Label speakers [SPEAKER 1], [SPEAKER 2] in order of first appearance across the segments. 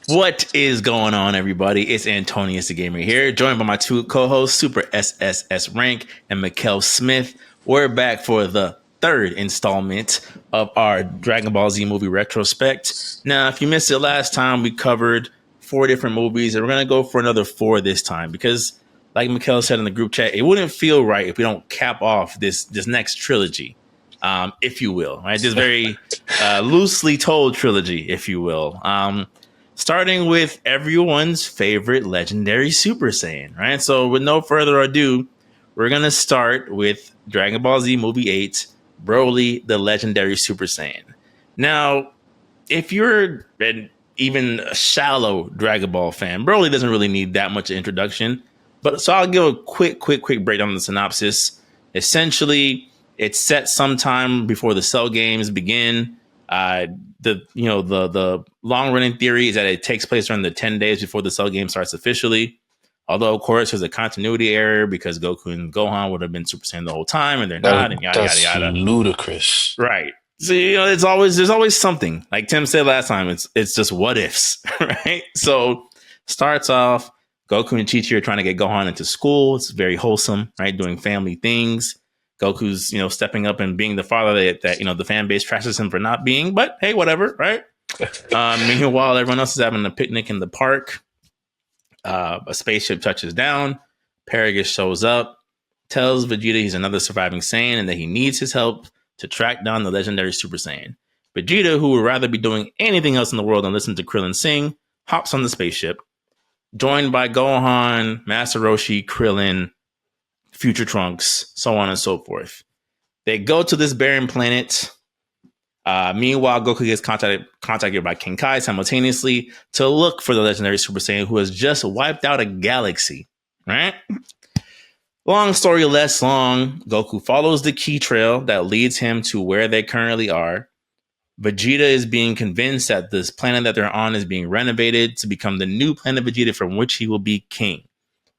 [SPEAKER 1] What is going on, everybody? It's Antonius, DaGamer here, joined by my two co-hosts, Super SSS Rank and Mikkel Smith. We're back for the third installment of our Dragon Ball Z movie retrospect. Now, if you missed it last time, we covered 4 different movies, and we're going to go for another 4 this time because, like Mikkel said in the group chat, it wouldn't feel right if we don't cap off this next trilogy, if you will, right? This very loosely told trilogy, if you will. Starting with everyone's favorite Legendary Super Saiyan, right? So with no further ado, we're going to start with Dragon Ball Z Movie 8, Broly, the Legendary Super Saiyan. Now, if you're even a shallow Dragon Ball fan, Broly doesn't really need that much introduction. But so I'll give a quick breakdown of the synopsis. Essentially, it's set sometime before the Cell games begin. The long running theory is that it takes place during the 10 days before the Cell game starts officially. Although, of course, there's a continuity error because Goku and Gohan would have been Super Saiyan the whole time, and they're not, and yada yada yada.
[SPEAKER 2] Ludicrous,
[SPEAKER 1] right? So there's always something. Like Tim said last time, it's just what ifs, right? So starts off, Goku and Chi-Chi are trying to get Gohan into school. It's very wholesome, right? Doing family things. Goku's, stepping up and being the father that the fan base trashes him for not being, but hey, whatever, right? Meanwhile, everyone else is having a picnic in the park. A spaceship touches down. Paragus shows up, tells Vegeta he's another surviving Saiyan and that he needs his help to track down the legendary Super Saiyan. Vegeta, who would rather be doing anything else in the world than listen to Krillin sing, hops on the spaceship, joined by Gohan, Master Roshi, Krillin, Future Trunks, so on and so forth. They go to this barren planet. Meanwhile, Goku gets contacted by King Kai simultaneously to look for the legendary Super Saiyan who has just wiped out a galaxy. Right? Long story less long, Goku follows the key trail that leads him to where they currently are. Vegeta is being convinced that this planet that they're on is being renovated to become the new planet Vegeta from which he will be king.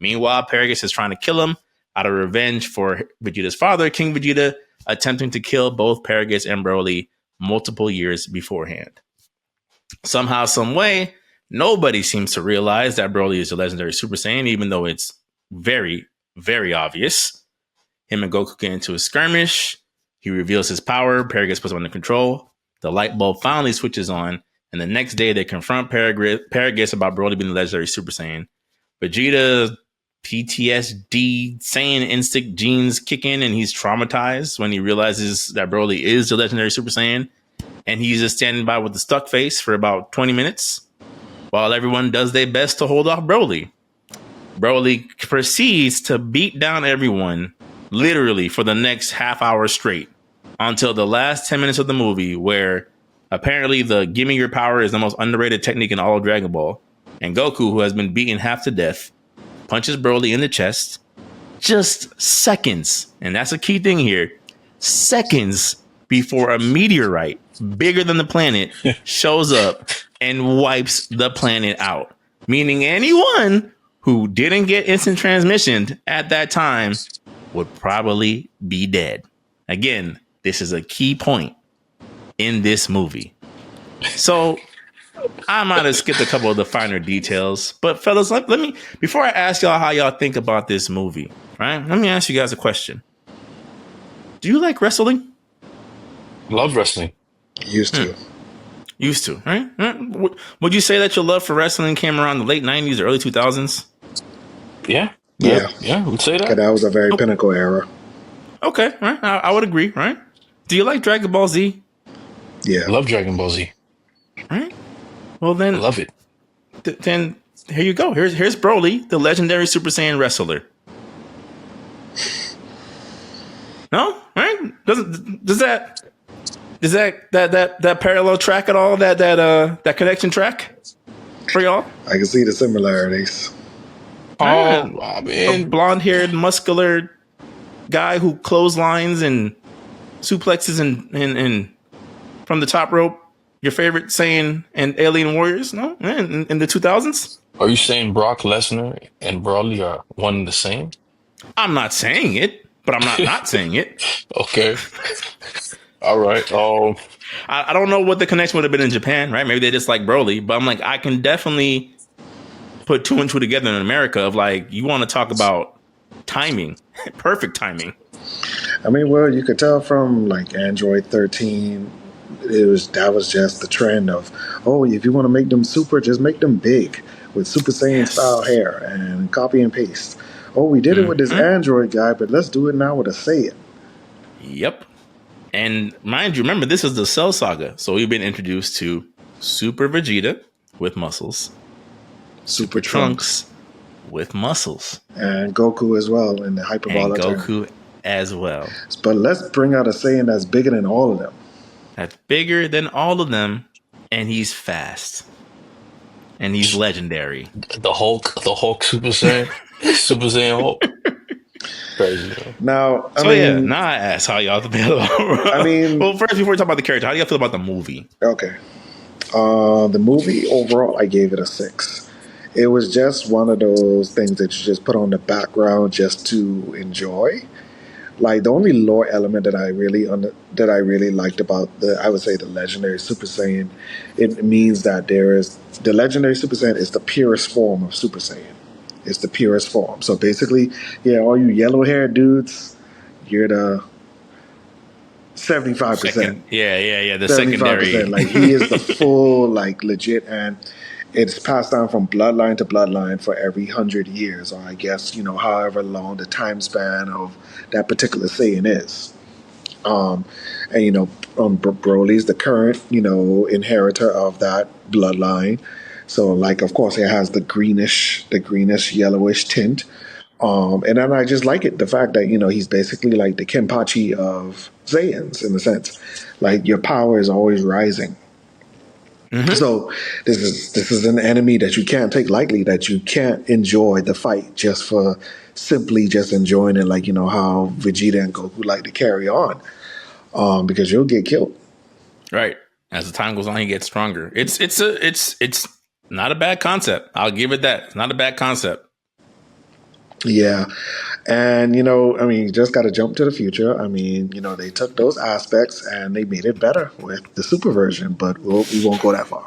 [SPEAKER 1] Meanwhile, Paragus is trying to kill him out of revenge for Vegeta's father, King Vegeta, attempting to kill both Paragus and Broly multiple years beforehand. Somehow, some way, nobody seems to realize that Broly is a legendary Super Saiyan, even though it's very, very obvious. Him and Goku get into a skirmish. He reveals his power. Paragus puts him under control. The light bulb finally switches on, and the next day they confront Paragus about Broly being the legendary Super Saiyan. Vegeta PTSD Saiyan instinct genes kick in, and he's traumatized when he realizes that Broly is the legendary Super Saiyan, and he's just standing by with the stuck face for about 20 minutes while everyone does their best to hold off Broly. Broly proceeds to beat down everyone literally for the next half hour straight until the last 10 minutes of the movie, where apparently the gimme your power is the most underrated technique in all of Dragon Ball, and Goku, who has been beaten half to death, punches Broly in the chest just seconds, and that's a key thing here, seconds before a meteorite bigger than the planet shows up and wipes the planet out. Meaning anyone who didn't get instant transmission at that time would probably be dead. Again, this is a key point in this movie. So I might have skipped a couple of the finer details, but fellas, let me, before I ask y'all how y'all think about this movie, right? Let me ask you guys a question. Do you like wrestling?
[SPEAKER 2] Love wrestling.
[SPEAKER 3] Used to,
[SPEAKER 1] right? Would you say that your love for wrestling came around the late 90s or early 2000s?
[SPEAKER 3] Yeah,
[SPEAKER 2] we'd say that.
[SPEAKER 3] That was a very pinnacle era.
[SPEAKER 1] Okay, right. I would agree, right? Do you like Dragon Ball Z?
[SPEAKER 3] Yeah.
[SPEAKER 2] Love Dragon Ball Z.
[SPEAKER 1] Right. Well, then
[SPEAKER 2] I love it.
[SPEAKER 1] Then here you go. Here's Broly, the legendary Super Saiyan wrestler. No, right? Does that parallel track at all? That connection track for y'all?
[SPEAKER 3] I can see the similarities.
[SPEAKER 1] A blonde-haired, muscular guy who clotheslines and suplexes and from the top rope. Your favorite Saiyan and Alien Warriors? No, in the 2000s.
[SPEAKER 2] Are you saying Brock Lesnar and Broly are one and the same?
[SPEAKER 1] I'm not saying it, but I'm not saying it.
[SPEAKER 2] Okay. All right.
[SPEAKER 1] I don't know what the connection would have been in Japan, right? Maybe they just like Broly, but I'm like, I can definitely put two and two together in America of like, you want to talk about timing, perfect timing.
[SPEAKER 3] I mean, well, you could tell from like Android 13, that was just the trend of, oh, if you want to make them super, just make them big with Super Saiyan style
[SPEAKER 1] Yes.
[SPEAKER 3] hair and copy and paste. Oh, we did it with this
[SPEAKER 1] Mm-hmm.
[SPEAKER 3] Android guy, but let's do it now with a Saiyan.
[SPEAKER 1] Yep. And mind you, remember, this is the Cell Saga. So we've been introduced to Super Vegeta with muscles,
[SPEAKER 3] Super
[SPEAKER 1] Super
[SPEAKER 3] Trunks.
[SPEAKER 1] Trunks with muscles,
[SPEAKER 3] And Goku as well in the
[SPEAKER 1] and
[SPEAKER 3] hyperbolic term.
[SPEAKER 1] Goku as well.
[SPEAKER 3] But let's bring out a Saiyan that's bigger than all of them.
[SPEAKER 1] That's bigger than all of them, and he's fast. And he's legendary.
[SPEAKER 2] The Hulk Super Saiyan, Super Saiyan Hulk. Crazy, man.
[SPEAKER 3] Now, I
[SPEAKER 1] So
[SPEAKER 3] mean,
[SPEAKER 1] now I ask how y'all feel about.
[SPEAKER 3] I mean,
[SPEAKER 1] well, first before we talk about the character, how do y'all feel about the movie?
[SPEAKER 3] okay. The movie overall, I gave it a 6. It was just one of those things that you just put on the background just to enjoy. Like the only lore element that I really liked about I would say the legendary Super Saiyan, it means that the legendary Super Saiyan is the purest form of Super Saiyan. It's the purest form. So basically, yeah, all you yellow haired dudes, you're the 75%.
[SPEAKER 1] Yeah. The
[SPEAKER 3] 75%.
[SPEAKER 1] secondary.
[SPEAKER 3] Like he is the full, like legit, and it's passed down from bloodline to bloodline for every 100 years, or I guess however long the time span of that particular Saiyan is. Um, and Broly's the current inheritor of that bloodline. So like, of course, it has the greenish yellowish tint. And then I just like it, the fact that he's basically like the Kenpachi of Saiyans in a sense. Like your power is always rising.
[SPEAKER 1] Mm-hmm.
[SPEAKER 3] So this is an enemy that you can't take lightly, that you can't enjoy the fight just for simply just enjoying it, like how Vegeta and Goku like to carry on, because you'll get killed.
[SPEAKER 1] Right. As the time goes on, he gets stronger. It's not a bad concept. I'll give it that. It's not a bad concept.
[SPEAKER 3] Yeah. And, I mean, you just got to jump to the future. I mean, they took those aspects and they made it better with the super version, but we won't go that far.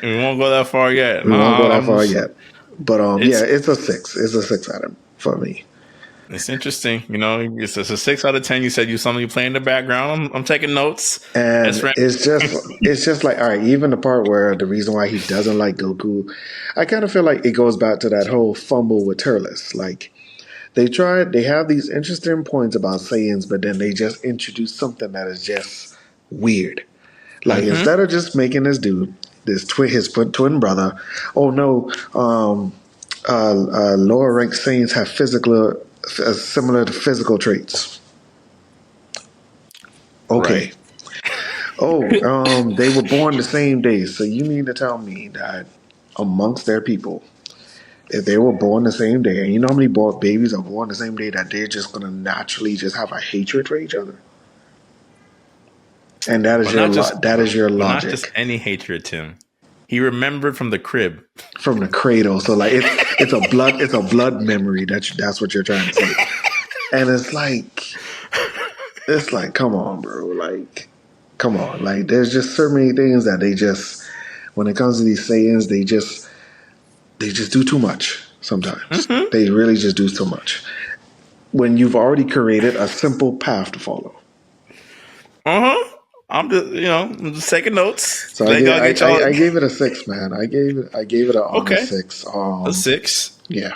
[SPEAKER 1] We won't go that far yet.
[SPEAKER 3] We won't go that far yet. But, yeah, it's a 6. It's a 6 out of for me.
[SPEAKER 1] It's interesting. It's a 6 out of 10. You said you something you play in the background. I'm taking notes.
[SPEAKER 3] And it's just like, all right, even the part where the reason why he doesn't like Goku, I kind of feel like it goes back to that whole fumble with Turles. Like, they have these interesting points about Saiyans, but then they just introduce something that is just weird. Like, instead of just making this dude, his twin brother, oh no, lower ranked Saiyans have similar to physical traits. Okay. Right. Oh, they were born the same day. So you mean to tell me that amongst their people, if they were born the same day, and you know how many babies are born the same day, that they're just going to naturally just have a hatred for each other? And that is your logic.
[SPEAKER 1] Not just any hatred, Tim. He remembered from the crib,
[SPEAKER 3] from the cradle. So like it's a blood memory. That's what you're trying to say. And it's like, come on, bro. Like, come on. Like, there's just so many things that they just, when it comes to these Saiyans, they just do too much sometimes. Mm-hmm. They really just do too much. When you've already created a simple path to follow.
[SPEAKER 1] Uh-huh. I'm just taking notes.
[SPEAKER 3] So I gave it a 6, man. I gave it a 6.
[SPEAKER 1] A 6?
[SPEAKER 3] Yeah.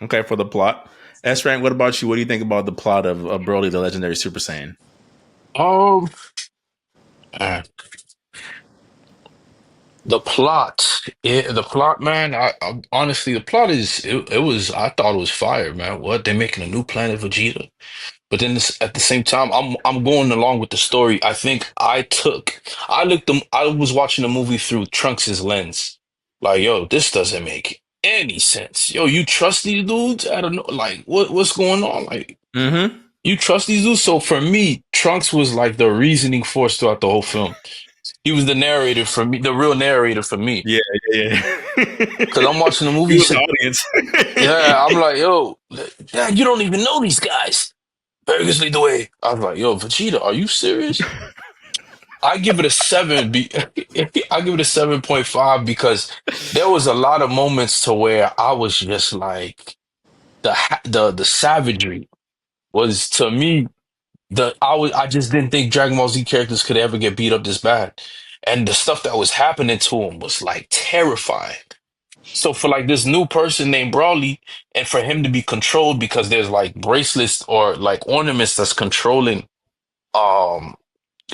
[SPEAKER 1] Okay, for the plot. S-Rank, what about you? What do you think about the plot of Broly, the Legendary Super Saiyan?
[SPEAKER 2] The plot, man. I honestly, the plot I thought it was fire, man. What, they're making a new planet Vegeta, but then at the same time, I'm going along with the story. I think I was watching the movie through Trunks' lens. Like, yo, this doesn't make any sense. Yo, you trust these dudes? I don't know. Like, what's going on? Like, you trust these dudes? So for me, Trunks was like the reasoning force throughout the whole film. He was the narrator for me, the real narrator for me.
[SPEAKER 1] Yeah.
[SPEAKER 2] Because I'm watching the movie.
[SPEAKER 1] He was the audience.
[SPEAKER 2] Yeah, I'm like, yo, Dad, you don't even know these guys. Burgersley the way. I was like, yo, Vegeta, are you serious? I give it a seven. I give it a 7.5 because there was a lot of moments to where I was just like the savagery was to me I just didn't think Dragon Ball Z characters could ever get beat up this bad, and the stuff that was happening to him was like terrifying. So for like this new person named Broly, and for him to be controlled because there's like bracelets or like ornaments that's controlling um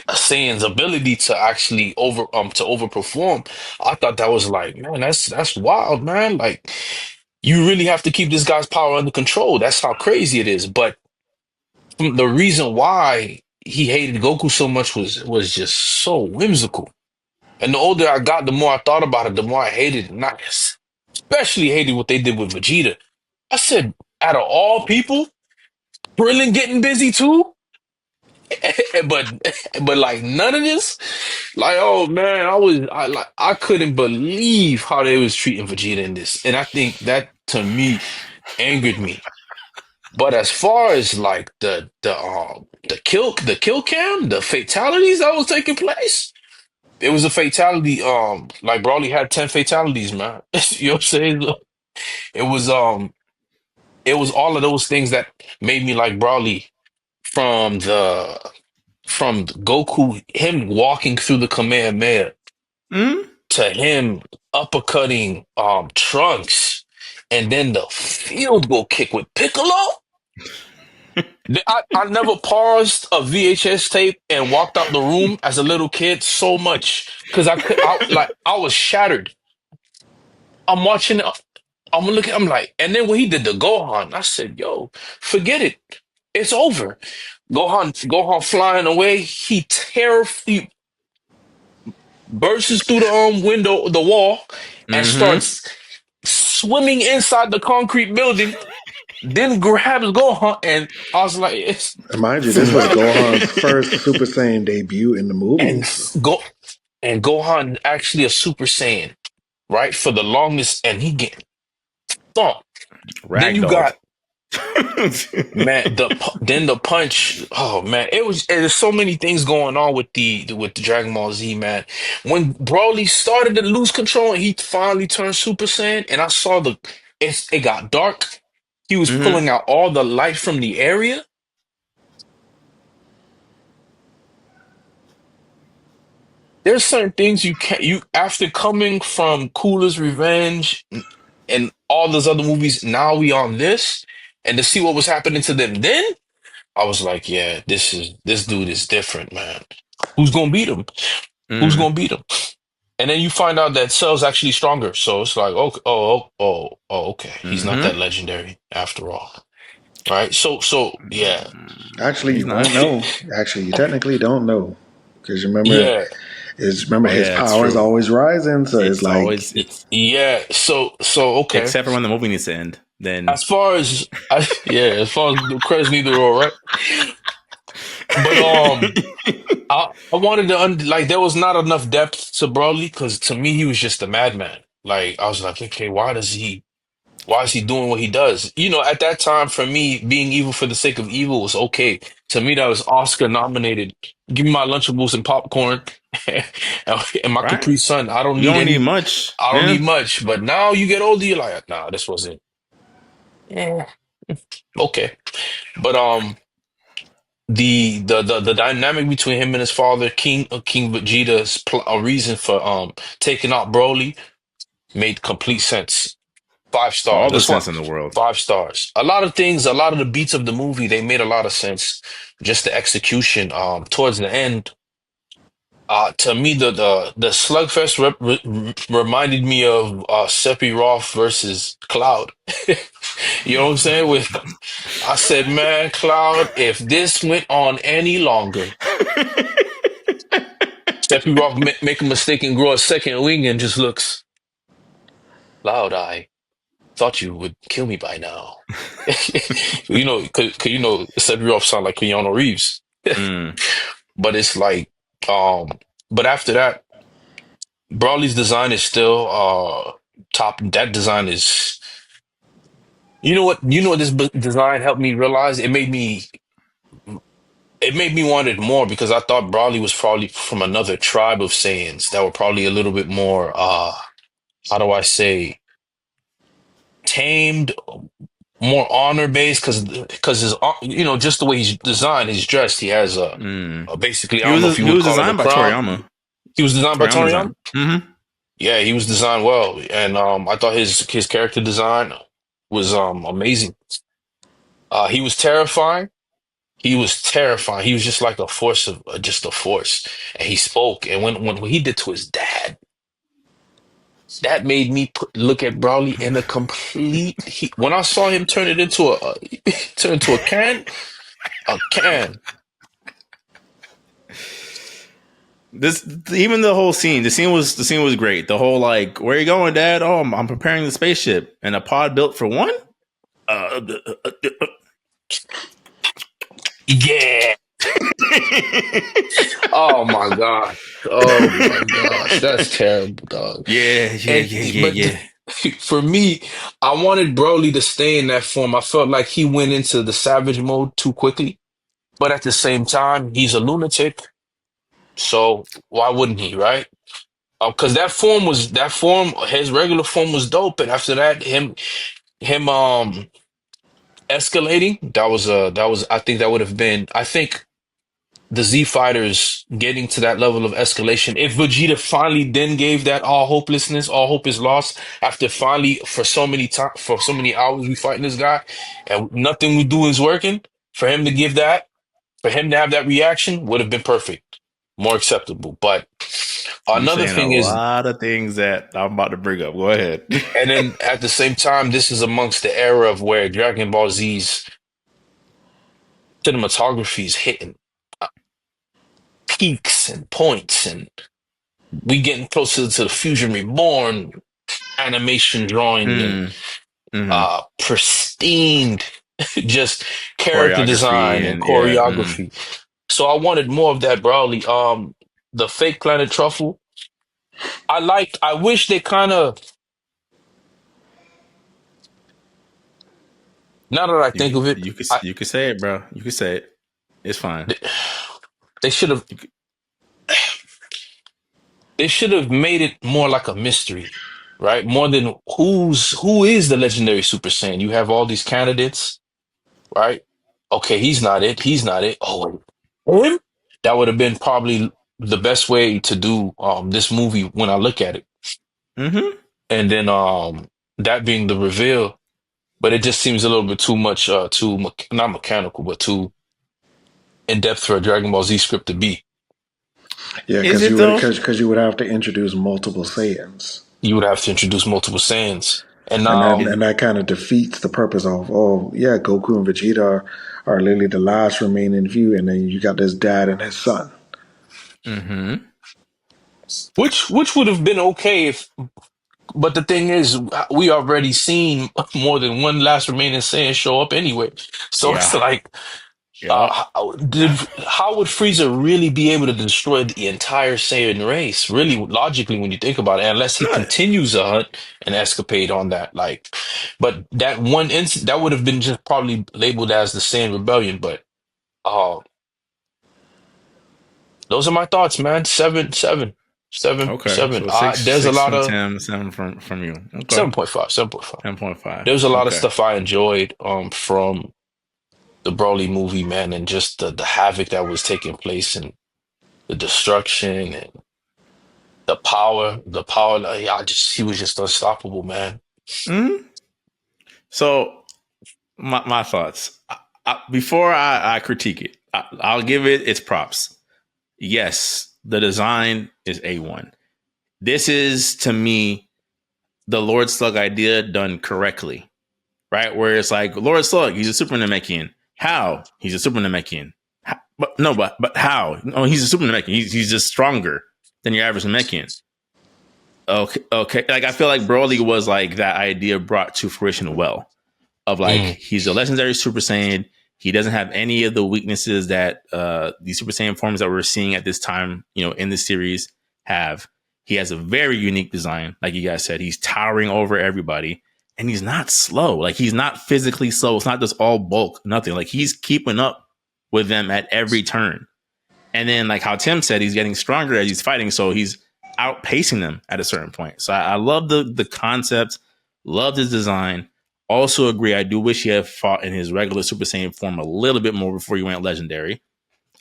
[SPEAKER 2] Saiyan's ability to actually to overperform, I thought that was like, man, that's wild, man. Like you really have to keep this guy's power under control. That's how crazy it is. But the reason why he hated Goku so much was just so whimsical. And the older I got, the more I thought about it, the more I hated it. Not especially hated what they did with Vegeta. I said, out of all people, Krillin getting busy too, but like none of this. Like, oh man, I couldn't believe how they was treating Vegeta in this, and I think that to me angered me. But as far as like the kill cam, the fatalities that was taking place, it was a fatality. Like Broly had 10 fatalities, man. You know what I'm saying? It was um it was all of those things that made me like Broly from Goku, him walking through the Kamehameha
[SPEAKER 1] Mm?
[SPEAKER 2] to him uppercutting Trunks, and then the field goal kick with Piccolo. I never paused a VHS tape and walked out the room as a little kid so much because I was shattered. I'm watching it. I'm looking. I'm like, and then when he did the Gohan, I said, "Yo, forget it. It's over." Gohan flying away. He bursts through the window, the wall, and
[SPEAKER 1] Mm-hmm.
[SPEAKER 2] starts swimming inside the concrete building. Then grabs Gohan, and I was like, "It's
[SPEAKER 3] And mind you, this was
[SPEAKER 2] man."
[SPEAKER 3] Gohan's first Super Saiyan debut in the
[SPEAKER 2] And
[SPEAKER 3] movies. So.
[SPEAKER 2] go and Gohan actually a Super Saiyan, right? For the longest, and he getting thumped. Then you
[SPEAKER 1] Ragdolled.
[SPEAKER 2] got man, then the punch. Oh man, there's so many things going on with the Dragon Ball Z, man. When Broly started to lose control and he finally turned Super Saiyan, and I saw it got dark. He was
[SPEAKER 1] Mm-hmm.
[SPEAKER 2] pulling out all the light from the area. There's certain things you can't you after coming from Cooler's Revenge and all those other movies. Now we on this, and to see what was happening to them then. I was like, yeah, this dude is different, man. Who's gonna beat him? Who's
[SPEAKER 1] Mm-hmm.
[SPEAKER 2] gonna beat him? And then you find out that Cell's actually stronger. So it's like, okay, okay. He's not that
[SPEAKER 1] Mm-hmm.
[SPEAKER 2] legendary after all. Right? So yeah.
[SPEAKER 3] Actually,
[SPEAKER 1] He's
[SPEAKER 3] you
[SPEAKER 1] not.
[SPEAKER 3] won't know. Actually, you technically don't know because
[SPEAKER 2] Yeah.
[SPEAKER 3] remember
[SPEAKER 1] Oh
[SPEAKER 3] his
[SPEAKER 1] yeah, it's
[SPEAKER 3] power is
[SPEAKER 1] true.
[SPEAKER 3] always rising. So it's
[SPEAKER 1] It's
[SPEAKER 3] like
[SPEAKER 1] always it's
[SPEAKER 2] Yeah. So okay.
[SPEAKER 1] except for when the movie needs to end. Then
[SPEAKER 2] As far as the credits need to roll, right? But I wanted to like there was not enough depth to Broly because to me he was just a madman. Like I was like, okay, why is he doing what he does? You know, at that time for me, being evil for the sake of evil was okay. To me, that was Oscar nominated. Give me my Lunchables and popcorn and my
[SPEAKER 1] right.
[SPEAKER 2] Capri Sun.
[SPEAKER 1] You don't need much.
[SPEAKER 2] I don't
[SPEAKER 1] Yeah.
[SPEAKER 2] need much. But now you get older, you're like, nah, this wasn't. Yeah, okay. But the dynamic between him and his father, King Vegeta's a reason for taking out Broly made complete sense. 5 stars.
[SPEAKER 1] All the
[SPEAKER 2] That's why
[SPEAKER 1] sense in the world.
[SPEAKER 2] 5 stars. A lot of things, a lot of the beats of the movie, they made a lot of sense. Just the execution. Towards the end, to me, the slugfest reminded me of Sephiroth versus Cloud. You know what I'm saying? With I said, man, Cloud, if this went on any longer, Sephiroth make a mistake and grow a second wing and just looks, Cloud, I thought you would kill me by now. You know, cause you know, Sephiroth sound like Keanu Reeves,
[SPEAKER 1] Mm.
[SPEAKER 2] but it's like, um, but after that, Broly's design is still top. That design is, you know what this design helped me realize. it made me want it more because I thought Broly was probably from another tribe of Saiyans that were probably a little bit more how do I say, tamed, more honor based because his just the way he's designed, he's dressed, he has
[SPEAKER 1] Mm.
[SPEAKER 2] a basically, I don't know if you
[SPEAKER 1] He
[SPEAKER 2] would
[SPEAKER 1] was
[SPEAKER 2] call it a
[SPEAKER 1] designed by
[SPEAKER 2] crown.
[SPEAKER 1] Toriyama.
[SPEAKER 2] He was designed by
[SPEAKER 1] Toriyama
[SPEAKER 2] Toriyama.
[SPEAKER 1] design. Mm-hmm.
[SPEAKER 2] Yeah, he was designed well, and I thought his character design was amazing. He was terrifying. He was terrifying. He was just like a force of just a force, and he spoke. And when he did to his dad, that made me look at Broly in a complete. When I saw him turn it into turn into a can, a can.
[SPEAKER 1] This even the scene was great. The whole like, where you going, Dad? Oh, I'm preparing the spaceship and a pod built for one.
[SPEAKER 2] Yeah. Oh my god. Oh my gosh, that's terrible, dog.
[SPEAKER 1] Yeah.
[SPEAKER 2] For me, I wanted Broly to stay in that form. I felt like he went into the savage mode too quickly, but at the same time, he's a lunatic, so why wouldn't he, right? Because that form, his regular form was dope, and after that, him escalating, that was I think that would have been, I think the Z Fighters getting to that level of escalation. If Vegeta finally then gave that all hopelessness, all hope is lost, after finally for so many time for so many hours we fighting this guy and nothing we do is working, for him to give that, for him to have that reaction would have been perfect, more acceptable. But
[SPEAKER 1] You
[SPEAKER 2] another
[SPEAKER 1] saying a
[SPEAKER 2] thing is,
[SPEAKER 1] lot of things that I'm about to bring up. Go ahead.
[SPEAKER 2] and then at the same time, this is amongst the era of where Dragon Ball Z's cinematography is hitting peaks and points, and we getting closer to the Fusion Reborn animation drawing and
[SPEAKER 1] Mm-hmm.
[SPEAKER 2] pristine just character
[SPEAKER 1] Choreography
[SPEAKER 2] design and
[SPEAKER 1] and yeah.
[SPEAKER 2] choreography. So I wanted more of that, Broly. The fake planet truffle. I wish they kind of. Now that I think of it,
[SPEAKER 1] You could say it, bro. You could say it. It's fine.
[SPEAKER 2] they should have.
[SPEAKER 1] You could,
[SPEAKER 2] They should have made it more like a mystery, right? More than who is the legendary Super Saiyan. You have all these candidates, right? Okay, he's not it. He's not it. Oh, wait, him? That would have been probably the best way to do this movie when I look at it.
[SPEAKER 1] mm-hmm.
[SPEAKER 2] And then that being the reveal, but it just seems a little bit too much not mechanical, but too in depth for a Dragon Ball Z script to be.
[SPEAKER 3] Yeah,
[SPEAKER 1] Is it though?
[SPEAKER 3] because you would have to introduce multiple Saiyans,
[SPEAKER 2] You would have to introduce multiple Saiyans. And
[SPEAKER 3] and that kind of defeats the purpose of, oh yeah, Goku and Vegeta are literally the last remaining few, and then you got this dad and his son.
[SPEAKER 1] Mm-hmm.
[SPEAKER 2] which would have been okay if, but the thing is, we already seen more than one last remaining Saiyan show up anyway. So it's
[SPEAKER 1] Yeah.
[SPEAKER 2] like,
[SPEAKER 1] Yeah.
[SPEAKER 2] how would Frieza really be able to destroy the entire Saiyan race? Really, logically, when you think about it, unless he continues a hunt and escapade on that, like, but that one incident that would have been just probably labeled as the Saiyan rebellion. But uh, those are my thoughts, man. Seven, seven, seven,
[SPEAKER 1] Okay.
[SPEAKER 2] seven.
[SPEAKER 1] So
[SPEAKER 2] There's a
[SPEAKER 1] six
[SPEAKER 2] lot
[SPEAKER 1] from
[SPEAKER 2] of
[SPEAKER 1] Tim, seven from you. Okay.
[SPEAKER 2] 7.5, 7.5.
[SPEAKER 1] 10.5.
[SPEAKER 2] There's a lot of
[SPEAKER 1] Okay.
[SPEAKER 2] stuff I enjoyed from the Broly movie, man, and just the havoc that was taking place and the destruction and the power. Like, he was just unstoppable, man.
[SPEAKER 1] Mm-hmm. So my thoughts. Before I critique it, I'll give it its props. Yes, the design is A1. This is, to me, the Lord Slug idea done correctly, right? Where it's like, Lord Slug, he's a Super Namekian. How? He's a Super Namekian. But how? No, he's a Super Namekian. He's just stronger than your average Namekian. Okay. Like, I feel like Broly was like that idea brought to fruition well. Of like,
[SPEAKER 2] Mm,
[SPEAKER 1] he's a legendary Super Saiyan. He doesn't have any of the weaknesses that the Super Saiyan forms that we're seeing at this time, in the series have. He has a very unique design, like you guys said. He's towering over everybody, and he's not slow. Like, he's not physically slow. It's not just all bulk, nothing. Like, he's keeping up with them at every turn. And then, like how Tim said, he's getting stronger as he's fighting, so he's outpacing them at a certain point. So I love the concept, loved his design. Also agree, I do wish he had fought in his regular Super Saiyan form a little bit more before he went legendary.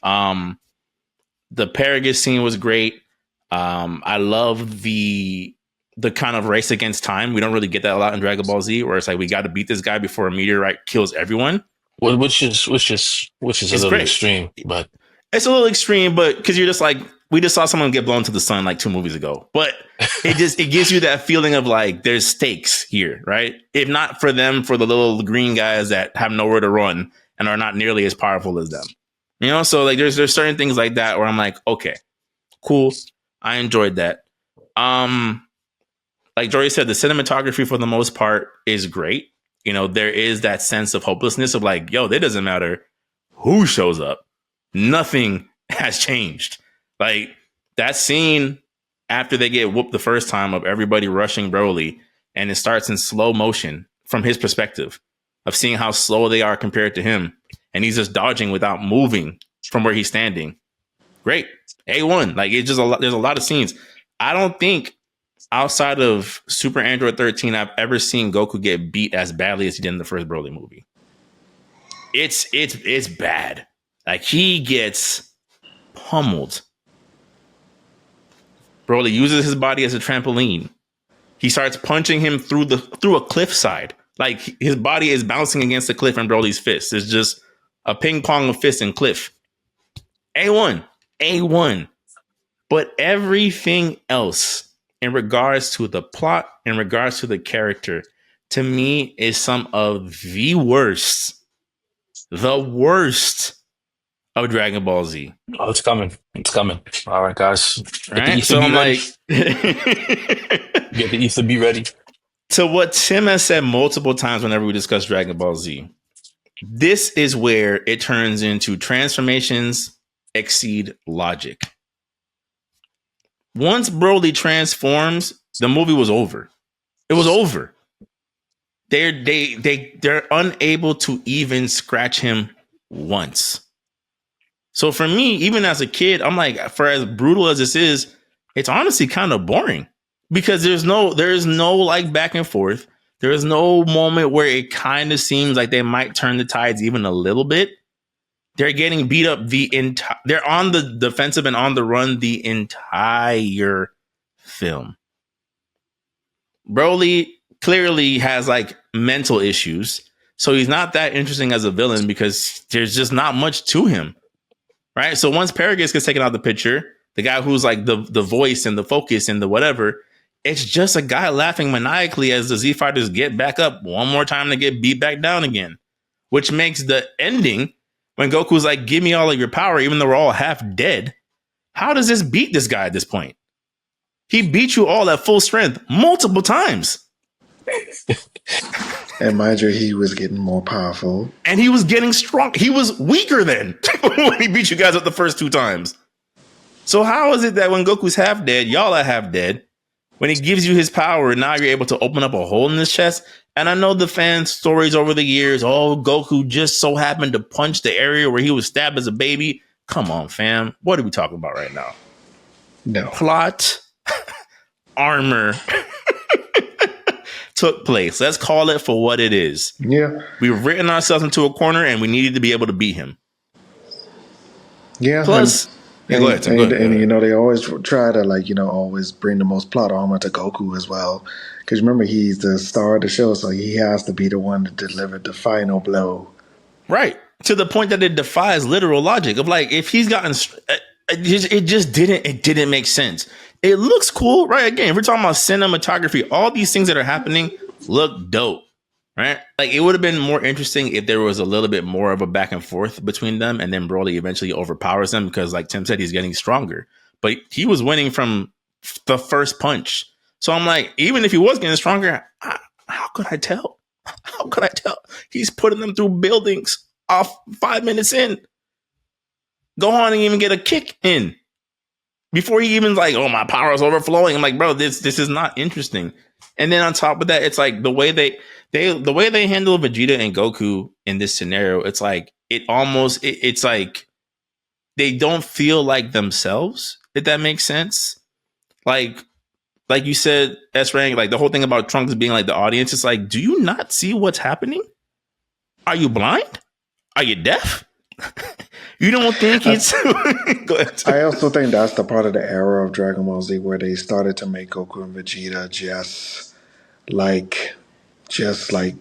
[SPEAKER 1] The Paragus scene was great. I love the kind of race against time. We don't really get that a lot in Dragon Ball Z, where it's like we got to beat this guy before a meteorite kills everyone.
[SPEAKER 2] Which is a little
[SPEAKER 1] great.
[SPEAKER 2] extreme, but
[SPEAKER 1] it's a little extreme. But because you're just like, we just saw someone get blown to the sun like 2 movies ago. But it gives you that feeling of like there's stakes here, right? If not for them, for the little green guys that have nowhere to run and are not nearly as powerful as them. You know, so like there's certain things like that where I'm like, okay, cool. I enjoyed that. Like Jory said, the cinematography for the most part is great. You know, there is that sense of hopelessness of like, yo, it doesn't matter who shows up. Nothing has changed. Like that scene after they get whooped the first time of everybody rushing Broly, and it starts in slow motion from his perspective of seeing how slow they are compared to him. And he's just dodging without moving from where he's standing. Great. A1. Like it's just there's a lot of scenes. I don't think outside of Super Android 13, I've ever seen Goku get beat as badly as he did in the first Broly movie. It's bad. Like he gets pummeled. Broly uses his body as a trampoline. He starts punching him through a cliffside. Like his body is bouncing against the cliff and Broly's fist. It's just a ping pong of fist and cliff. A1. But everything else in regards to the plot, in regards to the character, to me is some of the worst of Dragon Ball Z.
[SPEAKER 2] Oh, it's coming. All right, guys.
[SPEAKER 1] Right? So I'm like,
[SPEAKER 2] get the ether, be ready.
[SPEAKER 1] To what Tim has said multiple times whenever we discuss Dragon Ball Z, this is where it turns into transformations exceed logic. Once Broly transforms, the movie was over. It was over. They're unable to even scratch him once. So for me, even as a kid, I'm like, for as brutal as this is, it's honestly kind of boring because there is no like back and forth. There is no moment where it kind of seems like they might turn the tides even a little bit. They're getting beat up they're on the defensive and on the run the entire film. Broly clearly has like mental issues, so he's not that interesting as a villain because there's just not much to him. Right? So once Paragus gets taken out of the picture, the guy who's like the voice and the focus and the whatever, it's just a guy laughing maniacally as the Z Fighters get back up one more time to get beat back down again, which makes the ending when Goku's like, give me all of your power, even though we're all half dead. How does this beat this guy at this point? He beat you all at full strength multiple times.
[SPEAKER 3] And mind you, he was getting more powerful.
[SPEAKER 1] And he was getting strong. He was weaker then when he beat you guys up the first 2 times. So how is it that when Goku's half dead, y'all are half dead? When he gives you his power, now you're able to open up a hole in his chest. And I know the fan stories over the years. Oh, Goku just so happened to punch the area where he was stabbed as a baby. Come on, fam. What are we talking about right now?
[SPEAKER 3] No.
[SPEAKER 1] Plot, armor took place. Let's call it for what it is.
[SPEAKER 3] Yeah.
[SPEAKER 1] We've written ourselves into a corner and we needed to be able to beat him.
[SPEAKER 3] Yeah.
[SPEAKER 1] Plus, go ahead.
[SPEAKER 3] And you know, they always try to like, you know, always bring the most plot armor to Goku as well. Because remember, he's the star of the show, so he has to be the one to deliver the final blow.
[SPEAKER 1] Right. To the point that it defies literal logic of like, if he's gotten, it didn't make sense. It looks cool, right? Again, if we're talking about cinematography, all these things that are happening look dope, right? Like it would have been more interesting if there was a little bit more of a back and forth between them, and then Broly eventually overpowers them because, like Tim said, he's getting stronger. But he was winning from the first punch. So I'm like, even if he was getting stronger, how could I tell? How could I tell? He's putting them through buildings off 5 minutes in. Gohan didn't even get a kick in before he even like, oh, my power is overflowing. I'm like, bro, this is not interesting. And then on top of that, it's like the way they handle Vegeta and Goku in this scenario. It's like it's like they don't feel like themselves, if that makes sense. Like you said, S-Rank, like the whole thing about Trunks being like the audience, it's like, do you not see what's happening? Are you blind? Are you deaf? You don't think it's Go ahead.
[SPEAKER 3] I also think that's the part of the era of Dragon Ball Z where they started to make Goku and Vegeta like just like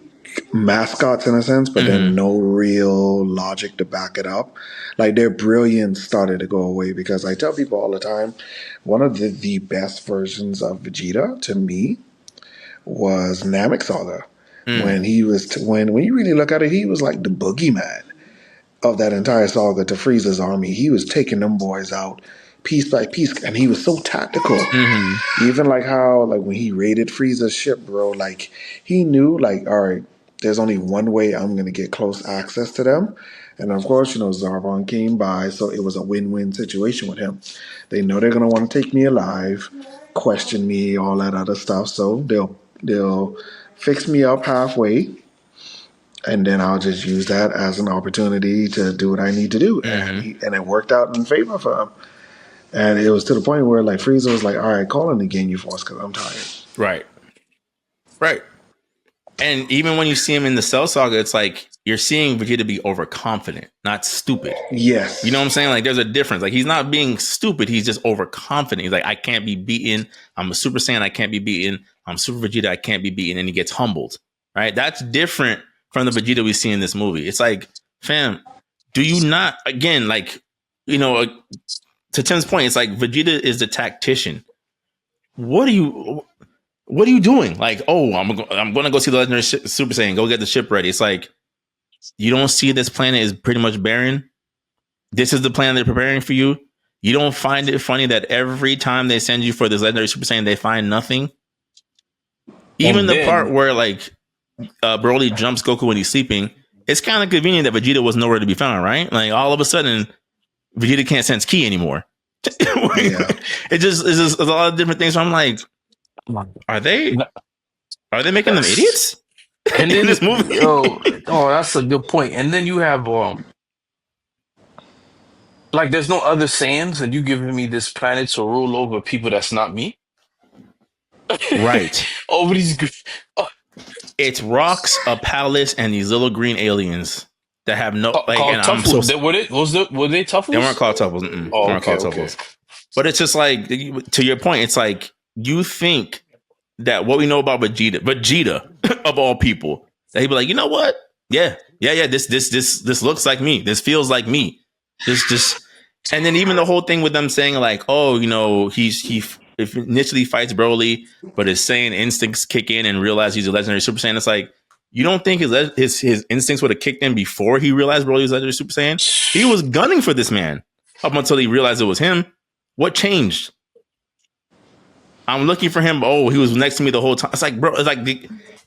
[SPEAKER 3] mascots in a sense, but then no real logic to back it up. Like their brilliance started to go away because I tell people all the time, one of the best versions of Vegeta to me was Namek Saga. When he was when you really look at it, he was like the boogeyman of that entire saga to Frieza's army. He was taking them boys out piece by piece, and he was so tactical. Even like how like when he raided Frieza's ship, bro, like he knew like, all right, there's only one way I'm gonna get close access to them. And of course, Zarbon came by, so it was a win-win situation with him. They know they're gonna want to take me alive, question me, all that other stuff. So they'll fix me up halfway, and then I'll just use that as an opportunity to do what I need to do. And it worked out in favor for him. And it was to the point where like Frieza was like, all right, call in the Ginyu Force because I'm tired.
[SPEAKER 1] Right. And even when you see him in the Cell Saga, it's like you're seeing Vegeta be overconfident, not stupid.
[SPEAKER 3] Yes.
[SPEAKER 1] You know what I'm saying? Like there's a difference. Like he's not being stupid. He's just overconfident. He's like, I can't be beaten. I'm a Super Saiyan. I can't be beaten. I'm Super Vegeta. I can't be beaten. And he gets humbled. Right. That's different from the Vegeta we see in this movie. It's like, fam, do you not, again, like, to Tim's point, it's like Vegeta is the tactician. What are you doing? Like, oh, I'm going to go see the Legendary Super Saiyan, go get the ship ready. It's like, you don't see this planet is pretty much barren. This is the planet they're preparing for you. You don't find it funny that every time they send you for this Legendary Super Saiyan, they find nothing. Even the part where like Broly jumps Goku when he's sleeping, it's kind of convenient that Vegeta was nowhere to be found, right? Like all of a sudden, Vegeta can't sense ki anymore. It's just a lot of different things. So I'm like, are they making them idiots?
[SPEAKER 2] And then
[SPEAKER 1] in this movie?
[SPEAKER 2] that's a good point. And then you have like there's no other Saiyans, and you giving me this planet to rule over people that's not me.
[SPEAKER 1] Right.
[SPEAKER 2] Over these.
[SPEAKER 1] It's rocks, a palace, and these little green aliens that have no like.
[SPEAKER 2] Called
[SPEAKER 1] And
[SPEAKER 2] Tuffles. Were they Tuffles?
[SPEAKER 1] They weren't called Tuffles. They weren't called Tuffles. But it's just like, to your point, it's like you think that what we know about Vegeta of all people, that he'd be like, you know what? Yeah. This looks like me. This feels like me. And then even the whole thing with them saying like, oh, he initially fights Broly, but his Saiyan instincts kick in and realize he's a Legendary Super Saiyan. It's like, you don't think his instincts would have kicked in before he realized Broly was Legendary Super Saiyan? He was gunning for this man up until he realized it was him. What changed? I'm looking for him. Oh, he was next to me the whole time. It's like, bro,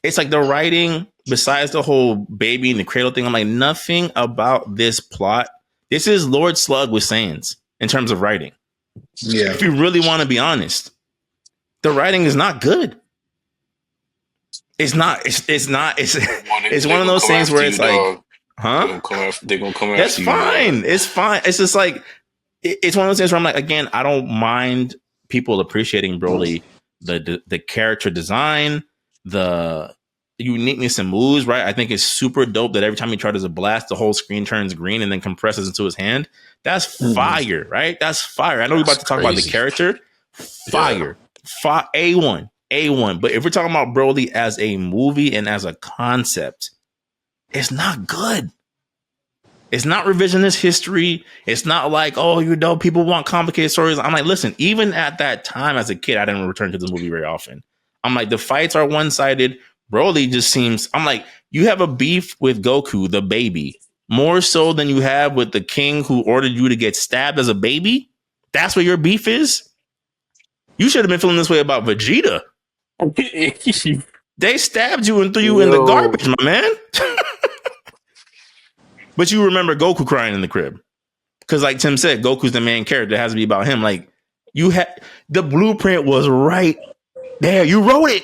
[SPEAKER 1] it's like the writing, besides the whole baby and the cradle thing, I'm like, nothing about this plot. This is Lord Slug with Saiyans in terms of writing.
[SPEAKER 3] Yeah.
[SPEAKER 1] If you really want to be honest, the writing is not good. It's not. It's one of those things where it's like, huh?
[SPEAKER 2] They're gonna come after you.
[SPEAKER 1] That's fine. It's fine. It's just like, it's one of those things where I'm like, again, I don't mind people appreciating Broly, the character design, the uniqueness and moves, right? I think it's super dope that every time he tries to blast, the whole screen turns green and then compresses into his hand. That's fire, right? That's fire. I know we're about to talk about the character. Fire. A1. But if we're talking about Broly as a movie and as a concept, it's not good. It's not revisionist history. It's not like, oh, people want complicated stories. I'm like, listen, even at that time as a kid, I didn't return to this movie very often. I'm like, the fights are one-sided. Broly just seems, I'm like, you have a beef with Goku, the baby, more so than you have with the king who ordered you to get stabbed as a baby. That's what your beef is. You should have been feeling this way about Vegeta. They stabbed you and threw you in the garbage, my man. But you remember Goku crying in the crib. Because like Tim said, Goku's the main character. It has to be about him. Like, the blueprint was right there. You wrote it.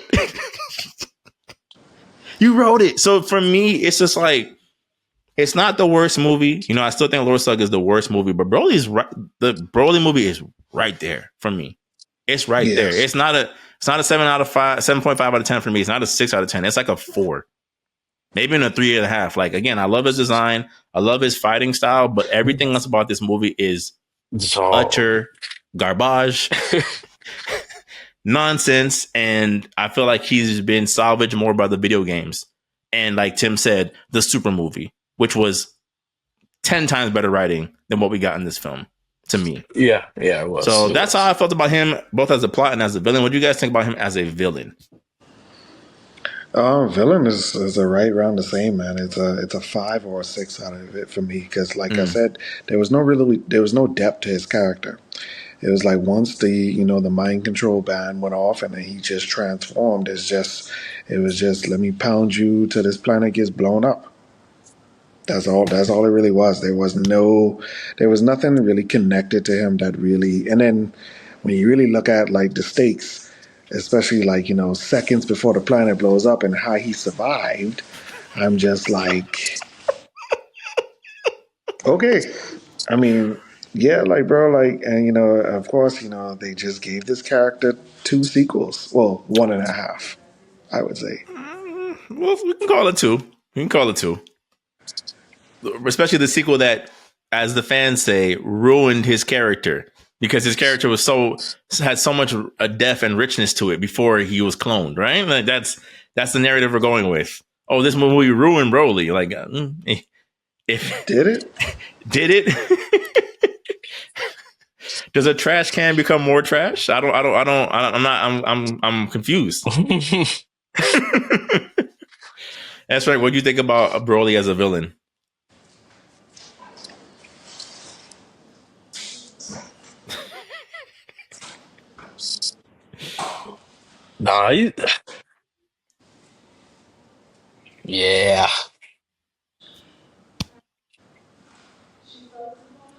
[SPEAKER 1] You wrote it. So for me, it's just like, It's not the worst movie. You know, I still think Lord Slug is the worst movie, but Broly's right. The Broly movie is right there for me. It's right there.
[SPEAKER 3] Yes.
[SPEAKER 1] It's not a 7 out of 5, 7.5 out of 10 for me. It's not a 6 out of 10. It's like a 4. Maybe in a 3.5. Like, again, I love his design. I love his fighting style, but everything else about this movie is utter garbage, nonsense. And I feel like he's been salvaged more by the video games. And like Tim said, the Super movie, which was 10 times better writing than what we got in this film, to me.
[SPEAKER 2] Yeah, it was.
[SPEAKER 1] So that's how I felt about him, both as a plot and as a villain. What do you guys think about him as a villain?
[SPEAKER 3] Villain is a right around the same, man. It's a 5 or a 6 out of it for me because, like I said, there was no depth to his character. It was like once the mind control ban went off and then he just transformed. It was just let me pound you till this planet gets blown up. That's all. That's all it really was. There was nothing really connected to him that really. And then when you really look at like the stakes, especially like seconds before the planet blows up and how he survived, I'm just like, okay. I mean, yeah, like bro, like, and of course, they just gave this character 2 sequels. Well, 1.5, I would say.
[SPEAKER 1] Well, we can call it 2. We can call it 2. Especially the sequel that, as the fans say, ruined his character because his character had so much depth and richness to it before he was cloned. Right? Like that's the narrative we're going with. Oh, this movie ruined Broly. Like, if
[SPEAKER 3] Did it?
[SPEAKER 1] did it? Does a trash can become more trash? I'm confused. That's right. What do you think about Broly as a villain?
[SPEAKER 2] Nah, yeah.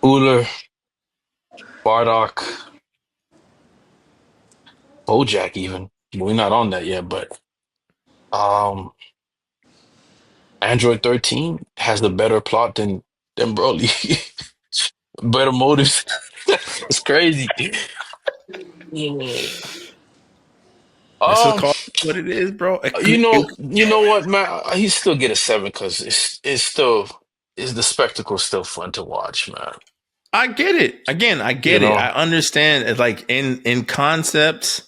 [SPEAKER 2] Uller, Bardock, Bojack even. We're not on that yet, but Android 13 has the better plot than Broly. Better motives. It's crazy.
[SPEAKER 1] Let's just
[SPEAKER 2] Um,
[SPEAKER 1] call it what it is, bro.
[SPEAKER 2] you know what, man? He still get a 7 because it's still is the spectacle still fun to watch, man.
[SPEAKER 1] I get it. Again, I
[SPEAKER 2] You
[SPEAKER 1] get it. I
[SPEAKER 2] know,
[SPEAKER 1] understand. It's like in concept,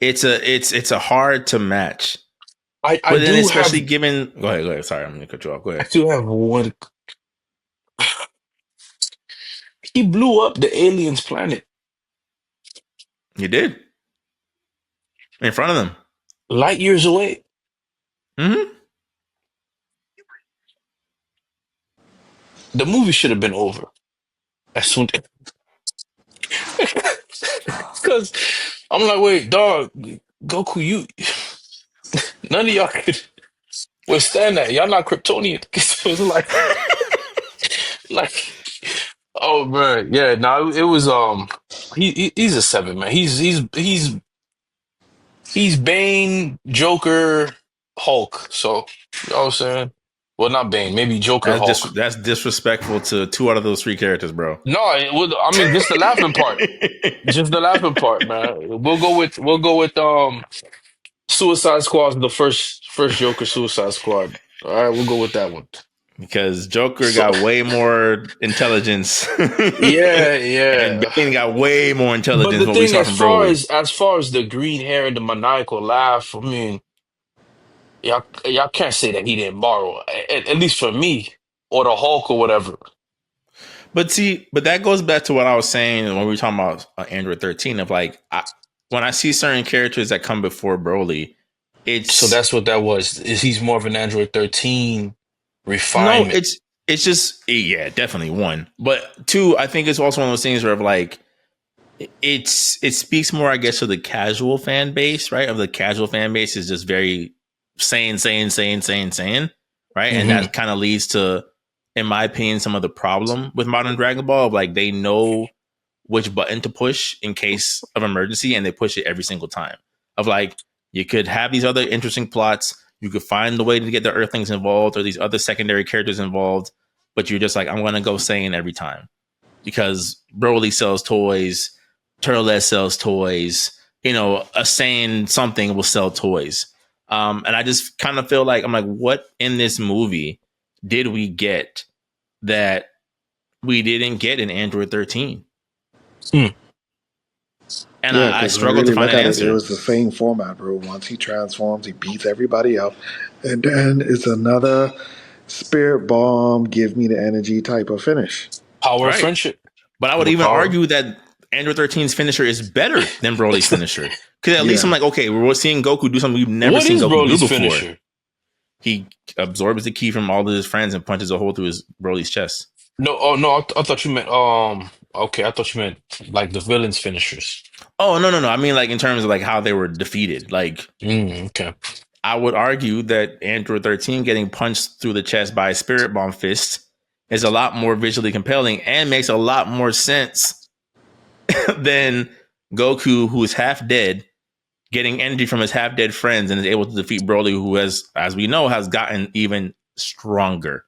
[SPEAKER 1] it's a hard to match.
[SPEAKER 2] I
[SPEAKER 1] But then,
[SPEAKER 2] do have
[SPEAKER 1] especially given, go ahead. Sorry, I'm gonna cut you off. Go
[SPEAKER 2] I
[SPEAKER 1] ahead.
[SPEAKER 2] do have one. He blew up the aliens' planet
[SPEAKER 1] You did in front of them.
[SPEAKER 2] light years away.
[SPEAKER 1] Mm-hmm.
[SPEAKER 2] The movie should have been over as soon because I'm like, wait, dog, Goku, you none of y'all could withstand that. Y'all not Kryptonian. So it's like, oh man, yeah. No, it was he's a 7, man. He's Bane, Joker, Hulk. So you know what I'm saying? Well, not Bane, maybe Joker, Hulk.
[SPEAKER 1] That's disrespectful to 2 out of those 3 characters, bro.
[SPEAKER 2] No, I mean just the laughing part. Just the laughing part, man. We'll go with Suicide Squad, the first Joker Suicide Squad. All right, we'll go with that one.
[SPEAKER 1] Because Joker
[SPEAKER 2] So
[SPEAKER 1] got way more intelligence,
[SPEAKER 2] yeah,
[SPEAKER 1] and
[SPEAKER 2] yeah.
[SPEAKER 1] Bane got way more
[SPEAKER 2] But
[SPEAKER 1] intelligence.
[SPEAKER 2] the
[SPEAKER 1] Than what we
[SPEAKER 2] thing,
[SPEAKER 1] saw from Broly.
[SPEAKER 2] as far as the green hair and the maniacal laugh, I mean, y'all can't say that he didn't borrow. At least for me, or the Hulk or whatever.
[SPEAKER 1] But that goes back to what I was saying when we were talking about Android 13. Of like, when I see certain characters that come before Broly,
[SPEAKER 2] So
[SPEAKER 1] it's
[SPEAKER 2] that's what that was. Is he's more of an Android 13
[SPEAKER 1] no,
[SPEAKER 2] refinement.
[SPEAKER 1] it's just yeah, definitely 1, but 2. I think it's also one of those things where like it speaks more, I guess, to the casual fan base, right? Of the casual fan base is just very saying, right? And
[SPEAKER 2] Hmm.
[SPEAKER 1] that kind of leads to, in my opinion, some of the problem with modern Dragon Ball. Of like they know which button to push in case of emergency, and they push it every single time. Of like, you could have these other interesting plots. You could find the way to get the Earthlings involved or these other secondary characters involved, but you're just like, I'm gonna go Saiyan every time because Broly sells toys, Turles sells toys. You know, a Saiyan something will sell toys. And I just kind of feel like I'm like, what in this movie did we get that we didn't get in Android 13?
[SPEAKER 2] Hmm.
[SPEAKER 1] And
[SPEAKER 3] Yeah,
[SPEAKER 1] I
[SPEAKER 3] because when I
[SPEAKER 1] struggle to
[SPEAKER 3] really
[SPEAKER 1] find
[SPEAKER 3] look
[SPEAKER 1] an
[SPEAKER 3] at it, it
[SPEAKER 1] answer.
[SPEAKER 3] was the same format, bro. Once he transforms, he beats everybody up, and then it's another spirit bomb, give me the energy type of finish.
[SPEAKER 2] Power of
[SPEAKER 1] Right.
[SPEAKER 2] friendship.
[SPEAKER 1] But I would
[SPEAKER 2] The
[SPEAKER 1] even
[SPEAKER 2] power.
[SPEAKER 1] argue that Android 13's finisher is better than Broly's finisher. Because at least I'm
[SPEAKER 3] Yeah,
[SPEAKER 1] like, okay, we're seeing Goku do something we've never
[SPEAKER 2] What
[SPEAKER 1] seen
[SPEAKER 2] is
[SPEAKER 1] Goku do
[SPEAKER 2] Broly's
[SPEAKER 1] before.
[SPEAKER 2] finisher?
[SPEAKER 1] He absorbs the key from all of his friends and punches a hole through his Broly's chest.
[SPEAKER 2] No, oh no, I thought you meant okay, I thought you meant like the villain's finishers.
[SPEAKER 1] Oh, no. I mean, like, in terms of, like, how they were defeated. Like,
[SPEAKER 2] Okay.
[SPEAKER 1] I would argue that Android 13 getting punched through the chest by a Spirit Bomb fist is a lot more visually compelling and makes a lot more sense than Goku, who is half dead, getting energy from his half dead friends and is able to defeat Broly, who has, as we know, has gotten even stronger.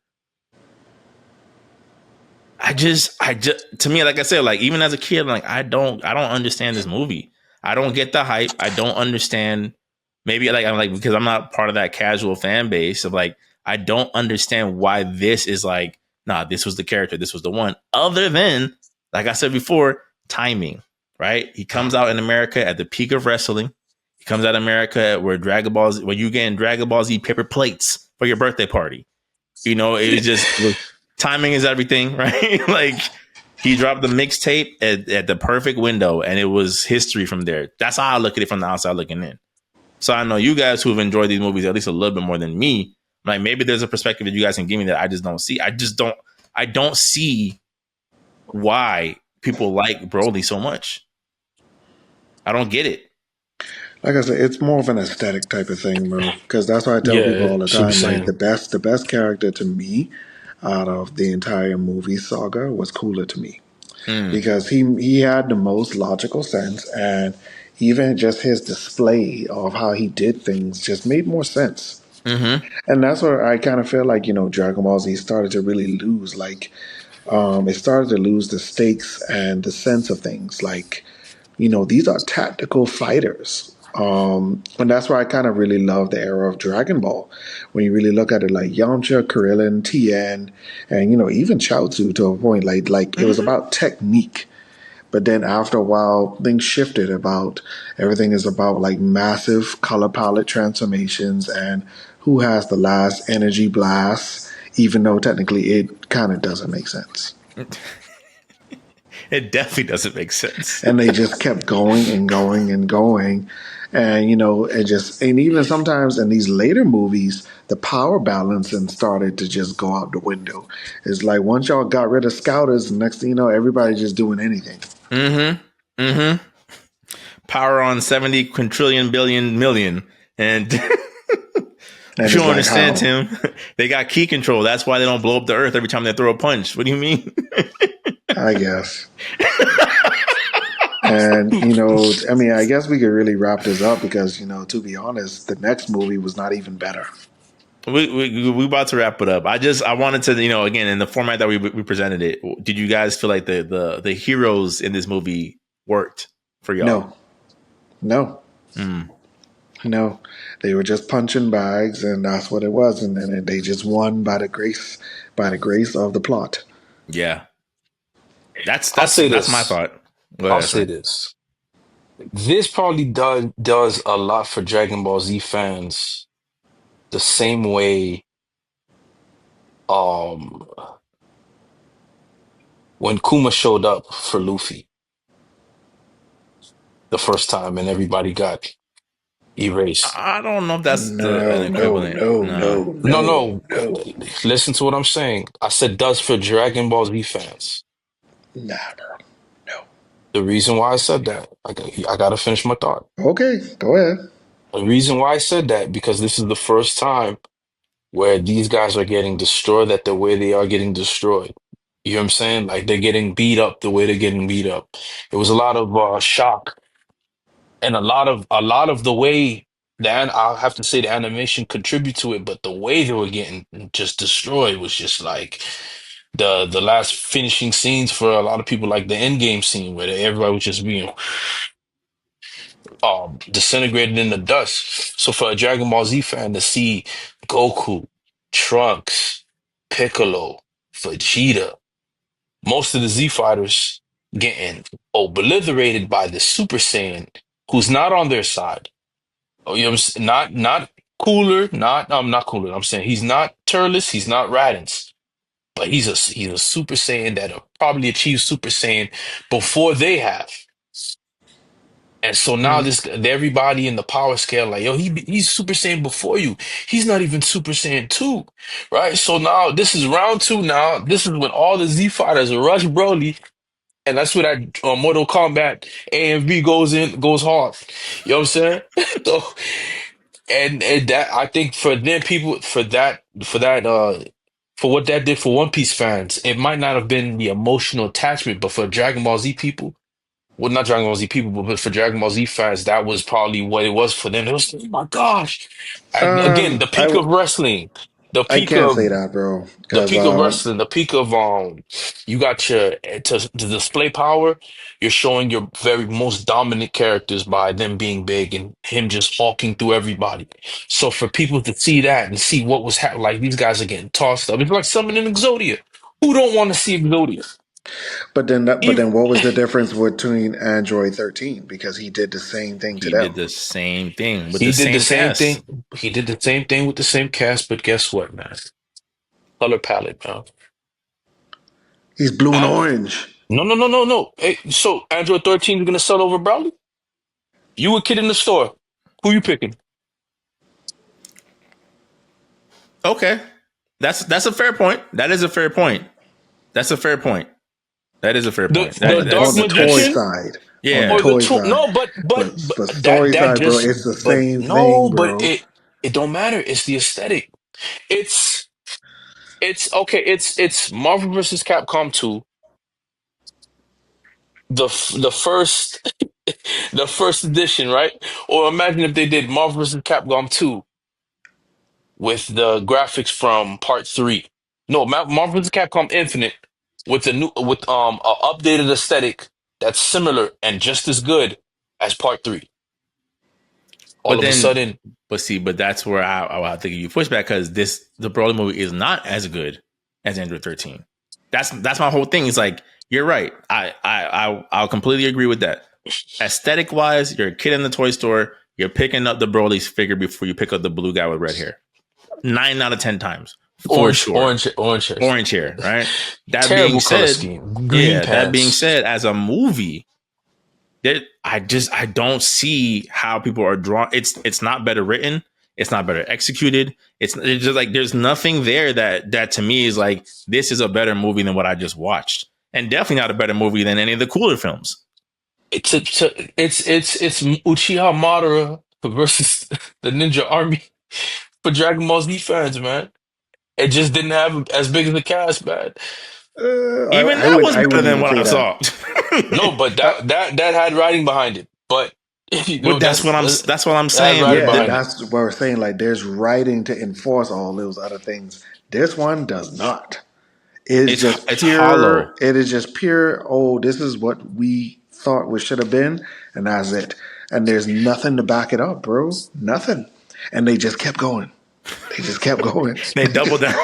[SPEAKER 1] To me, like I said, like even as a kid, like I don't understand this movie. I don't get the hype. I don't understand. Maybe like I'm like because I'm not part of that casual fan base of like I don't understand why this is like nah. This was the character. This was the one. Other than like I said before, timing. Right? He comes out in America at the peak of wrestling. He comes out in America where you getting Dragon Ball Z paper plates for your birthday party. You know, it was timing is everything, right? Like he dropped the mixtape at the perfect window and it was history from there. That's how I look at it from the outside looking in. So I know you guys who've enjoyed these movies at least a little bit more than me. Like maybe there's a perspective that you guys can give me that I just don't see. I don't see why people like Broly so much. I don't get it.
[SPEAKER 3] like I said, it's more of an aesthetic type of thing, bro. Because that's why I tell people
[SPEAKER 2] Yeah,
[SPEAKER 3] all the
[SPEAKER 2] Super
[SPEAKER 3] time, like
[SPEAKER 2] Saiyan.
[SPEAKER 3] the best character to me out of the entire movie saga was Cooler to me
[SPEAKER 1] Mm.
[SPEAKER 3] because he had the most logical sense, and even just his display of how he did things just made more sense.
[SPEAKER 1] Mm-hmm.
[SPEAKER 3] And that's where I kind of feel like Dragon Ball Z started to really lose, like it started to lose the stakes and the sense of things. Like these are tactical fighters. And that's why I kind of really love the era of Dragon Ball. When you really look at it, like Yamcha, Krillin, Tien, and even Chaozu to a point, like it was
[SPEAKER 1] Mm-hmm.
[SPEAKER 3] about technique. But then after a while, things shifted about everything is about like massive color palette transformations and who has the last energy blast, even though technically it kind of doesn't make sense.
[SPEAKER 1] It definitely doesn't make sense.
[SPEAKER 3] And they just kept going and going and going. And and even sometimes in these later movies, the power balancing started to just go out the window. It's like once y'all got rid of scouters, next thing you know, everybody's just doing anything.
[SPEAKER 1] Mm-hmm. Mm-hmm. Power on 70 quintillion billion million. And
[SPEAKER 3] And
[SPEAKER 1] if you
[SPEAKER 3] it's
[SPEAKER 1] don't
[SPEAKER 3] like
[SPEAKER 1] understand,
[SPEAKER 3] how,
[SPEAKER 1] Tim, they got key control. That's why they don't blow up the earth every time they throw a punch. What do you mean?
[SPEAKER 3] I guess. And I mean, I guess we could really wrap this up because to be honest, the next movie was not even better.
[SPEAKER 1] We about to wrap it up. I wanted to again in the format that we presented it. Did you guys feel like the heroes in this movie worked for y'all?
[SPEAKER 3] No, no.
[SPEAKER 1] Mm,
[SPEAKER 3] No, they were just punching bags, and that's what it was. And then they just won by the grace of the plot.
[SPEAKER 1] yeah, that's
[SPEAKER 2] I'll
[SPEAKER 1] that's
[SPEAKER 2] say
[SPEAKER 1] that's my
[SPEAKER 2] this.
[SPEAKER 1] thought. Go
[SPEAKER 2] I'll
[SPEAKER 1] ahead,
[SPEAKER 2] say
[SPEAKER 1] Frank.
[SPEAKER 2] this. This probably does a lot for Dragon Ball Z fans the same way um when Kuma showed up for Luffy the first time and everybody got erased.
[SPEAKER 1] I don't know if that's an
[SPEAKER 3] No, no,
[SPEAKER 1] equivalent.
[SPEAKER 3] no,
[SPEAKER 1] No.
[SPEAKER 3] no,
[SPEAKER 2] No,
[SPEAKER 3] no,
[SPEAKER 2] no.
[SPEAKER 3] no.
[SPEAKER 2] Listen to what I'm saying. I said does for Dragon Ball Z fans.
[SPEAKER 3] Nah, bro. No.
[SPEAKER 2] The reason why I said that, I gotta finish my thought.
[SPEAKER 3] Okay, go ahead.
[SPEAKER 2] The reason why I said that, because this is the first time where these guys are getting destroyed at the way they are getting destroyed. You know what I'm saying? Like they're getting beat up the way they're getting beat up. It was a lot of shock and a lot of the way. I'll have to say the animation contribute to it, but the way they were getting just destroyed was just like the last finishing scenes for a lot of people, like the end game scene where everybody was just being disintegrated in the dust. So for a Dragon Ball Z fan to see Goku, Trunks, Piccolo, Vegeta, most of the Z fighters getting obliterated by the Super Saiyan who's not on their side. Oh, you know what I'm saying? Not cooler, not cooler. I'm saying he's not Turles, he's not Raditz, but he's a Super Saiyan that probably achieved Super Saiyan before they have. And so now
[SPEAKER 3] Mm.
[SPEAKER 2] this everybody in the power scale, like, yo, he's Super Saiyan before you. He's not even Super Saiyan 2. Right? So now this is round two now. This is when all the Z fighters rush Broly. And that's where that Mortal Kombat A and V goes hard. You know what I'm saying? So and that I think for them people for what that did for One Piece fans, it might not have been the emotional attachment, but for Dragon Ball Z people, well, not Dragon Ball Z people, but for Dragon Ball Z fans, that was probably what it was for them. It was, oh my gosh. And again, the
[SPEAKER 3] I
[SPEAKER 2] peak of wrestling, the
[SPEAKER 3] I
[SPEAKER 2] peak
[SPEAKER 3] can't
[SPEAKER 2] of
[SPEAKER 3] say that, bro,
[SPEAKER 2] the
[SPEAKER 3] because
[SPEAKER 2] peak of wrestling, the peak of you got your to display power, you're showing your very most dominant characters by them being big and him just hawking through everybody. So for people to see that and see what was happening, like these guys are getting tossed up. It's like summoning Exodia. Who don't want to see Exodia?
[SPEAKER 3] but
[SPEAKER 2] Even
[SPEAKER 3] then what was the difference between Android 13? Because he did the same thing to
[SPEAKER 1] He did
[SPEAKER 3] them.
[SPEAKER 1] the same thing with
[SPEAKER 2] he
[SPEAKER 1] the
[SPEAKER 2] did the
[SPEAKER 1] same
[SPEAKER 2] same
[SPEAKER 1] cast.
[SPEAKER 2] thing. He did the same thing with the same cast, but guess what, man? Color palette, man.
[SPEAKER 3] He's blue and
[SPEAKER 2] I,
[SPEAKER 3] orange.
[SPEAKER 2] no, no, no, no, no. Hey, so Android 13 is gonna sell over Broly? You a kid in the store. Who you picking?
[SPEAKER 1] Okay, that's a fair point. That is a fair point. That's a fair point. That is a fair
[SPEAKER 2] The
[SPEAKER 1] point.
[SPEAKER 2] the Dark
[SPEAKER 3] On the toy
[SPEAKER 1] That's
[SPEAKER 2] Magician
[SPEAKER 3] side, on the
[SPEAKER 1] yeah.
[SPEAKER 2] or the
[SPEAKER 3] toy
[SPEAKER 2] tool?
[SPEAKER 3] side,
[SPEAKER 2] No, but
[SPEAKER 3] but
[SPEAKER 2] that
[SPEAKER 3] story
[SPEAKER 2] that
[SPEAKER 3] side, bro,
[SPEAKER 2] just
[SPEAKER 3] it's the
[SPEAKER 2] but
[SPEAKER 3] same
[SPEAKER 2] no,
[SPEAKER 3] thing,
[SPEAKER 2] but
[SPEAKER 3] bro.
[SPEAKER 2] it don't matter. It's the aesthetic. It's it's okay. It's Marvel versus Capcom 2. The first the first edition, right? Or imagine if they did Marvel vs. Capcom 2 with the graphics from part 3. No, Marvel vs. Capcom Infinite with a updated aesthetic that's similar and just as good as part 3. All
[SPEAKER 1] But
[SPEAKER 2] of a
[SPEAKER 1] then,
[SPEAKER 2] sudden,
[SPEAKER 1] but that's where I have to give you pushback because the Broly movie is not as good as Android 13. That's my whole thing. It's like you're right. I'll completely agree with that. Aesthetic wise, you're a kid in the toy store. You're picking up the Broly's figure before you pick up the blue guy with red hair. 9 out of 10 times, for sure.
[SPEAKER 2] orange hair.
[SPEAKER 1] Orange hair, right? That being
[SPEAKER 2] Terrible color
[SPEAKER 1] said,
[SPEAKER 2] scheme. Green
[SPEAKER 1] yeah. That being
[SPEAKER 2] pants.
[SPEAKER 1] said, as a movie, I don't see how people are drawn. It's not better written. It's not better executed. It's just like there's nothing there that to me is like this is a better movie than what I just watched, and definitely not a better movie than any of the cooler films.
[SPEAKER 2] It's Uchiha Madara versus the Ninja Army for Dragon Ball Z fans, man. It just didn't have as big of a cast, man.
[SPEAKER 1] Even that was
[SPEAKER 3] I
[SPEAKER 1] better
[SPEAKER 3] wouldn't
[SPEAKER 1] than
[SPEAKER 3] even
[SPEAKER 1] what
[SPEAKER 3] say
[SPEAKER 1] I
[SPEAKER 3] that.
[SPEAKER 1] saw.
[SPEAKER 2] No, but
[SPEAKER 3] Uh,
[SPEAKER 2] that had writing behind it. But you know
[SPEAKER 1] But that's what I'm
[SPEAKER 2] that had
[SPEAKER 1] saying.
[SPEAKER 2] writing
[SPEAKER 3] yeah,
[SPEAKER 2] behind it.
[SPEAKER 3] that's what we're saying. Like, there's writing to enforce all those other things. This one does not. It's
[SPEAKER 1] It's
[SPEAKER 3] just
[SPEAKER 1] it's hollow.
[SPEAKER 3] pure. It is just pure. Oh, this is what we thought we should have been, and that's it. And there's nothing to back it up, bro. Nothing. And they just kept going. They just kept going.
[SPEAKER 1] They double down.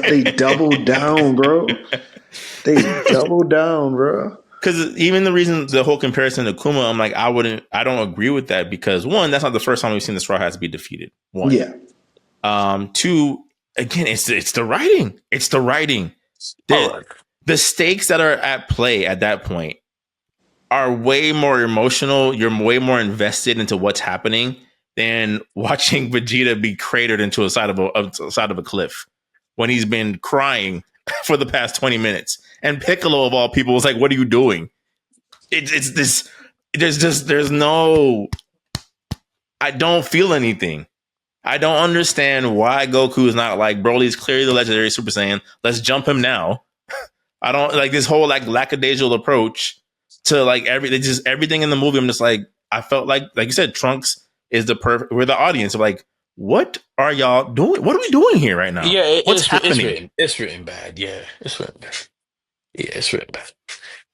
[SPEAKER 3] They doubled down, bro. They doubled down, bro.
[SPEAKER 1] Because even the reason the whole comparison to Kuma, I'm like, I don't agree with that because one, that's not the first time we've seen the Straw Hats be defeated. One,
[SPEAKER 3] Yeah.
[SPEAKER 1] two, again, it's the writing. It's the writing.
[SPEAKER 2] All
[SPEAKER 1] The
[SPEAKER 2] right.
[SPEAKER 1] the stakes that are at play at that point are way more emotional. You're way more invested into what's happening than watching Vegeta be cratered into a side of a cliff when he's been crying for the past 20 minutes. And Piccolo of all people was like, "What are you doing?" It's this. There's no. I don't feel anything. I don't understand why Goku is not like Broly's clearly the legendary Super Saiyan. Let's jump him now. I don't like this whole like lackadaisical approach to like everything in the movie. I'm just like I felt like you said, Trunks is the perfect. We're the audience. We're like, what are y'all doing? What are we doing here right now?
[SPEAKER 2] Yeah,
[SPEAKER 1] What's happening?
[SPEAKER 2] it's written bad. Yeah, it's written bad. Yeah, it's written bad.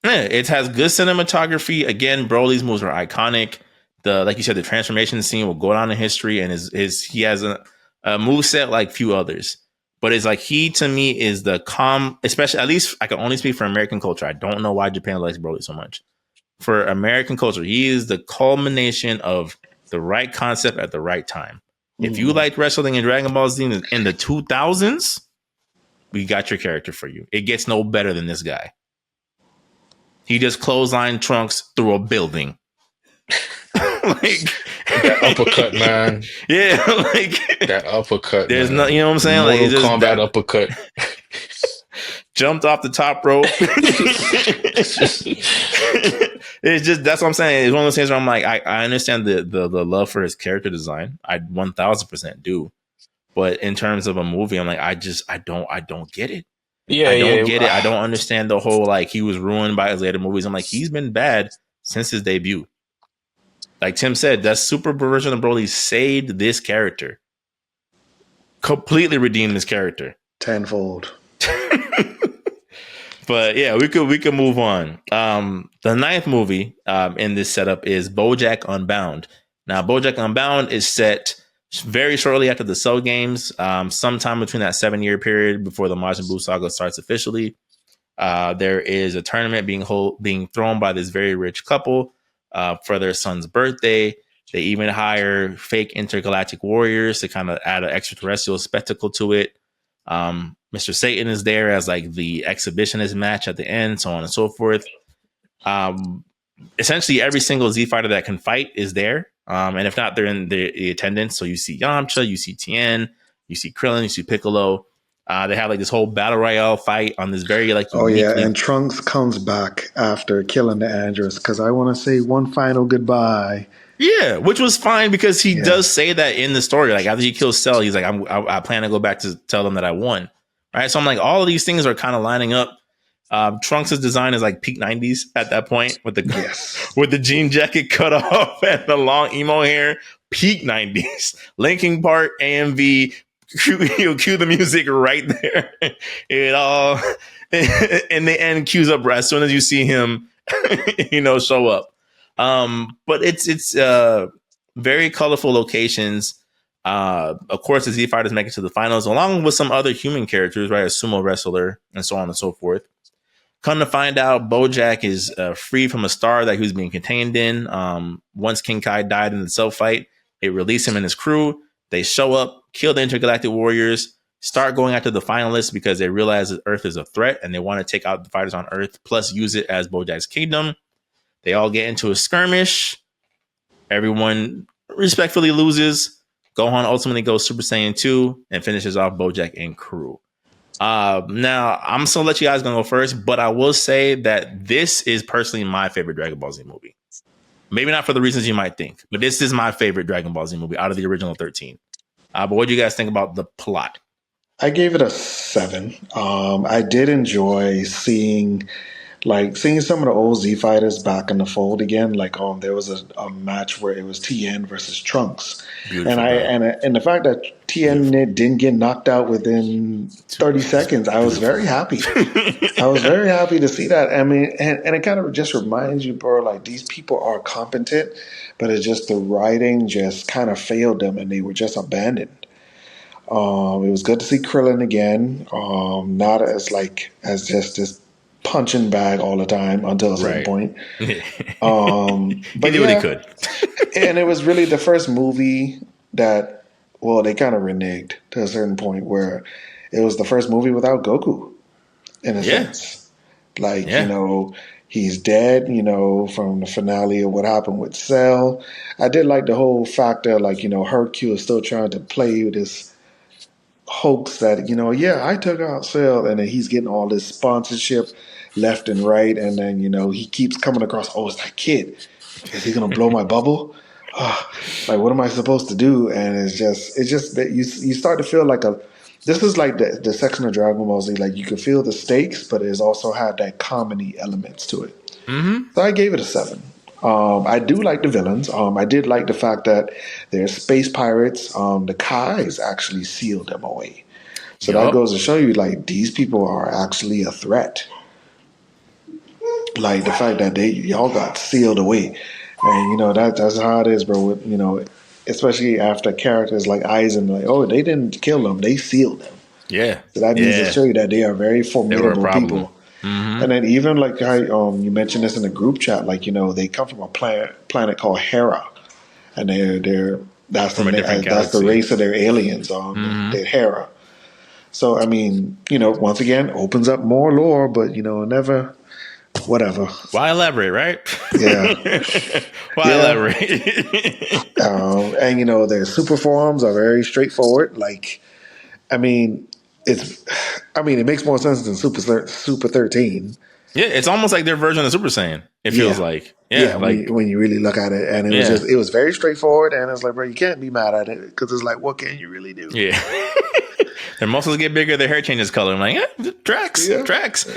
[SPEAKER 1] Yeah, it has good cinematography. Again, Broly's moves are iconic. Like you said, the transformation scene will go down in history, and he has a move set like few others. But it's like he to me is the especially, at least I can only speak for American culture. I don't know why Japan likes Broly so much. For American culture, he is the culmination of the right concept at the right time. If you liked wrestling in Dragon Ball Z in the 2000s, we got your character for you. It gets no better than this guy. He just clotheslined Trunks through a building. Like
[SPEAKER 2] that uppercut, man.
[SPEAKER 1] Yeah, like
[SPEAKER 2] that uppercut.
[SPEAKER 1] There's
[SPEAKER 2] man.
[SPEAKER 1] no, you know what I'm saying?
[SPEAKER 2] Mortal
[SPEAKER 1] like it's
[SPEAKER 2] Kombat
[SPEAKER 1] that
[SPEAKER 2] uppercut.
[SPEAKER 1] Jumped off the top rope. It's just that's what I'm saying. It's one of those things where I'm like, I understand the love for his character design. I 1000% do. But in terms of a movie, I'm like, I don't get it.
[SPEAKER 2] Yeah,
[SPEAKER 1] I don't get it. I don't understand the whole like he was ruined by his later movies. I'm like, he's been bad since his debut. Like Tim said, that super version of Broly saved this character. Completely redeemed this character.
[SPEAKER 3] Tenfold.
[SPEAKER 1] But yeah, we could move on. The ninth movie in this setup is Bojack Unbound. Now, Bojack Unbound is set very shortly after the Cell games, sometime between that 7-year period before the Majin Buu saga starts officially. There is a tournament being thrown by this very rich couple for their son's birthday. They even hire fake intergalactic warriors to kind of add an extraterrestrial spectacle to it. Mr. Satan is there as like the exhibitionist match at the end, so on and so forth. Essentially, every single Z fighter that can fight is there. And if not, they're in the attendance. So you see Yamcha, you see Tien, you see Krillin, you see Piccolo. They have like this whole battle royale fight on this very like uniquely.
[SPEAKER 3] And Trunks comes back after killing the Androids because I want to say one final goodbye.
[SPEAKER 1] Yeah, which was fine because he does say that in the story. Like after he kills Cell, he's like, I plan to go back to tell them that I won. Right. So I'm like, all of these things are kind of lining up. Trunks' design is like peak 90s at that point with the jean jacket cut off and the long emo hair. Peak 90s. Linkin Park, AMV, cue the music right there. It all in the end cues up as soon as you see him, show up. But it's very colorful locations. Of course, the Z Fighters make it to the finals, along with some other human characters, right? A sumo wrestler and so on and so forth. Come to find out, Bojack is free from a star that he was being contained in. Once King Kai died in the Cell fight, it released him and his crew. They show up, kill the intergalactic warriors, start going after the finalists because they realize that Earth is a threat and they want to take out the fighters on Earth, plus use it as Bojack's kingdom. They all get into a skirmish. Everyone respectfully loses. Gohan ultimately goes Super Saiyan 2 and finishes off Bojack and crew. Now, I'm just going to let you guys go first, but I will say that this is personally my favorite Dragon Ball Z movie. Maybe not for the reasons you might think, but this is my favorite Dragon Ball Z movie out of the original 13. But what do you guys think about the plot?
[SPEAKER 3] I gave it a 7. I did enjoy seeing some of the old Z fighters back in the fold again. Like there was a match where it was Tien versus Trunks,
[SPEAKER 1] Beautiful,
[SPEAKER 3] and the fact that Tien didn't get knocked out within 30 seconds, I was very happy. I was very happy to see that. I mean, and it kind of just reminds you, bro, like these people are competent, but it's just the writing just kind of failed them, and they were just abandoned. It was good to see Krillin again, not as just this punching bag all the time until a certain point. But
[SPEAKER 1] he did what he could.
[SPEAKER 3] And it was really the first movie that, they kind of reneged to a certain point where it was the first movie without Goku, in a sense. He's dead, from the finale of what happened with Cell. I did like the whole factor, Hercule is still trying to play this hoax that, I took out Cell, and then he's getting all this sponsorship left and right, and then, he keeps coming across, it's that kid. Is he going to blow my bubble? What am I supposed to do? And it's just that you start to feel like this is like the section of Dragon Ball Z, like you can feel the stakes, but it's also had that comedy elements to it.
[SPEAKER 1] Mm-hmm.
[SPEAKER 3] So I gave it a 7. I do like the villains. I did like the fact that they're space pirates. The Kais actually sealed them away. So that
[SPEAKER 1] Yup.
[SPEAKER 3] goes to show you, like, these people are actually a threat. Like the fact that they y'all got sealed away, and that's how it is, bro. Especially after characters like Eisen, like, oh, they didn't kill them, they sealed them.
[SPEAKER 1] Yeah.
[SPEAKER 3] So that means to
[SPEAKER 1] Yeah.
[SPEAKER 3] show you that they are very
[SPEAKER 1] They were a
[SPEAKER 3] formidable
[SPEAKER 1] problem.
[SPEAKER 3] people.
[SPEAKER 1] Mm-hmm.
[SPEAKER 3] And then even like how you mentioned this in the group chat, like they come from a planet called Hera, and they're
[SPEAKER 1] From a different
[SPEAKER 3] that's the
[SPEAKER 1] galaxy.
[SPEAKER 3] race of their aliens.
[SPEAKER 1] Mm-hmm.
[SPEAKER 3] They're Hera. So I mean, once again, opens up more lore, but never whatever.
[SPEAKER 1] Why elaborate, right?
[SPEAKER 3] Yeah,
[SPEAKER 1] Why
[SPEAKER 3] yeah.
[SPEAKER 1] elaborate?
[SPEAKER 3] And their super forms are very straightforward. Like, I mean, it's, I mean, it makes more sense than Super 13.
[SPEAKER 1] Yeah, it's almost like their version of Super Saiyan. It feels
[SPEAKER 3] Yeah,
[SPEAKER 1] like. Yeah,
[SPEAKER 3] yeah.
[SPEAKER 1] like
[SPEAKER 3] When you really look at it, and
[SPEAKER 1] yeah.
[SPEAKER 3] it was very straightforward, and it's like, bro, you can't be mad at it because it's like, what can you really do?
[SPEAKER 1] Yeah. Their muscles get bigger, their hair changes color. I'm like, yeah, tracks,
[SPEAKER 3] Yeah.
[SPEAKER 1] tracks.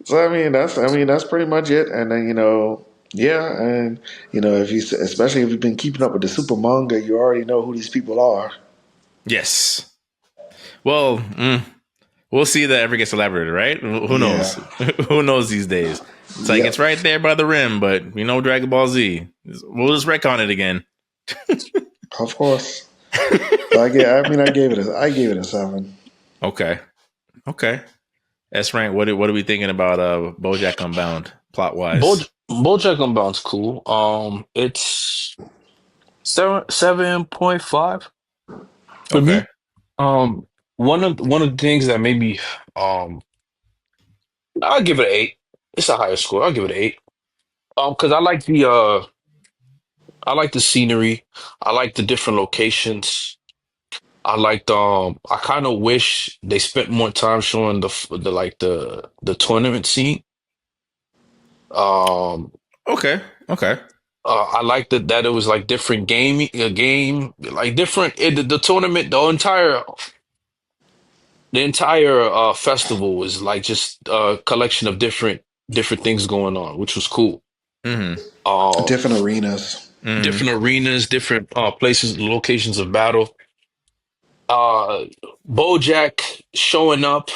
[SPEAKER 3] So I mean that's pretty much it. And then yeah, and if you especially if you've been keeping up with the super manga, you already know who these people are.
[SPEAKER 1] Yes. Well, we'll see if that ever gets elaborated, right? Who knows?
[SPEAKER 3] Yeah.
[SPEAKER 1] Who knows these days? It's like
[SPEAKER 3] Yep.
[SPEAKER 1] it's right there by the rim, but we know Dragon Ball Z. We'll just retcon it again.
[SPEAKER 3] Of course. So I gave it a 7.
[SPEAKER 1] Okay. Okay. S rank. What are we thinking about BoJack Unbound plot wise?
[SPEAKER 2] Bojack Unbound's cool. It's 7.5 for
[SPEAKER 1] Okay.
[SPEAKER 2] me. Um, one of the things that maybe um I'll give it an 8. It's a higher score. I'll give it an 8. Because I like the scenery. I like the different locations. I kind of wish they spent more time showing the tournament scene. Um,
[SPEAKER 1] Okay. Okay.
[SPEAKER 2] I liked that it was like different game like different the tournament the entire festival was like just a collection of different things going on, which was cool.
[SPEAKER 1] Mm-hmm.
[SPEAKER 2] Uh,
[SPEAKER 3] Different arenas.
[SPEAKER 1] Mm-hmm.
[SPEAKER 2] Different arenas, different places, locations of battle. Uh, Bojack showing up.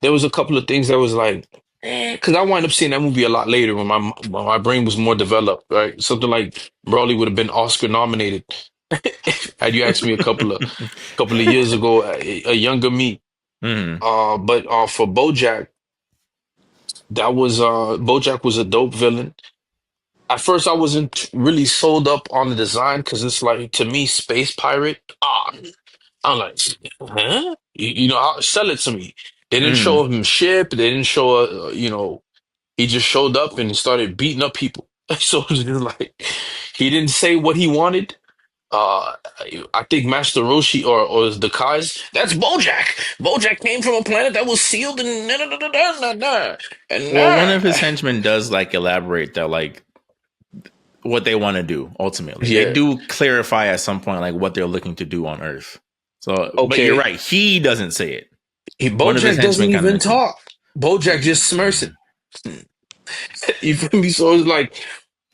[SPEAKER 2] There was a couple of things that was like, because I wind up seeing that movie a lot later when my brain was more developed, right? Something like Broly would have been Oscar nominated had you asked me a couple of years ago, a younger me.
[SPEAKER 1] Mm-hmm.
[SPEAKER 2] But for Bojack, Bojack was a dope villain. At first, I wasn't really sold up on the design because it's like to me, space pirate. I'm like, huh? Sell it to me. They didn't
[SPEAKER 1] Mm-hmm.
[SPEAKER 2] show him ship. They didn't show, he just showed up and started beating up people. So it was just like he didn't say what he wanted. Uh, I think Master Roshi or the Kais, that's Bojack. Bojack came from a planet that was sealed and na na na na na na and
[SPEAKER 1] Well, one
[SPEAKER 2] nah.
[SPEAKER 1] of his henchmen does like elaborate that like what they want to do ultimately. They
[SPEAKER 2] Yeah.
[SPEAKER 1] do clarify at some point like what they're looking to do on Earth. So, but you're
[SPEAKER 2] Okay.
[SPEAKER 1] right. He doesn't say it. One of his
[SPEAKER 2] Bojack doesn't
[SPEAKER 1] henchmen kind of
[SPEAKER 2] even
[SPEAKER 1] mentioned.
[SPEAKER 2] talk. Bojack just smirks it. You feel me? So it's like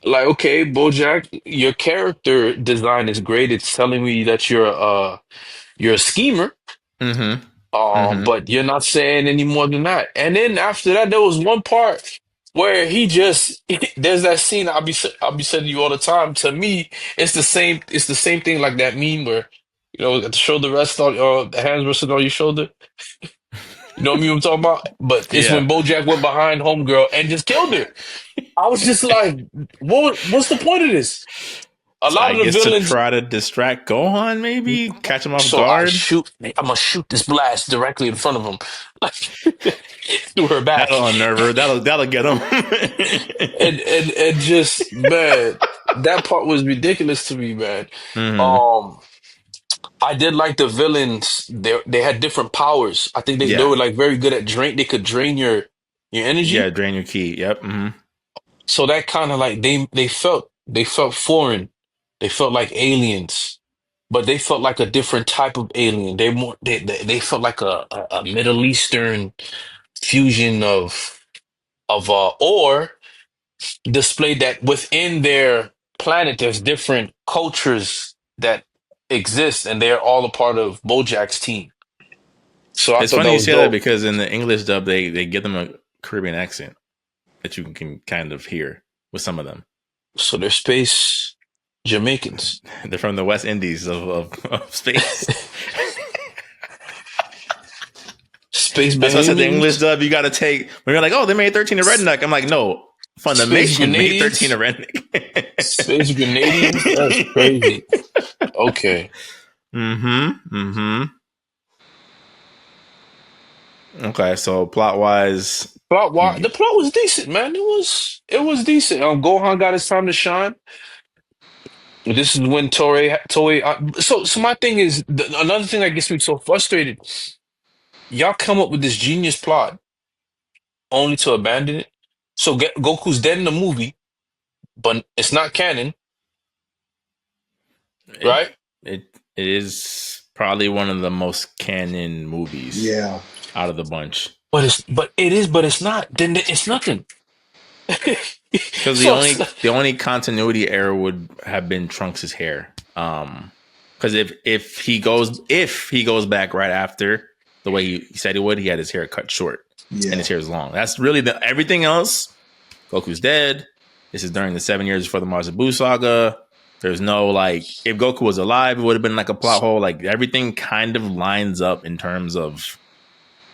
[SPEAKER 2] okay, Bojack, your character design is great. It's telling me that you're a schemer.
[SPEAKER 1] Mm-hmm. Mm-hmm.
[SPEAKER 2] But you're not saying any more than that. And then after that, there was one part where he just there's that scene I'll be saying to you all the time. To me, it's the same thing like that meme where the shoulder rest on the hands resting on your shoulder. You know what I mean? I'm talking about. But it's
[SPEAKER 1] Yeah.
[SPEAKER 2] when BoJack went behind homegirl and just killed her. I was just like, what's the point of this? A
[SPEAKER 1] So
[SPEAKER 2] lot
[SPEAKER 1] I
[SPEAKER 2] of the
[SPEAKER 1] guess to
[SPEAKER 2] villains.
[SPEAKER 1] try to distract Gohan, maybe catch him off
[SPEAKER 2] So I
[SPEAKER 1] guard.
[SPEAKER 2] shoot. I'm gonna shoot this blast directly in front of him, like through her back,
[SPEAKER 1] That'll unnerve her. That'll get him.
[SPEAKER 2] and just man, that part was ridiculous to me, man.
[SPEAKER 1] Mm-hmm.
[SPEAKER 2] Um, I did like the villains. They had different powers. I think they
[SPEAKER 1] Yeah.
[SPEAKER 2] were like very good at drain. They could drain your
[SPEAKER 1] Yeah.
[SPEAKER 2] energy.
[SPEAKER 1] Drain your key. Yep. Mm-hmm.
[SPEAKER 2] So that kind of like they felt foreign. They felt like aliens, but they felt like a different type of alien. They felt like a Middle Eastern fusion of or displayed that within their planet, there's different cultures that exist, and they're all a part of Bojack's team. So I
[SPEAKER 1] It's
[SPEAKER 2] thought
[SPEAKER 1] funny
[SPEAKER 2] that
[SPEAKER 1] you
[SPEAKER 2] was
[SPEAKER 1] say that
[SPEAKER 2] dope.
[SPEAKER 1] because in the English dub, they give them a Caribbean accent that you can kind of hear with some of them.
[SPEAKER 2] So they're space Jamaicans.
[SPEAKER 1] They're from the West Indies of space.
[SPEAKER 2] Space
[SPEAKER 1] That's why I said the English
[SPEAKER 2] Bahamians?
[SPEAKER 1] dub, you got to take, when you're like, oh, they made 13 a redneck. I'm like, no,
[SPEAKER 2] Space
[SPEAKER 1] Funimation made 13 a
[SPEAKER 2] Grenadians?
[SPEAKER 1] redneck.
[SPEAKER 2] Space Grenadians? That's crazy. Okay.
[SPEAKER 1] Okay, so plot wise,
[SPEAKER 2] The plot was decent, man. It was decent. Gohan got his time to shine. This is when Toei. So my thing is another thing that gets me so frustrated. Y'all come up with this genius plot only to abandon it. So Goku's dead in the movie, but it's not canon,
[SPEAKER 1] it
[SPEAKER 2] right?
[SPEAKER 1] it it is probably one of the most canon movies
[SPEAKER 3] Yeah.
[SPEAKER 1] out of the bunch.
[SPEAKER 2] But it's not. Then it's nothing.
[SPEAKER 1] Because
[SPEAKER 2] So
[SPEAKER 1] the only continuity error would have been Trunks' hair. Because if he goes back right after the way he said he would, he had his hair cut short and
[SPEAKER 3] Yeah.
[SPEAKER 1] his hair is long. That's really everything else. Goku's dead. This is during the 7 years before the Majin Buu saga. There's no if Goku was alive, it would have been like a plot hole. Like everything kind of lines up in terms of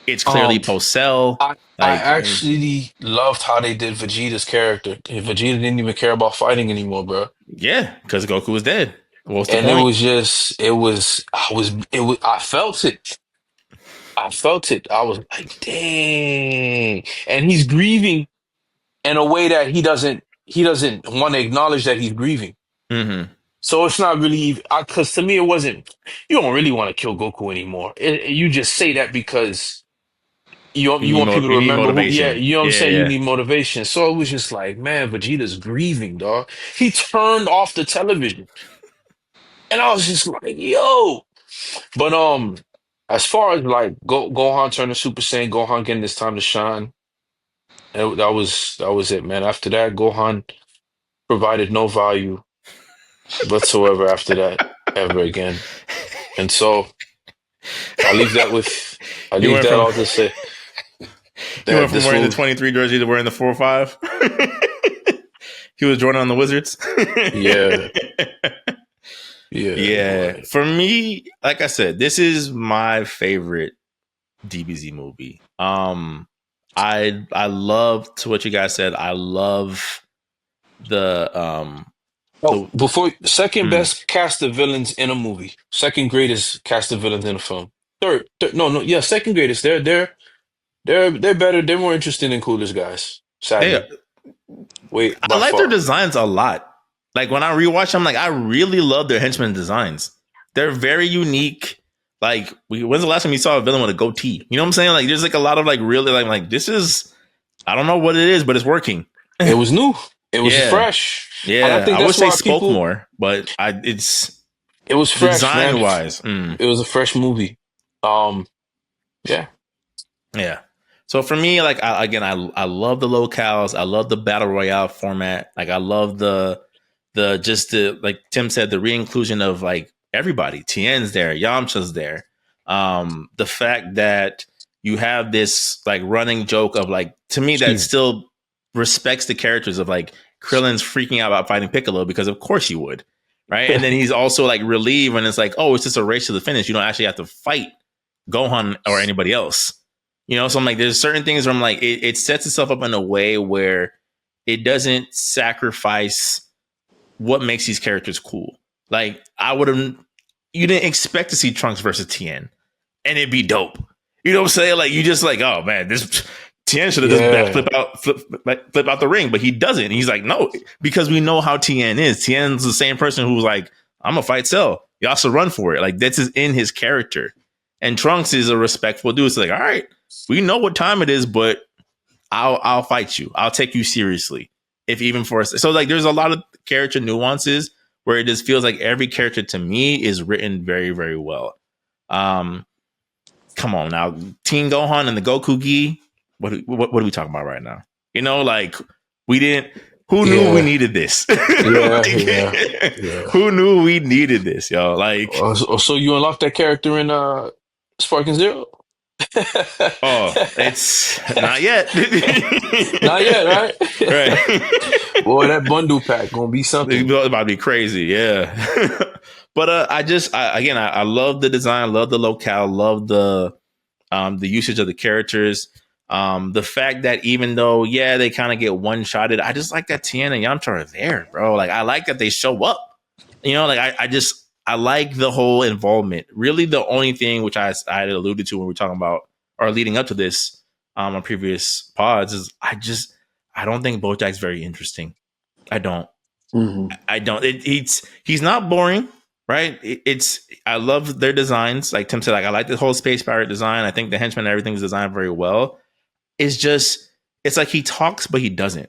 [SPEAKER 1] it's clearly
[SPEAKER 2] um,
[SPEAKER 1] post Cell.
[SPEAKER 2] I actually loved how they did Vegeta's character. Vegeta didn't even care about fighting anymore, bro.
[SPEAKER 1] Yeah, because Goku was dead. What's the
[SPEAKER 2] And it
[SPEAKER 1] point?
[SPEAKER 2] was just, I felt it. I felt it. I was like, dang. And he's grieving in a way that he doesn't want to acknowledge that he's grieving.
[SPEAKER 1] Mm-hmm.
[SPEAKER 2] So it's not really, because to me, it wasn't, you don't really want to kill Goku anymore. You just say that because you want people to
[SPEAKER 1] You need
[SPEAKER 2] remember who, yeah,
[SPEAKER 1] motivation.
[SPEAKER 2] you know what I'm
[SPEAKER 1] Yeah,
[SPEAKER 2] saying? You
[SPEAKER 1] yeah.
[SPEAKER 2] need motivation. So it was just like, man, Vegeta's grieving, dog. He turned off the television. And I was just like, yo. But as far as like Gohan turning Super Saiyan, Gohan getting his time to shine, that was it, man. After that, Gohan provided no value whatsoever after that ever again. And so I leave that with I
[SPEAKER 1] He
[SPEAKER 2] leave
[SPEAKER 1] went
[SPEAKER 2] that
[SPEAKER 1] from
[SPEAKER 2] all to say
[SPEAKER 1] he went
[SPEAKER 2] that
[SPEAKER 1] from
[SPEAKER 2] this
[SPEAKER 1] wearing the
[SPEAKER 2] will
[SPEAKER 1] 23 jersey to wearing the 4-5. He was joining on the Wizards.
[SPEAKER 2] yeah, yeah,
[SPEAKER 1] Yeah.
[SPEAKER 2] boy.
[SPEAKER 1] For me, like I said, this is my favorite DBZ movie. I love to what you guys said. I love the
[SPEAKER 2] Oh,
[SPEAKER 1] the
[SPEAKER 2] before second
[SPEAKER 1] mm,
[SPEAKER 2] best cast of villains in a movie, second greatest cast of villains in a film. Third, no, yeah, second greatest. They're better. They're more interesting than Coolest guys.
[SPEAKER 1] they
[SPEAKER 2] Sadly, wait,
[SPEAKER 1] I
[SPEAKER 2] by
[SPEAKER 1] like their
[SPEAKER 2] far.
[SPEAKER 1] designs a lot. Like when I rewatch them, like I really love their henchmen designs. They're very unique. Like, when's the last time you saw a villain with a goatee? You know what I'm saying? Like, there's like a lot of like really like this is I don't know what it is, but it's working.
[SPEAKER 2] It was new. It was
[SPEAKER 1] Yeah,
[SPEAKER 2] fresh, and I
[SPEAKER 1] yeah.
[SPEAKER 2] think
[SPEAKER 1] I wish
[SPEAKER 2] that's
[SPEAKER 1] they
[SPEAKER 2] why
[SPEAKER 1] spoke
[SPEAKER 2] people.
[SPEAKER 1] more, but it's
[SPEAKER 2] It was fresh, man.
[SPEAKER 1] design wise.
[SPEAKER 2] It was a fresh movie. Yeah.
[SPEAKER 1] Yeah. So for me, like I love the locales. I love the battle royale format. Like I love the just the like Tim said, the re-inclusion of like everybody. Tien's there, Yamcha's there. The fact that you have this like running joke of like to me that
[SPEAKER 2] Excuse me.
[SPEAKER 1] still respects the characters of like Krillin's freaking out about fighting Piccolo because of course you would. Right. And then he's also like relieved when it's like, oh, it's just a race to the finish. You don't actually have to fight Gohan or anybody else. You know, so I'm like, there's certain things where I'm like, it sets itself up in a way where it doesn't sacrifice what makes these characters cool. Like, you didn't expect to see Trunks versus Tien, and it'd be dope. You know what I'm saying? Like, you just like, oh man, this Tien should have just
[SPEAKER 2] Yeah.
[SPEAKER 1] flip out the ring, but he doesn't. He's like, no, because we know how Tien is. Tien's the same person who's like, I'm gonna fight Cell. Y'all should run for it. Like, that's in his character. And Trunks is a respectful dude. It's like, all right, we know what time it is, but I'll fight you. I'll take you seriously. If even for us. So like there's a lot of character nuances where it just feels like every character to me is written very, very well. Um Come on now. Teen Gohan and the Goku Gi. What are we talking about right now? You know, like we didn't Who knew we needed this?
[SPEAKER 2] Yeah,
[SPEAKER 1] Like,
[SPEAKER 2] yeah.
[SPEAKER 1] who knew we needed this, yo? Like,
[SPEAKER 2] So you unlocked that character in Sparking Zero?
[SPEAKER 1] oh, it's not yet.
[SPEAKER 2] Not yet, right?
[SPEAKER 1] Right.
[SPEAKER 2] Boy, that bundle pack gonna be something.
[SPEAKER 1] It's about to be crazy, yeah. But I love the design, love the locale, love the usage of the characters. The fact that even though, yeah, they kind of get one-shotted, I just like that Tien and Yamcha are there, bro. Like, I like that they show up. You know, like I like the whole involvement. Really, the only thing which I had alluded to when we were talking about or leading up to this on previous pods is I don't think Bojack's very interesting. I don't.
[SPEAKER 3] Mm-hmm.
[SPEAKER 1] I don't. He's not boring, right? I love their designs. Like Tim said, like I like the whole space pirate design. I think the henchmen and everything is designed very well. It's like he talks, but he doesn't.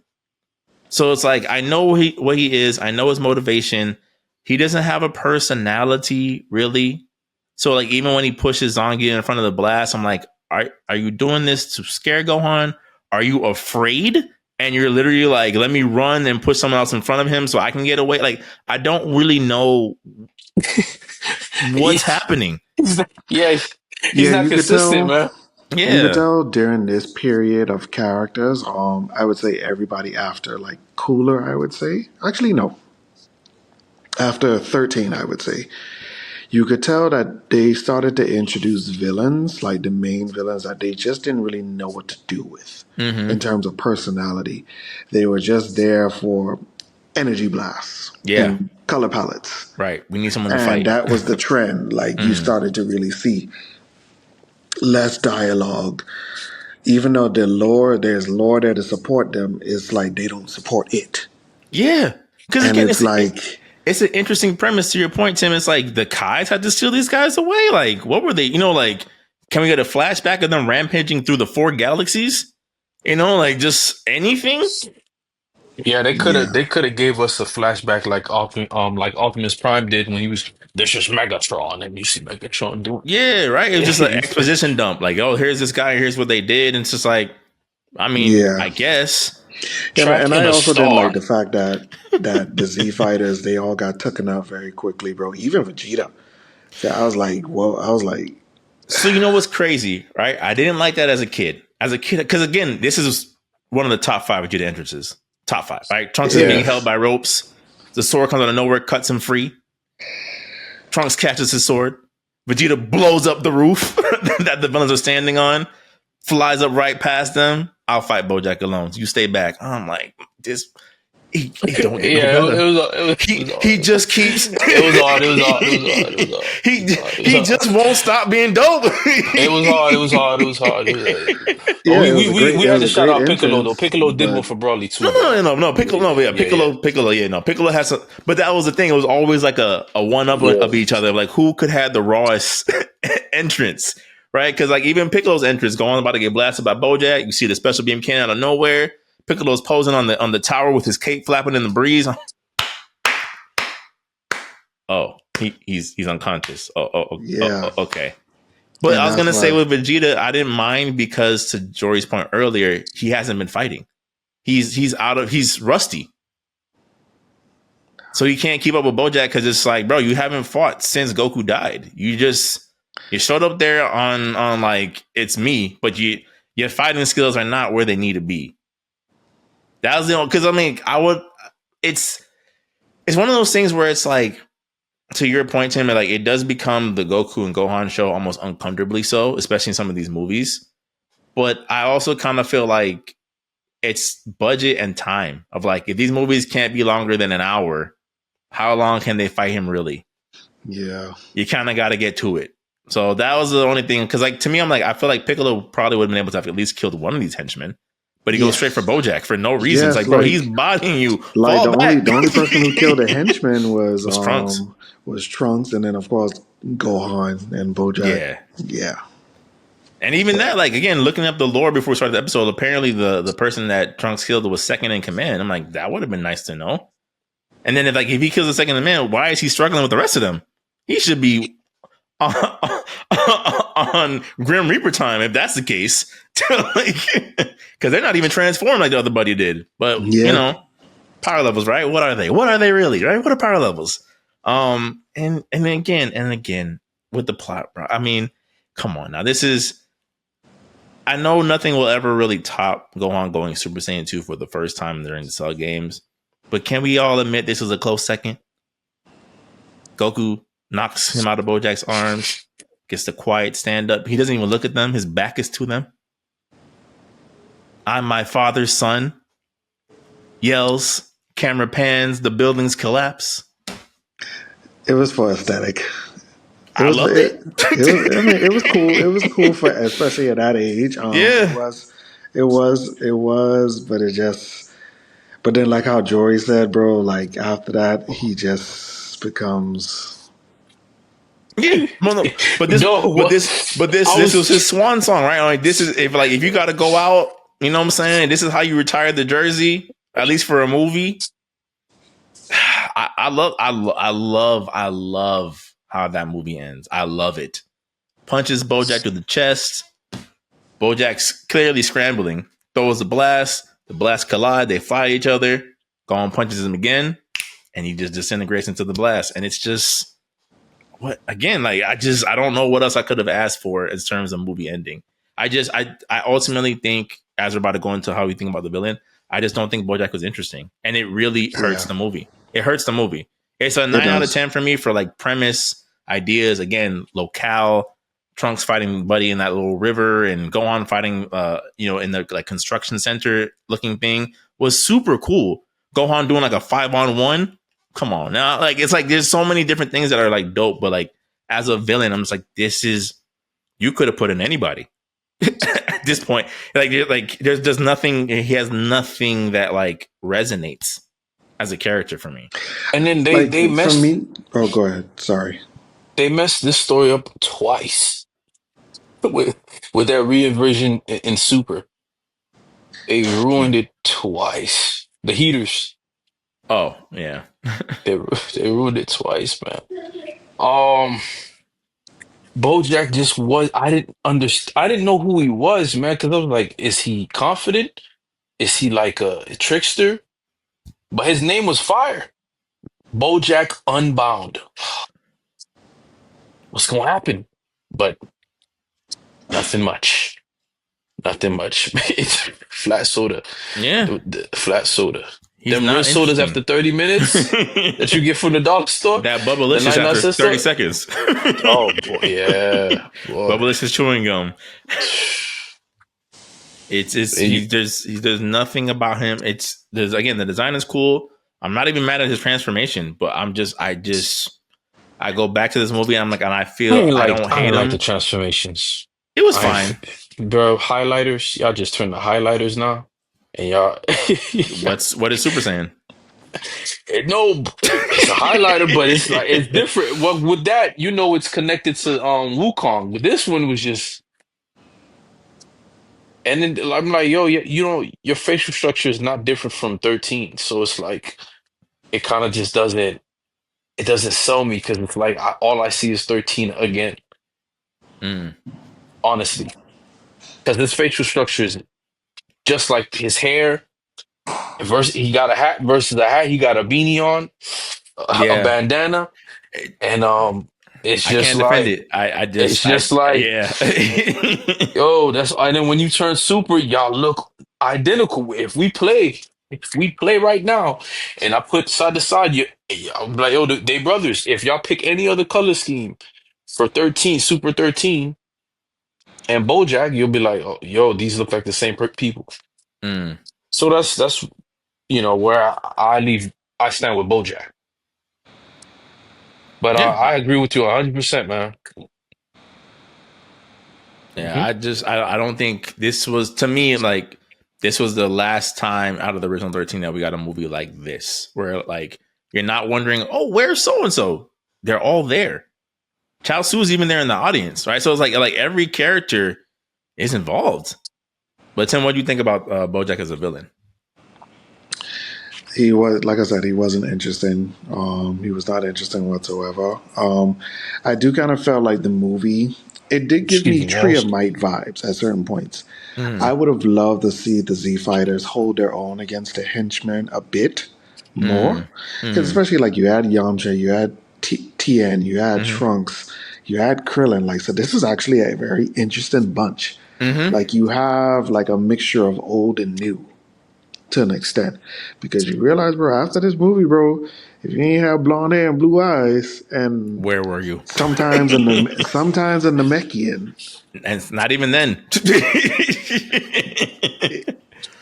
[SPEAKER 1] So it's like I know what he is. I know his motivation. He doesn't have a personality, really. So like even when he pushes Zangief in front of the blast, I'm like, are you doing this to scare Gohan? Are you afraid? And you're literally like, let me run and put someone else in front of him so I can get away. Like, I don't really know what's happening.
[SPEAKER 2] He's not
[SPEAKER 3] You could
[SPEAKER 2] consistent,
[SPEAKER 3] tell.
[SPEAKER 2] man.
[SPEAKER 3] You could
[SPEAKER 1] Yeah.
[SPEAKER 3] tell during this period of characters, I would say everybody after like Cooler, I would say. Actually, no. After 13, I would say. You could tell that they started to introduce villains, like the main villains that they just didn't really know what to do with in terms of personality. They were just there for energy blasts
[SPEAKER 1] Yeah.
[SPEAKER 3] and color palettes.
[SPEAKER 1] Right. We need someone to
[SPEAKER 3] And
[SPEAKER 1] fight.
[SPEAKER 3] that was the trend. Like you started to really see less dialogue. Even though there's lore there to support them, it's like they don't support it.
[SPEAKER 1] Yeah. Because
[SPEAKER 3] And
[SPEAKER 1] again,
[SPEAKER 3] it's like,
[SPEAKER 1] it's an interesting premise to your point, Tim. It's like the Kais had to steal these guys away. Like, what were they? You know, like, can we get a flashback of them rampaging through the 4 galaxies? You know, like just anything.
[SPEAKER 2] Yeah,
[SPEAKER 3] yeah,
[SPEAKER 2] they could have gave us a flashback like Optimus Prime did when he was this is Megatron and you see Megatron doing.
[SPEAKER 1] Yeah, right. It was just an exposition dump. Like, oh, here's this guy. Here's what they did. And it's just like, I mean,
[SPEAKER 3] yeah.
[SPEAKER 1] I guess.
[SPEAKER 2] Trapped
[SPEAKER 3] And
[SPEAKER 2] in
[SPEAKER 3] I
[SPEAKER 2] a
[SPEAKER 3] also didn't like
[SPEAKER 2] star.
[SPEAKER 3] the fact that the Z fighters, they all got taken out very quickly, bro. Even Vegeta. So I was like, whoa. I was like,
[SPEAKER 1] So you know what's crazy, right? I didn't like that as a kid. Because again, this is one of the top 5 Vegeta entrances. Top 5, right? Trunks is
[SPEAKER 3] yeah,
[SPEAKER 1] being held by ropes. The sword comes out of nowhere, cuts him free. Trunks catches his sword. Vegeta blows up the roof that the villains are standing on, flies up right past them. I'll fight Bojack alone. You stay back. I'm like, this. He don't get no
[SPEAKER 2] Yeah,
[SPEAKER 1] better.
[SPEAKER 2] it was
[SPEAKER 1] He just keeps.
[SPEAKER 2] it was hard. It was hard. It was hard. It was hard.
[SPEAKER 1] He just won't stop being dope.
[SPEAKER 2] It was hard. It was hard. It was hard. Oh,
[SPEAKER 3] yeah.
[SPEAKER 2] we
[SPEAKER 3] It
[SPEAKER 2] had
[SPEAKER 3] was
[SPEAKER 2] to
[SPEAKER 3] a
[SPEAKER 2] shout
[SPEAKER 3] great
[SPEAKER 2] out Piccolo though.
[SPEAKER 3] entrance,
[SPEAKER 2] Piccolo did one
[SPEAKER 3] but
[SPEAKER 2] for Broly too, though.
[SPEAKER 1] No. Piccolo, no, yeah,
[SPEAKER 2] Yeah.
[SPEAKER 1] Piccolo, yeah, no. Piccolo has some, but that was the thing. It was always like a one up
[SPEAKER 2] Yeah.
[SPEAKER 1] of each other. Like who could have the rawest entrance, right? Because like even Piccolo's entrance, going about to get blasted by Bojack. You see the special beam cannon out of nowhere. Piccolo's posing on the tower with his cape flapping in the breeze. Oh, he's unconscious.
[SPEAKER 3] yeah.
[SPEAKER 1] Okay. But
[SPEAKER 3] And
[SPEAKER 1] I was
[SPEAKER 3] that's
[SPEAKER 1] gonna say
[SPEAKER 3] why,
[SPEAKER 1] with Vegeta, I didn't mind because to Jory's point earlier, he hasn't been fighting. He's rusty. So he can't keep up with Bojack because it's like, bro, you haven't fought since Goku died. You showed up there on like it's me, but your fighting skills are not where they need to be. That was the only because I mean it's one of those things where it's like to your point, Tim, like it does become the Goku and Gohan show almost uncomfortably so, especially in some of these movies. But I also kind of feel like it's budget and time of like if these movies can't be longer than an hour, how long can they fight him really?
[SPEAKER 3] yeah.
[SPEAKER 1] You kind of got to get to it. So that was the only thing because like to me, I'm like I feel like Piccolo probably would have been able to have at least killed one of these henchmen. But he goes straight for Bojack for no reason. It's
[SPEAKER 3] Yes,
[SPEAKER 1] like, bro, he's bodying you.
[SPEAKER 3] like
[SPEAKER 1] Fall back.
[SPEAKER 3] the only person who killed a henchman was
[SPEAKER 1] Trunks.
[SPEAKER 3] Trunks, and then of course Gohan and Bojack.
[SPEAKER 1] Yeah.
[SPEAKER 3] Yeah.
[SPEAKER 1] And even that, like, again, looking up the lore before we started the episode, apparently the person that Trunks killed was second in command. I'm like, that would have been nice to know. And then if he kills the second in command, why is he struggling with the rest of them? He should be on Grim Reaper time if that's the case. Like, because they're not even transformed like the other buddy did. But,
[SPEAKER 3] Yeah.
[SPEAKER 1] you know, Power levels, right? What are they? What are they really, right? What are power levels? And again with the plot, bro. I mean, come on now. This is. I know nothing will ever really top Gohan going Super Saiyan 2 for the first time during the Cell games, but can we all admit this was a close second? Goku knocks him out of Bojack's arms, gets the quiet stand up. He doesn't even look at them. His back is to them. I'm my father's son. Yells, camera pans, the buildings collapse.
[SPEAKER 3] It was for aesthetic.
[SPEAKER 1] I loved it.
[SPEAKER 3] I mean, it was cool. It was cool for especially at that age.
[SPEAKER 1] Yeah.
[SPEAKER 3] It was, but it just. But then, like how Jory said, bro, like after that, he just becomes.
[SPEAKER 1] Yeah, well, no, this was his swan song, right? Like this is if you got to go out, you know what I'm saying. This is how you retire the jersey, at least for a movie. I love how that movie ends. I love it. Punches Bojack through the chest. Bojack's clearly scrambling. Throws the blast. The blast collide. They fight each other. Gohan punches him again, and he just disintegrates into the blast. And it's just. What again? Like I don't know what else I could have asked for in terms of movie ending. I ultimately think, as we're about to go into how we think about the villain, I just don't think Bojack was interesting, and it really hurts the movie. It hurts the movie. It's a 9 out of 10 for me for like premise, ideas. Again, locale, Trunks fighting Buddy in that little river, and Gohan fighting, in the like construction center looking thing was super cool. Gohan doing like a 5-on-1. Come on now, like it's like there's so many different things that are like dope, but like as a villain, I'm just like, this is you could have put in anybody at this point. Like there's nothing. He has nothing that like resonates as a character for me.
[SPEAKER 2] And then they messed.
[SPEAKER 3] For me, oh, go ahead. Sorry.
[SPEAKER 2] They messed this story up twice with that reinversion in Super. They ruined it twice. The heaters.
[SPEAKER 1] Oh yeah,
[SPEAKER 2] they ruined it twice, man. Bojack just was. I didn't understand. I didn't know who he was, man. Because I was like, is he confident? Is he like a trickster? But his name was Fire. Bojack Unbound. What's gonna happen? But nothing much. Nothing much. It's flat soda.
[SPEAKER 1] yeah,
[SPEAKER 2] The flat soda.
[SPEAKER 1] He's
[SPEAKER 2] Them
[SPEAKER 1] not
[SPEAKER 2] red sodas after 30 minutes that you get from the dollar store.
[SPEAKER 1] That Bubblicious after 30 seconds.
[SPEAKER 2] Oh boy, yeah.
[SPEAKER 1] Bubblicious chewing gum. There's nothing about him. There's again, the design is cool. I'm not even mad at his transformation, but I go back to this movie and I'm like, and I feel I don't hate him.
[SPEAKER 2] The transformations.
[SPEAKER 1] It was fine,
[SPEAKER 2] bro. Highlighters, y'all just turn the highlighters now, and y'all.
[SPEAKER 1] What is Super Saiyan?
[SPEAKER 2] No, it's a highlighter, but it's like it's different. Well, with that, it's connected to Wukong. But this one was just. And then I'm like, yo, your facial structure is not different from 13. So it's like, it kind of just doesn't sell me because it's like, all I see is 13 again. Honestly. Because his facial structure is just like his hair. He got a hat versus a hat. He got a beanie on, a bandana. And it's just
[SPEAKER 1] I can't defend it. It's
[SPEAKER 2] just like,
[SPEAKER 1] yeah.
[SPEAKER 2] Yo, and then when you turn Super, y'all look identical. If we play right now, and I put side to side, I'm like, yo, they brothers. If y'all pick any other color scheme for 13, Super 13, and Bojack, you'll be like, oh, yo, these look like the same people. So that's where I stand with Bojack. But I agree with you 100%, man.
[SPEAKER 1] Yeah, I don't think this was, to me, like, this was the last time out of the original 13 that we got a movie like this, where, like, you're not wondering, oh, where's so-and-so? They're all there. Chao Su's even there in the audience, right? So it's like every character is involved. But Tim, what do you think about Bojack as a villain?
[SPEAKER 3] He was, like I said, he wasn't interesting. He was not interesting whatsoever. I do kind of felt like the movie, it did give me Tree of Might vibes at certain points. I would have loved to see the Z Fighters hold their own against the henchmen a bit. more. Because especially like you had Yamcha, you had Tien, you had Trunks, you had Krillin. Like, so this is actually a very interesting bunch. Like you have like a mixture of old and new to an extent. Because you realize, bro, after this movie, bro, if you ain't have blonde hair and blue eyes and
[SPEAKER 1] Where were you?
[SPEAKER 3] sometimes in the Namekian,
[SPEAKER 1] And it's not even then.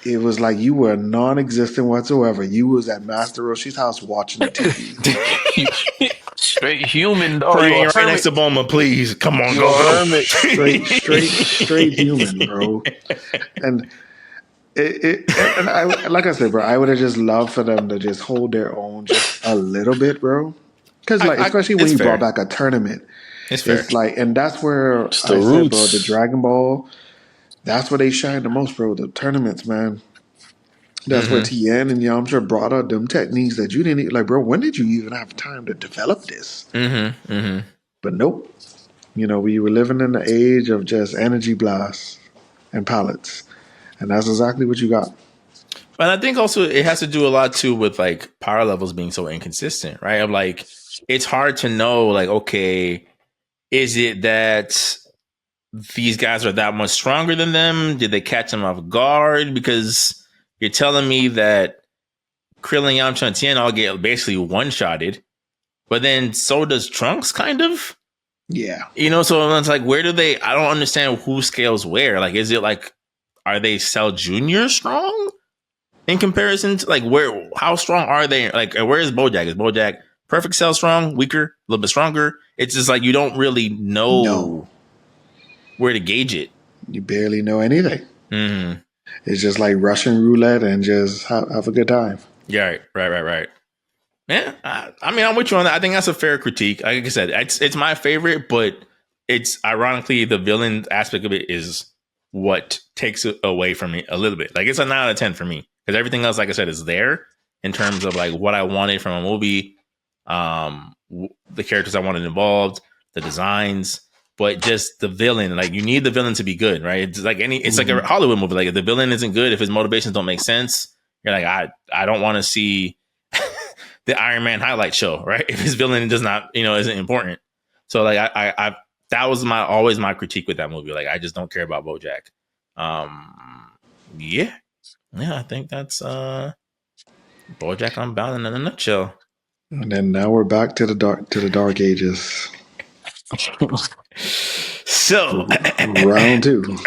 [SPEAKER 3] it was like you were non-existent whatsoever. You was at Master Roshi's house watching the TV.
[SPEAKER 2] Straight human, dog. You
[SPEAKER 1] Praying
[SPEAKER 2] a
[SPEAKER 1] right next to
[SPEAKER 2] hermit.
[SPEAKER 1] Bulma, please. Come on,
[SPEAKER 2] You a
[SPEAKER 1] go.
[SPEAKER 2] hermit.
[SPEAKER 3] Straight human, bro. And and I, like I said, bro, I would have just loved for them to just hold their own just a little bit, bro. Because like, especially when
[SPEAKER 1] it's
[SPEAKER 3] you
[SPEAKER 1] fair.
[SPEAKER 3] brought back a tournament,
[SPEAKER 1] It's fair.
[SPEAKER 3] it's like, and that's where
[SPEAKER 2] It's
[SPEAKER 3] I
[SPEAKER 2] the
[SPEAKER 3] said, bro,
[SPEAKER 2] roots.
[SPEAKER 3] the Dragon Ball. That's where they shine the most, bro. The tournaments, man. That's where Tien and Yamcha brought out them techniques that you didn't like, bro. When did you even have time to develop this? But nope. You know, we were living in the age of just energy blasts and pallets, and that's exactly what you got.
[SPEAKER 1] But I think also it has to do a lot too with like power levels being so inconsistent, right? Of like, it's hard to know, like, okay, is it that these guys are that much stronger than them? Did they catch them off guard? Because you're telling me that Krillin, Yamcha, and Tien all get basically one-shotted, but then so does Trunks, kind of.
[SPEAKER 3] Yeah.
[SPEAKER 1] You know, so it's like, where do they? I don't understand who scales where. Like, is it like, are they Cell Junior strong in comparison to like where? How strong are they? Like, where is Bojack? Is Bojack perfect Cell strong, weaker, a little bit stronger? It's just like you don't really know where to gauge it.
[SPEAKER 3] You barely know anything. It's just like Russian roulette and just have a good time.
[SPEAKER 1] Yeah, right. Yeah, I mean, I'm with you on that. I think that's a fair critique. Like I said, it's my favorite, but it's ironically the villain aspect of it is what takes it away from me a little bit. Like, it's a 9 out of 10 for me because everything else, like I said, is there in terms of like what I wanted from a movie, the characters I wanted involved, the designs, but just the villain. Like, you need the villain to be good, right? It's like it's like a Hollywood movie. Like, if the villain isn't good, if his motivations don't make sense, you're like, I don't want to see the Iron Man highlight show, right? If his villain does not, isn't important. So like I that was always my critique with that movie. Like, I just don't care about Bojack. Yeah, I think that's Bojack Unbound in a nutshell.
[SPEAKER 3] And then now we're back to the dark ages.
[SPEAKER 1] So
[SPEAKER 3] round 2.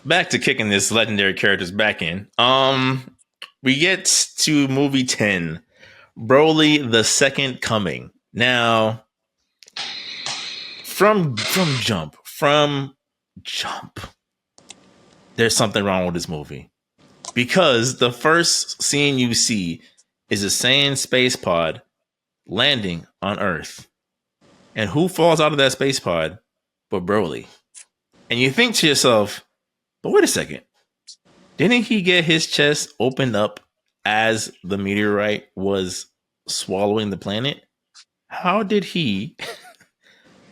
[SPEAKER 1] Back to kicking this legendary characters back in. We get to movie 10, Broly: The Second Coming. Now, from jump, there's something wrong with this movie. Because the first scene you see is a Saiyan space pod landing on Earth. And who falls out of that space pod but Broly? And you think to yourself, but wait a second. Didn't he get his chest opened up as the meteorite was swallowing the planet? How did he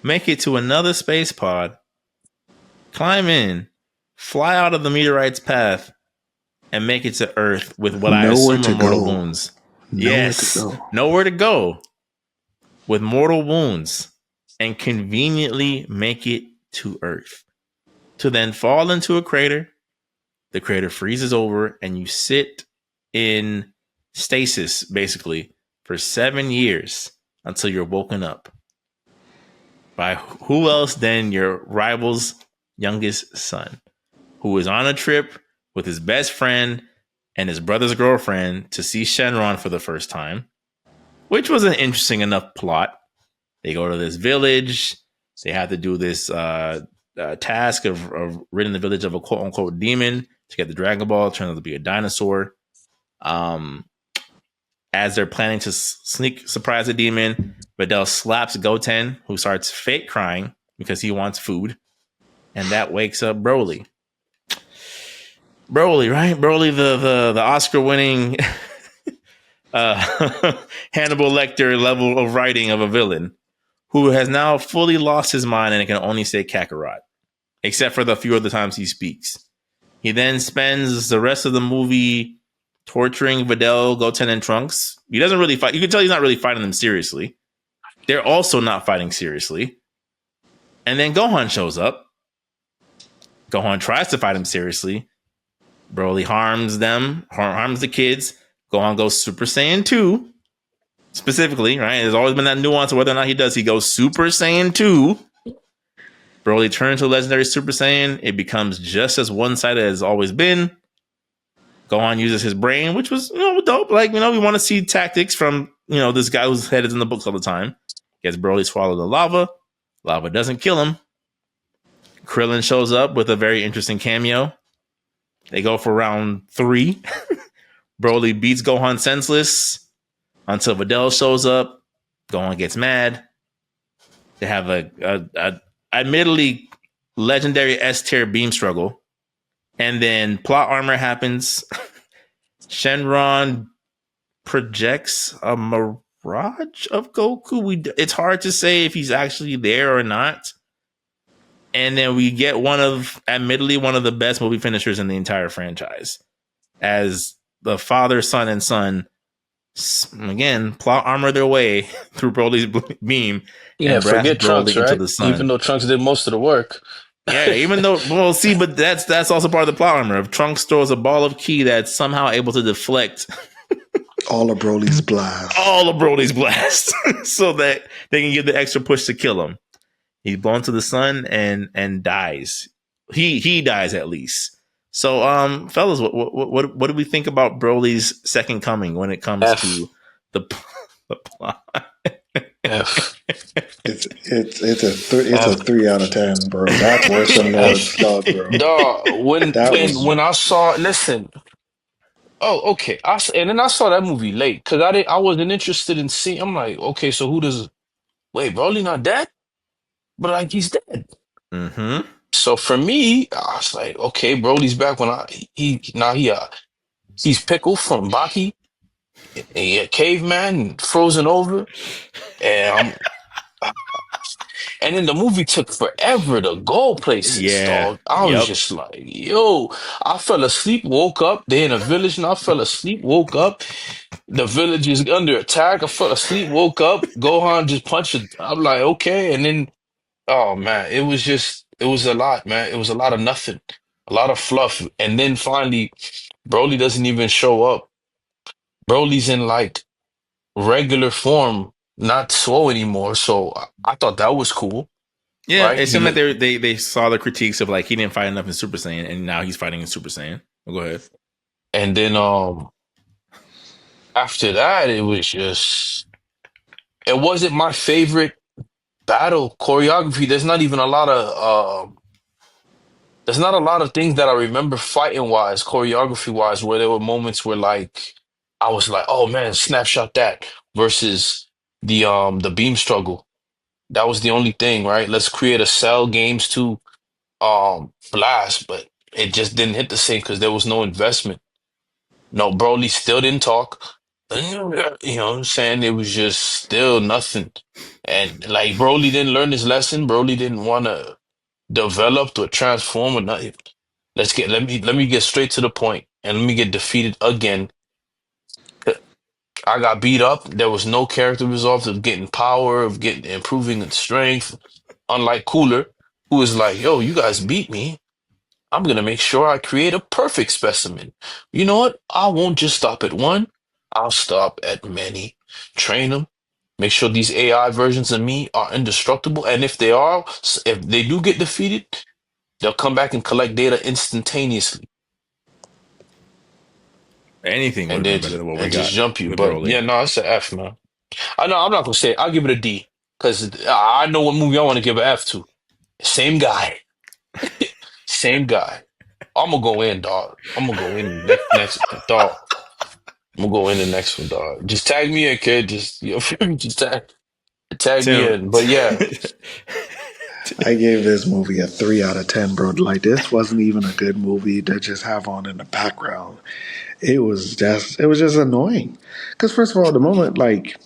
[SPEAKER 1] make it to another space pod, climb in, fly out of the meteorite's path, and make it to Earth with what I assume are mortal wounds? Nowhere to go with mortal wounds, and conveniently make it to Earth to then fall into a crater. The crater freezes over, and you sit in stasis basically for 7 years until you're woken up by who else than your rival's youngest son, who is on a trip with his best friend and his brother's girlfriend to see Shenron for the first time, which was an interesting enough plot. They go to this village. They have to do this task of ridding the village of a quote unquote demon to get the Dragon Ball. It turns out to be a dinosaur. As they're planning to sneak surprise the demon, Videl slaps Goten, who starts fake crying because he wants food. And that wakes up Broly. Right? Broly, the Oscar-winning Hannibal Lecter level of writing of a villain who has now fully lost his mind and can only say Kakarot, except for the few other times he speaks. He then spends the rest of the movie torturing Videl, Goten, and Trunks. He doesn't really fight. You can tell he's not really fighting them seriously. They're also not fighting seriously. And then Gohan shows up. Gohan tries to fight him seriously. Broly harms them, harms the kids. Gohan goes Super Saiyan 2. Specifically, right? There's always been that nuance of whether or not he does. He goes Super Saiyan 2. Broly turns to Legendary Super Saiyan. It becomes just as one-sided as it's always been. Gohan uses his brain, which was, dope. Like, we want to see tactics from, this guy whose head is in the books all the time. Gets Broly swallow the lava. Lava doesn't kill him. Krillin shows up with a very interesting cameo. They go for round 3. Broly beats Gohan senseless until Videl shows up. Gohan gets mad. They have a admittedly legendary S-tier beam struggle. And then plot armor happens. Shenron projects a mirage of Goku. It's hard to say if he's actually there or not. And then we get admittedly one of the best movie finishers in the entire franchise. As the father, son, and son, again, plot armor their way through Broly's beam.
[SPEAKER 2] Yeah, forget Trunks,
[SPEAKER 1] Broly
[SPEAKER 2] right?
[SPEAKER 1] into the sun.
[SPEAKER 2] Even though Trunks did most of the work.
[SPEAKER 1] Yeah, even though, but that's also part of the plot armor. If Trunks throws a ball of ki that's somehow able to deflect
[SPEAKER 3] all of Broly's blast.
[SPEAKER 1] So that they can give the extra push to kill him. He's blown to the sun and dies. He dies at least. So, fellas, what do we think about Broly's second coming when it comes to the plot?
[SPEAKER 2] F.
[SPEAKER 3] It's a 3 out of 10, bro. That's worse than Lord's Dog, bro.
[SPEAKER 2] Dog, when I saw, listen. Oh, okay. And then I saw that movie late because I wasn't interested in seeing. I'm like, okay, so wait, Broly not dead? But like he's dead.
[SPEAKER 1] Mm-hmm.
[SPEAKER 2] So for me, I was like, okay, Broly's back he's Pickle from Baki, a caveman frozen over, and then the movie took forever to go places, dog. I was just like, yo, I fell asleep, woke up. They in a village now. I fell asleep, woke up. The village is under attack. I fell asleep, woke up. Gohan just punched it. I'm like, okay. And then, oh man, it was a lot, man. It was a lot of nothing, a lot of fluff. And then finally, Broly doesn't even show up. Broly's in like regular form, not slow anymore. So I thought that was cool.
[SPEAKER 1] Yeah,
[SPEAKER 2] right?
[SPEAKER 1] it seemed like they saw the critiques of like he didn't fight enough in Super Saiyan, and now he's fighting in Super Saiyan. Go ahead.
[SPEAKER 2] And then after that, it wasn't my favorite battle choreography. There's not a lot of things that I remember fighting wise, choreography wise, where there were moments where like I was like, oh man, snapshot that versus the beam struggle. That was the only thing, right? Let's create a Cell Games 2 blast, but it just didn't hit the same because there was no investment. No, Broly still didn't talk. You know what I'm saying? It was just still nothing. And like Broly didn't learn his lesson. Broly didn't want to develop or transform or nothing. Let me get straight to the point and let me get defeated again. I got beat up. There was no character resolve of getting power, of getting improving in strength. Unlike Cooler, who is like, yo, you guys beat me. I'm gonna make sure I create a perfect specimen. You know what? I won't just stop at one. I'll stop at many. Train them. Make sure these AI versions of me are indestructible. And if they do get defeated, they'll come back and collect data instantaneously.
[SPEAKER 1] Anything would have been better than what we got.
[SPEAKER 2] Just jump you. But yeah, no, it's an F, man. I know I'm not gonna say it. I'll give it a D. Because I know what movie I want to give an F to. Same guy. Same guy. I'm gonna go in, dog. I'm gonna go in next dog. I'm gonna go in the next one, dog. Just tag me in, kid. Just just tag me in. But yeah.
[SPEAKER 3] I gave this movie a 3 out of 10, bro. Like, this wasn't even a good movie to just have on in the background. It was just annoying. Because first of all, the moment, like,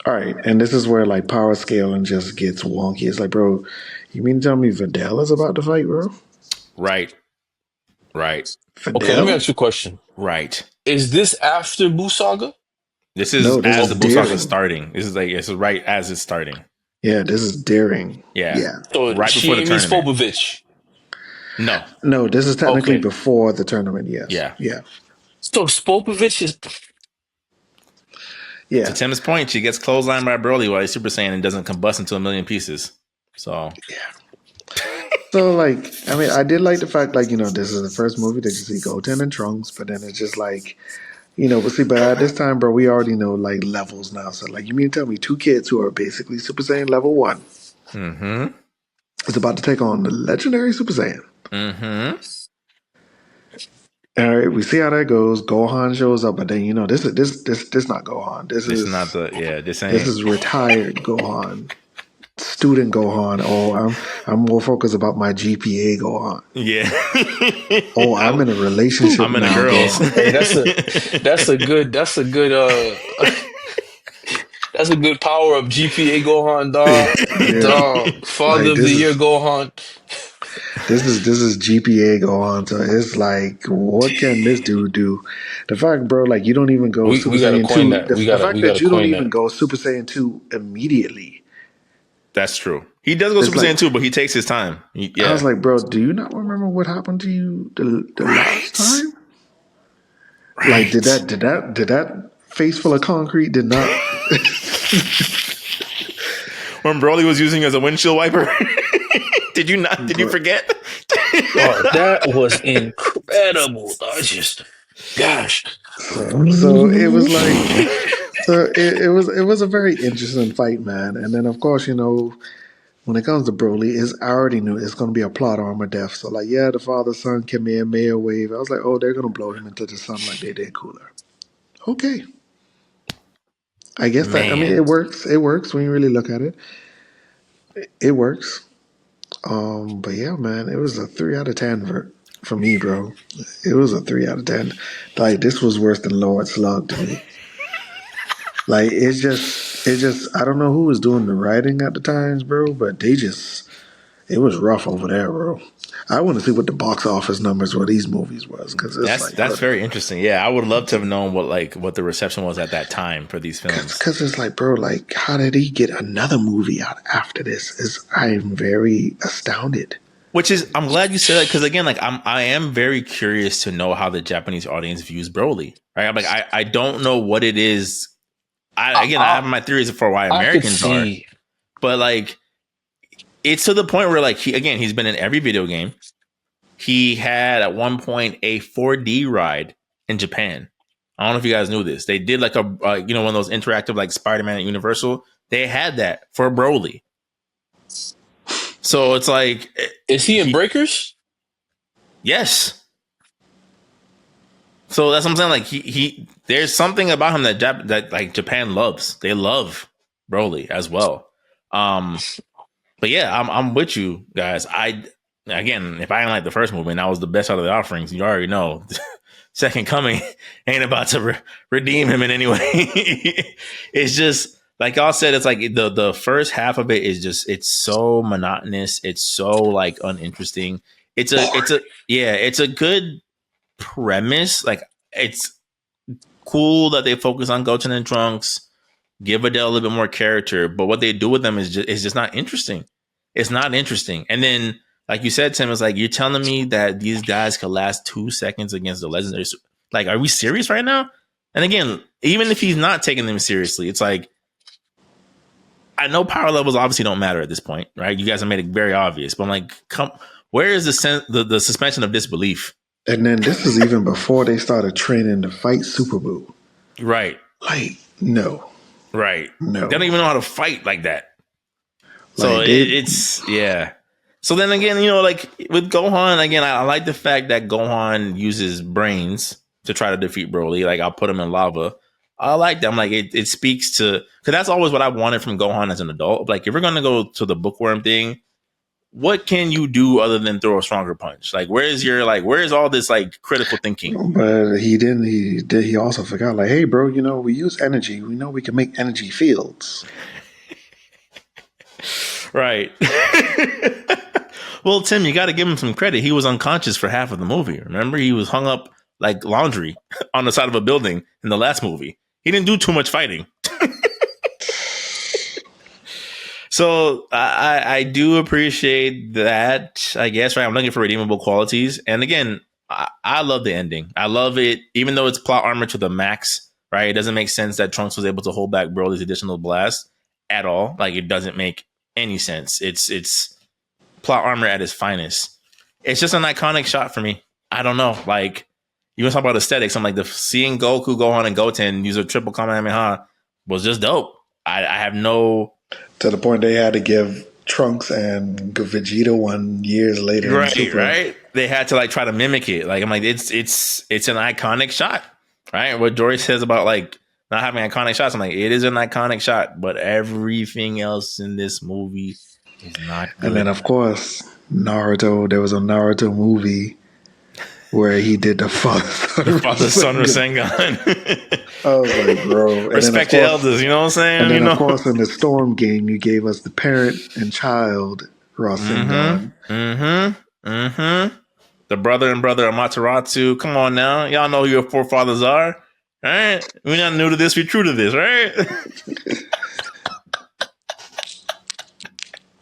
[SPEAKER 3] all right, and this is where like power scaling just gets wonky. It's like, bro, you mean to tell me Videl is about to fight, bro?
[SPEAKER 1] Right.
[SPEAKER 3] Videl?
[SPEAKER 2] Okay, let me ask you a question.
[SPEAKER 1] Right.
[SPEAKER 2] Is this after Buu Saga?
[SPEAKER 1] This is
[SPEAKER 3] No, this
[SPEAKER 1] as
[SPEAKER 3] is
[SPEAKER 1] the Buu Saga is
[SPEAKER 3] daring.
[SPEAKER 1] starting. This is like it's right as it's starting.
[SPEAKER 3] Yeah, this is daring.
[SPEAKER 1] Yeah,
[SPEAKER 3] Yeah.
[SPEAKER 2] So
[SPEAKER 1] right before
[SPEAKER 2] she
[SPEAKER 1] the
[SPEAKER 2] ain't mean
[SPEAKER 1] tournament.
[SPEAKER 2] Spopovich.
[SPEAKER 1] No,
[SPEAKER 3] No, this is technically
[SPEAKER 2] Okay.
[SPEAKER 3] before the tournament. Yes.
[SPEAKER 1] yeah.
[SPEAKER 3] Yeah.
[SPEAKER 2] So Spopovich is
[SPEAKER 1] To
[SPEAKER 3] Yeah.
[SPEAKER 1] Tim's point, she gets clotheslined by Broly while he's Super Saiyan and doesn't combust into a million pieces. So
[SPEAKER 3] So like, I mean, I did like the fact like this is the first movie that you see Goten and Trunks, but then it's just like but see, but at this time, bro, we already know like levels now. So like, you mean to tell me two kids who are basically Super Saiyan level 1
[SPEAKER 1] mm-hmm.
[SPEAKER 3] is about to take on the Legendary Super Saiyan?
[SPEAKER 1] Mm-hmm.
[SPEAKER 3] All right, we see how that goes. Gohan shows up, but then this not Gohan.
[SPEAKER 1] This is not this
[SPEAKER 3] This
[SPEAKER 1] ain't
[SPEAKER 3] is retired Gohan, student Gohan. Oh, I'm more focused about my GPA Gohan.
[SPEAKER 1] yeah.
[SPEAKER 3] Oh, I'm in a relationship
[SPEAKER 1] I'm in a
[SPEAKER 3] now,
[SPEAKER 1] girls.
[SPEAKER 3] Gohan.
[SPEAKER 2] hey, that's a good that's a good power up GPA Gohan, dog.
[SPEAKER 3] Yeah,
[SPEAKER 2] Dog. Father
[SPEAKER 3] like
[SPEAKER 2] of the Year Gohan.
[SPEAKER 3] this is GPA Gohan. So it's like, what can this dude do? The fact, bro, like you don't even go Super
[SPEAKER 2] We gotta
[SPEAKER 3] Saiyan
[SPEAKER 2] coin
[SPEAKER 3] two.
[SPEAKER 2] that.
[SPEAKER 3] The
[SPEAKER 2] We
[SPEAKER 3] fact that
[SPEAKER 2] gotta
[SPEAKER 3] you don't
[SPEAKER 2] coin
[SPEAKER 3] even
[SPEAKER 2] that.
[SPEAKER 3] go Super Saiyan 2 immediately.
[SPEAKER 1] That's true. He does go
[SPEAKER 3] It's
[SPEAKER 1] Super
[SPEAKER 3] like
[SPEAKER 1] Saiyan too, but he takes his time.
[SPEAKER 3] I was
[SPEAKER 1] Yeah.
[SPEAKER 3] like, bro, do you not remember what happened to you the last
[SPEAKER 1] Right.
[SPEAKER 3] time? Like, did
[SPEAKER 1] Right.
[SPEAKER 3] that face full of concrete did not?
[SPEAKER 1] When Broly was using as a windshield wiper. Did you not? Did you
[SPEAKER 3] But
[SPEAKER 1] forget?
[SPEAKER 2] Oh, that was incredible. I just gosh.
[SPEAKER 3] so it was like, it was a very interesting fight, man. And then of course when it comes to Broly, I already knew it's going to be a plot armor death. So like, yeah, the father son Kamehameha wave. I was like, oh, they're going to blow him into the sun like they did Cooler. Okay, I guess that. I mean,
[SPEAKER 1] Man.
[SPEAKER 3] it works. It works when you really look at it. It works. But yeah, man, it was a 3 out of 10 for me, bro. It was a 3 out of 10. Like this was worse than Lord Slug to me. Like it's just I don't know who was doing the writing at the times, bro, but it was rough over there, bro. I want to see what the box office numbers for these movies was because it's like,
[SPEAKER 1] That's very interesting. Yeah, I would love to have known what the reception was at that time for these films.
[SPEAKER 3] because it's like, bro, like how did he get another movie out after this? I'm very astounded.
[SPEAKER 1] Which is, I'm glad you said that because again, like I am very curious to know how the Japanese audience views Broly. Right? I'm like, I don't know what it is. I have my theories for why
[SPEAKER 2] I could
[SPEAKER 1] Americans are,
[SPEAKER 2] see.
[SPEAKER 1] but like it's to the point where like he's been in every video game. He had at one point a 4D ride in Japan. I don't know if you guys knew this. They did like a one of those interactive like Spider-Man at Universal. They had that for Broly. So it's like,
[SPEAKER 2] Is he in Breakers?
[SPEAKER 1] yes. So that's what I'm saying. Like he there's something about him that like Japan loves. They love Broly as well. But yeah, I'm with you guys. Again, if I didn't like the first movie and that was the best out of the offerings, you already know Second Coming ain't about to redeem him in any way. It's just like y'all said. It's like the first half of it is just it's so monotonous. It's so like uninteresting. It's a good premise. Like it's cool that they focus on Goten and Trunks, give Adele a little bit more character, but what they do with them is just not interesting. It's not interesting. And then, like you said, Tim, it's like you're telling me that these guys could last 2 seconds against the legendary. Like, are we serious right now? And again, even if he's not taking them seriously, it's like I know power levels obviously don't matter at this point, right? You guys have made it very obvious, but I'm like, where is the suspension of disbelief?
[SPEAKER 3] And then this is even before they started training to fight Super Boo.
[SPEAKER 1] Right.
[SPEAKER 3] Like, no.
[SPEAKER 1] Right.
[SPEAKER 3] No.
[SPEAKER 1] They don't even know how to fight like that. So
[SPEAKER 3] Like
[SPEAKER 1] it's yeah. So then again, like with Gohan, again, I like the fact that Gohan uses brains to try to defeat Broly. Like I'll put him in lava. I like that. I'm like it speaks to because that's always what I wanted from Gohan as an adult. Like if we're gonna go to the bookworm thing, what can you do other than throw a stronger punch? Like where's all this like critical thinking?
[SPEAKER 3] But he didn't. He also forgot. Like, hey, bro, we use energy. We know we can make energy fields.
[SPEAKER 1] Right. Well, Tim, you got to give him some credit. He was unconscious for half of the movie. Remember, he was hung up like laundry. on the side of a building in the last movie. He didn't do too much fighting. So I do appreciate that, I guess, right? I'm looking for redeemable qualities. And again, I love the ending. I love it, even though it's plot armor to the max, right? It doesn't make sense that Trunks was able to hold back Broly's additional blast at all. Like, it doesn't make any sense. It's plot armor at its finest. It's just an iconic shot for me. I don't know. Like, you want to talk about aesthetics. I'm like, seeing Goku, Gohan, and Goten use a triple Kamehameha was just dope. I have no...
[SPEAKER 3] To the point they had to give Trunks and Vegeta one years later.
[SPEAKER 1] Right. They had to like try to mimic it. Like, I'm like, it's an iconic shot, right? What Dory says about like not having iconic shots, I'm like, it is an iconic shot, but everything else in this movie is not good.
[SPEAKER 3] And then of course Naruto. There was a Naruto movie where he did the
[SPEAKER 1] father-son Rasengan.
[SPEAKER 3] I was like, bro.
[SPEAKER 1] Respect your elders, you know what I'm saying?
[SPEAKER 3] And then, of course, in the Storm game, you gave us the parent and child Rasengan.
[SPEAKER 1] The brother and brother Amaterasu. Come on now. Y'all know who your forefathers are. All right? We're not new to this. We're true to this, right?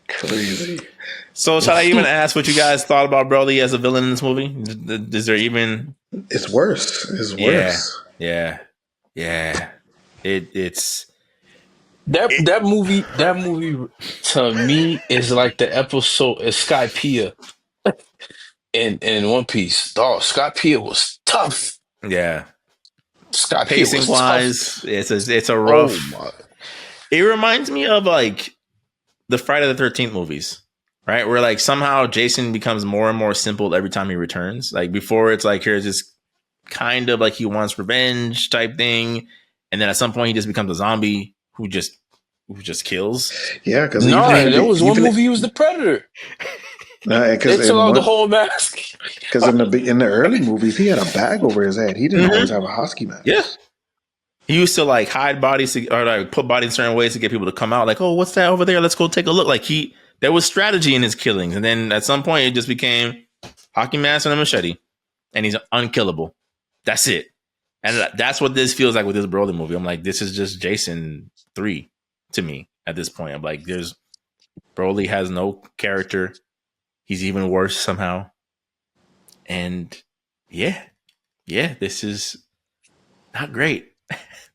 [SPEAKER 3] Crazy.
[SPEAKER 1] So should I even ask what you guys thought about Broly as a villain in this movie? Is there even...
[SPEAKER 3] It's worse. It's worse.
[SPEAKER 1] Yeah. It's...
[SPEAKER 2] That movie to me is like the episode is Skypiea in One Piece. Dog, Skypiea was tough.
[SPEAKER 1] Yeah.
[SPEAKER 2] Skypiea
[SPEAKER 1] Pacing
[SPEAKER 2] was
[SPEAKER 1] wise,
[SPEAKER 2] tough.
[SPEAKER 1] it's a rough...
[SPEAKER 2] Oh my.
[SPEAKER 1] It reminds me of like the Friday the 13th movies. Right, where like somehow Jason becomes more and more simple every time he returns. Like before, it's like here's this kind of like he wants revenge type thing, and then at some point he just becomes a zombie who just kills.
[SPEAKER 3] Yeah, because
[SPEAKER 2] there was one movie he was the Predator.
[SPEAKER 3] They
[SPEAKER 2] took out the whole mask.
[SPEAKER 3] Because in the early movies, he had a bag over his head. He didn't always have a husky mask.
[SPEAKER 1] Yeah. He used to like hide bodies or like put bodies in certain ways to get people to come out. Like, oh, what's that over there? Let's go take a look. Like there was strategy in his killings. And then at some point, it just became hockey mask and a machete. And he's unkillable. That's it. And that's what this feels like with this Broly movie. I'm like, this is just Jason 3 to me at this point. I'm like, Broly has no character. He's even worse somehow. And yeah, this is not great.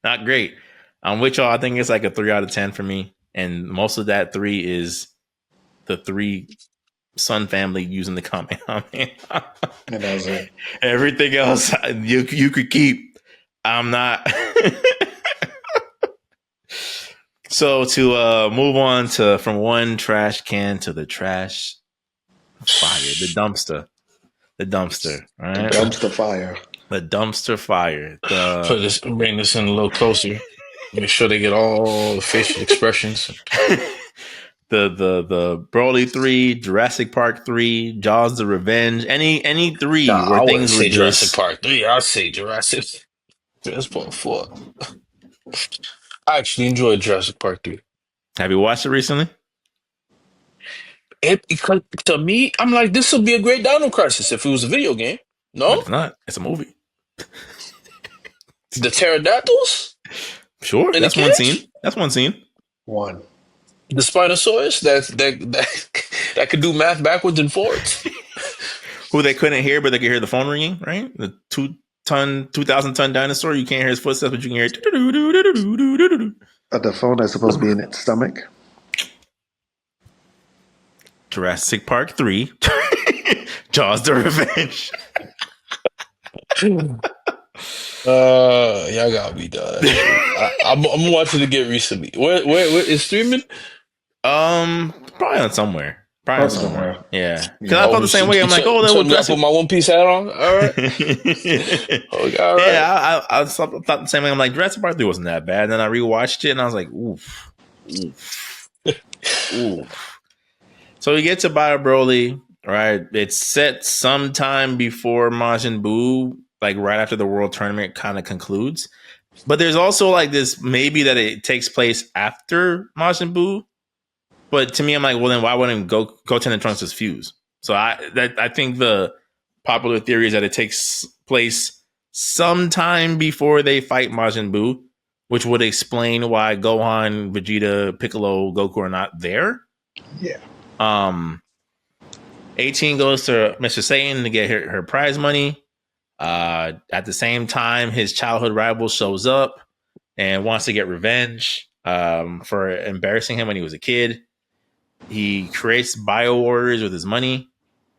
[SPEAKER 1] Not great. I'm with y'all. I think it's like a 3 out of 10 for me. And most of that 3 is the 3 Sun family using the Kamehameha.
[SPEAKER 3] And that was it.
[SPEAKER 1] Everything else you could keep. I'm not. So to move on from one trash can to the trash fire, the dumpster, right?
[SPEAKER 3] The dumpster fire.
[SPEAKER 1] The dumpster fire.
[SPEAKER 2] Bring this in a little closer. Make sure they get all the facial expressions.
[SPEAKER 1] The Broly 3, Jurassic Park 3, Jaws the Revenge, any 3 where things were
[SPEAKER 2] Jurassic Park 3. I'll say Jurassic Park 4. I actually enjoyed Jurassic Park 3.
[SPEAKER 1] Have you watched it recently?
[SPEAKER 2] Because to me, I'm like, this would be a great Dino Crisis if it was a video game. No?
[SPEAKER 1] But it's not. It's a movie.
[SPEAKER 2] The pterodactyls?
[SPEAKER 1] Sure. That's one scene. That's one scene.
[SPEAKER 3] One.
[SPEAKER 2] The Spinosaurus that could do math backwards and forwards.
[SPEAKER 1] Who they couldn't hear, but they could hear the phone ringing, right? The 2,000-ton dinosaur. You can't hear his footsteps, but you can hear it.
[SPEAKER 3] The phone that's supposed to be in its stomach.
[SPEAKER 1] Jurassic Park 3. Jaws the Revenge.
[SPEAKER 2] Y'all gotta be done. I'm watching it again recently. Where is streaming?
[SPEAKER 1] Probably on somewhere. Probably on somewhere. Yeah. Because I felt the same way. I'm like,
[SPEAKER 2] I put my One Piece hat on. All right. All right.
[SPEAKER 1] Yeah, I thought the same way. I'm like, Jurassic Park 3 wasn't that bad. And then I rewatched it and I was like, oof. Oof. So we get to Bio Broly, right? It's set sometime before Majin Buu, like right after the World Tournament kind of concludes. But there's also like this maybe that it takes place after Majin Buu. But to me, I'm like, well, then why wouldn't Goten and Trunks just fuse? So I think the popular theory is that it takes place sometime before they fight Majin Buu, which would explain why Gohan, Vegeta, Piccolo, Goku are not there.
[SPEAKER 3] Yeah.
[SPEAKER 1] 18 goes to Mr. Satan to get her prize money. At the same time, his childhood rival shows up and wants to get revenge for embarrassing him when he was a kid. He creates bio warriors with his money.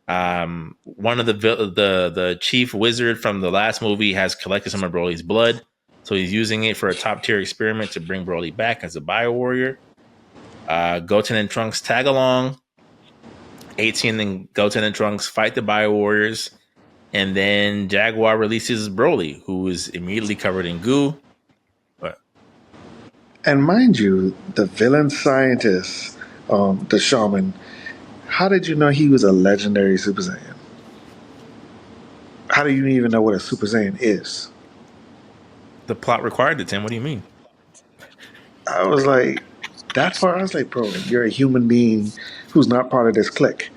[SPEAKER 1] One of the chief wizard from the last movie has collected some of Broly's blood, so he's using it for a top tier experiment to bring Broly back as a bio warrior. Goten and Trunks tag along. 18 and Goten and Trunks fight the bio warriors, and then Jaguar releases Broly, who is immediately covered in goo.
[SPEAKER 3] And mind you, the villain scientist, the shaman, how did you know he was a legendary Super Saiyan? How do you even know what a Super Saiyan is?
[SPEAKER 1] The plot required it, Tim. What do you mean?
[SPEAKER 3] I was like, that far? I was like, bro, you're a human being who's not part of this clique.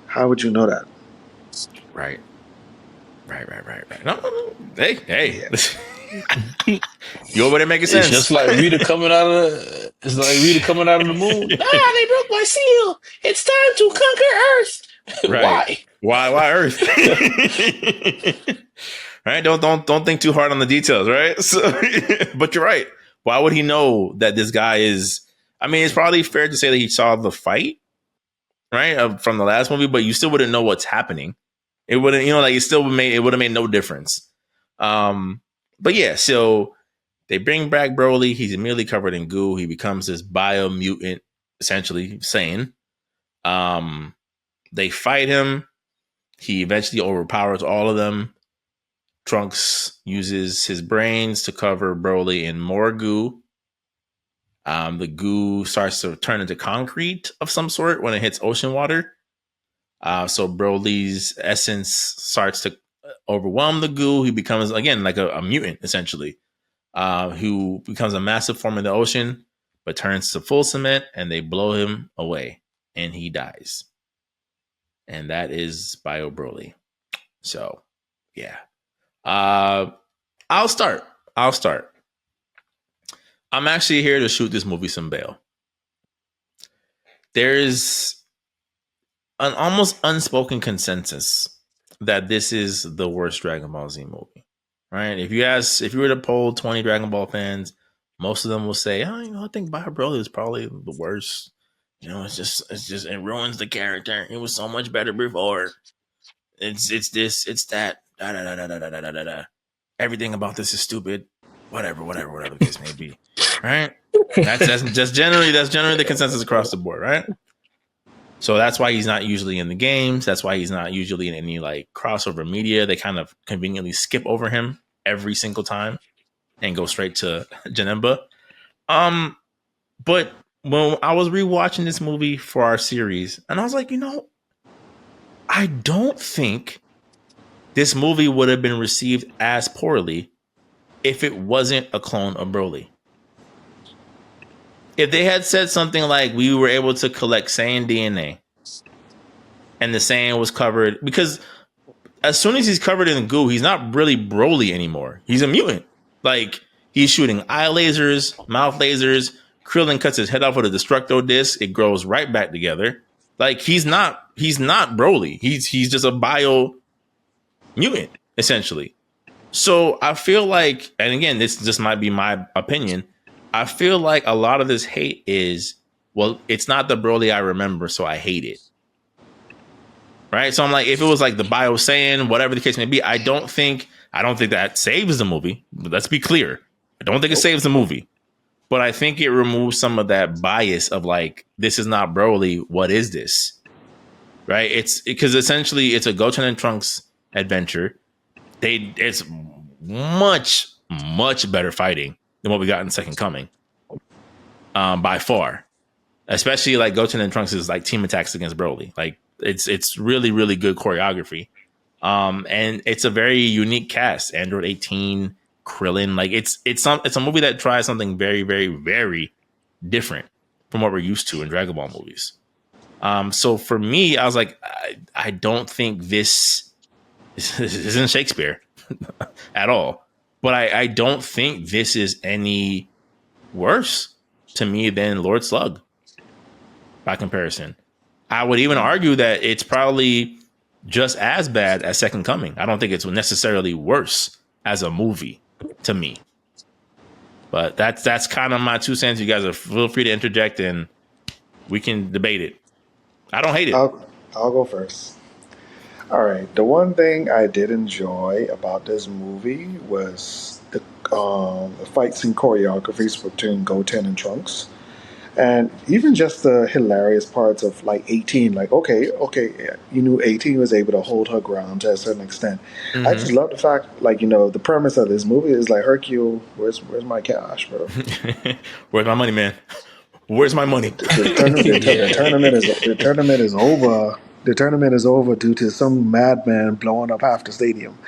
[SPEAKER 3] How would you know that?
[SPEAKER 1] Right. No. Hey.
[SPEAKER 3] Yeah.
[SPEAKER 1] You over there making sense.
[SPEAKER 2] It's just like Rita coming out of the. It's like Rita coming out of the moon. They broke my seal. It's time to conquer Earth.
[SPEAKER 1] Right. Why Earth? Right? Don't think too hard on the details, right? So, but you're right. Why would he know that this guy is? I mean, it's probably fair to say that he saw the fight, right, from the last movie, but you still wouldn't know what's happening. It wouldn't, like it would have made no difference. But yeah, so they bring back Broly. He's immediately covered in goo. He becomes this bio mutant, essentially Saiyan. They fight him. He eventually overpowers all of them. Trunks uses his brains to cover Broly in more goo. The goo starts to turn into concrete of some sort when it hits ocean water. So Broly's essence starts to overwhelm the goo. He becomes, again, like a mutant, essentially, who becomes a massive form in the ocean, but turns to full cement, and they blow him away, and he dies. And that is Bio Broly. So, yeah. I'll start. I'm actually here to shoot this movie some bail. There is an almost unspoken consensus that this is the worst Dragon Ball Z movie, right? If you were to poll 20 Dragon Ball fans, most of them will say, I think Bio Broly is probably the worst. It's just it ruins the character. It was so much better before. It's this, it's that. Da, da, da, da, da, da, da, da. Everything about this is stupid. Whatever the case may be, right? That's generally the consensus across the board, right? So that's why he's not usually in the games. That's why he's not usually in any like crossover media. They kind of conveniently skip over him every single time and go straight to Janemba. But when I was rewatching this movie for our series, and I was like, I don't think this movie would have been received as poorly if it wasn't a clone of Broly. If they had said something like we were able to collect Saiyan DNA and the Saiyan was covered, because as soon as he's covered in goo, he's not really Broly anymore. He's a mutant. Like, he's shooting eye lasers, mouth lasers. Krillin cuts his head off with a Destructo disc. It grows right back together. Like, he's not Broly. He's just a bio mutant, essentially. So I feel like, and again, this just might be my opinion, I feel like a lot of this hate is, well, it's not the Broly I remember, so I hate it. Right? So I'm like, if it was like the Bio Saiyan, whatever the case may be, I don't think that saves the movie. Let's be clear. I don't think it saves the movie. But I think it removes some of that bias of like, this is not Broly. What is this? Right? It's because essentially it's a Goten and Trunks adventure. It's much, much better fighting than what we got in Second Coming. By far. Especially like Goten and Trunks' like team attacks against Broly. Like it's really, really good choreography. And it's a very unique cast. Android 18, Krillin. Like it's a movie that tries something very, very, very different from what we're used to in Dragon Ball movies. So for me, I was like, I don't think this isn't Shakespeare. at all. But I don't think this is any worse to me than Lord Slug by comparison. I would even argue that it's probably just as bad as Second Coming. I don't think it's necessarily worse as a movie to me. But that's kind of my 2 cents. You guys are feel free to interject and we can debate it. I don't hate it.
[SPEAKER 3] I'll go first. All right. The one thing I did enjoy about this movie was the fight scene choreographies between Goten and Trunks. And even just the hilarious parts of like 18, like, okay, yeah, you knew 18 was able to hold her ground to a certain extent. I just love the fact, like, the premise of this movie is like, Hercule, where's my cash, bro?
[SPEAKER 1] Where's my money, man? Where's my money?
[SPEAKER 3] The tournament is over. The tournament is over due to some madman blowing up half the stadium.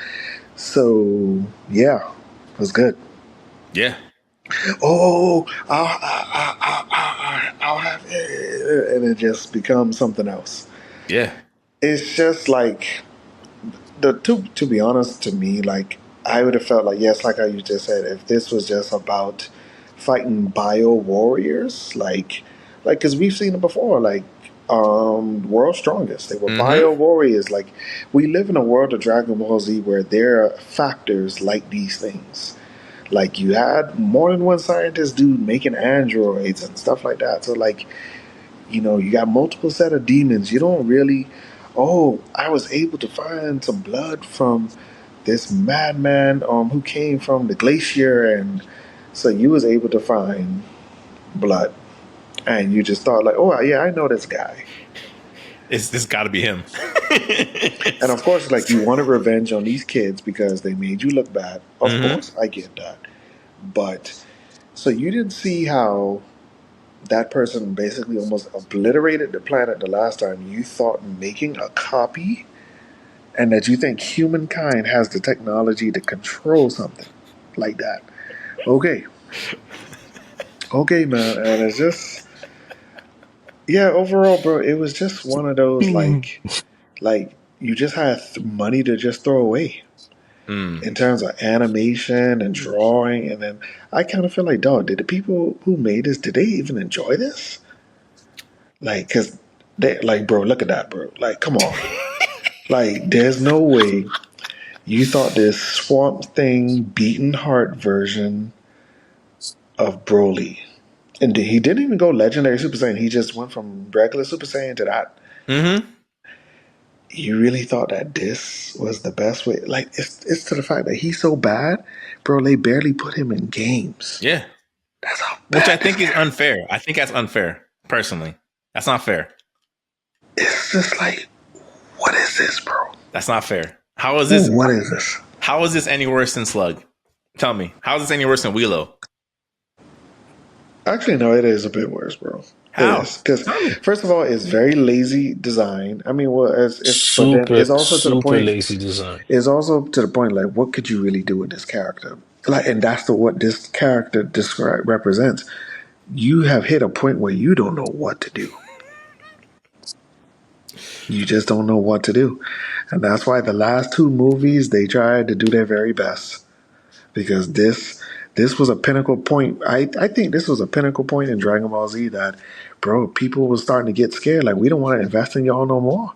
[SPEAKER 3] So yeah, it was good.
[SPEAKER 1] Yeah.
[SPEAKER 3] Oh, I'll have it, and it just becomes something else.
[SPEAKER 1] Yeah.
[SPEAKER 3] It's just like to be honest, to me, like I would have felt like, yes, like how you just said, if this was just about fighting bio warriors, like because we've seen it before, like World's Strongest, they were bio warriors. Like we live in a world of Dragon Ball Z where there are factors like these things. Like you had more than one scientist dude making androids and stuff like that. So like, you got multiple set of demons. You don't really, oh, I was able to find some blood from this madman who came from the glacier, and so you was able to find blood, and you just thought like, oh yeah, I know this guy.
[SPEAKER 1] It's got to be him.
[SPEAKER 3] And of course, like you wanted revenge on these kids because they made you look bad. Of course, I get that. But so you didn't see how that person basically almost obliterated the planet the last time. You thought making a copy, and that you think humankind has the technology to control something like that. Okay. Okay, man. And it's just, yeah, overall, bro, it was just one of those like you just had money to just throw away in terms of animation and drawing. And then I kind of feel like, dog, did the people who made this, did they even enjoy this? Like, cause they like, bro, look at that, bro. Like, come on. Like, there's no way you thought this Swamp Thing beaten heart version of Broly, and he didn't even go Legendary Super Saiyan. He just went from regular Super Saiyan to that. You really thought that this was the best way? Like, it's to the fact that he's so bad, bro. They barely put him in games.
[SPEAKER 1] Yeah.
[SPEAKER 3] That's how bad.
[SPEAKER 1] Which I think is unfair. I think that's unfair, personally. That's not fair.
[SPEAKER 3] It's just like, what is this, bro?
[SPEAKER 1] That's not fair. How is this?
[SPEAKER 3] What is this?
[SPEAKER 1] How is this any worse than Slug? Tell me. How is this any worse than Willow?
[SPEAKER 3] Actually, no, it is a bit worse, bro.
[SPEAKER 1] How?
[SPEAKER 3] Because first of all, it's very lazy design. I mean, well, but then
[SPEAKER 2] Super,
[SPEAKER 3] it's also to the
[SPEAKER 2] super
[SPEAKER 3] point.
[SPEAKER 2] lazy design.
[SPEAKER 3] It's also to the point, like, what could you really do with this character? Like, and that's what this character represents. You have hit a point where you don't know what to do. You just don't know what to do, and that's why the last two movies they tried to do their very best, because this was a pinnacle point. I think this was a pinnacle point in Dragon Ball Z that, bro, people were starting to get scared. Like, we don't want to invest in y'all no more.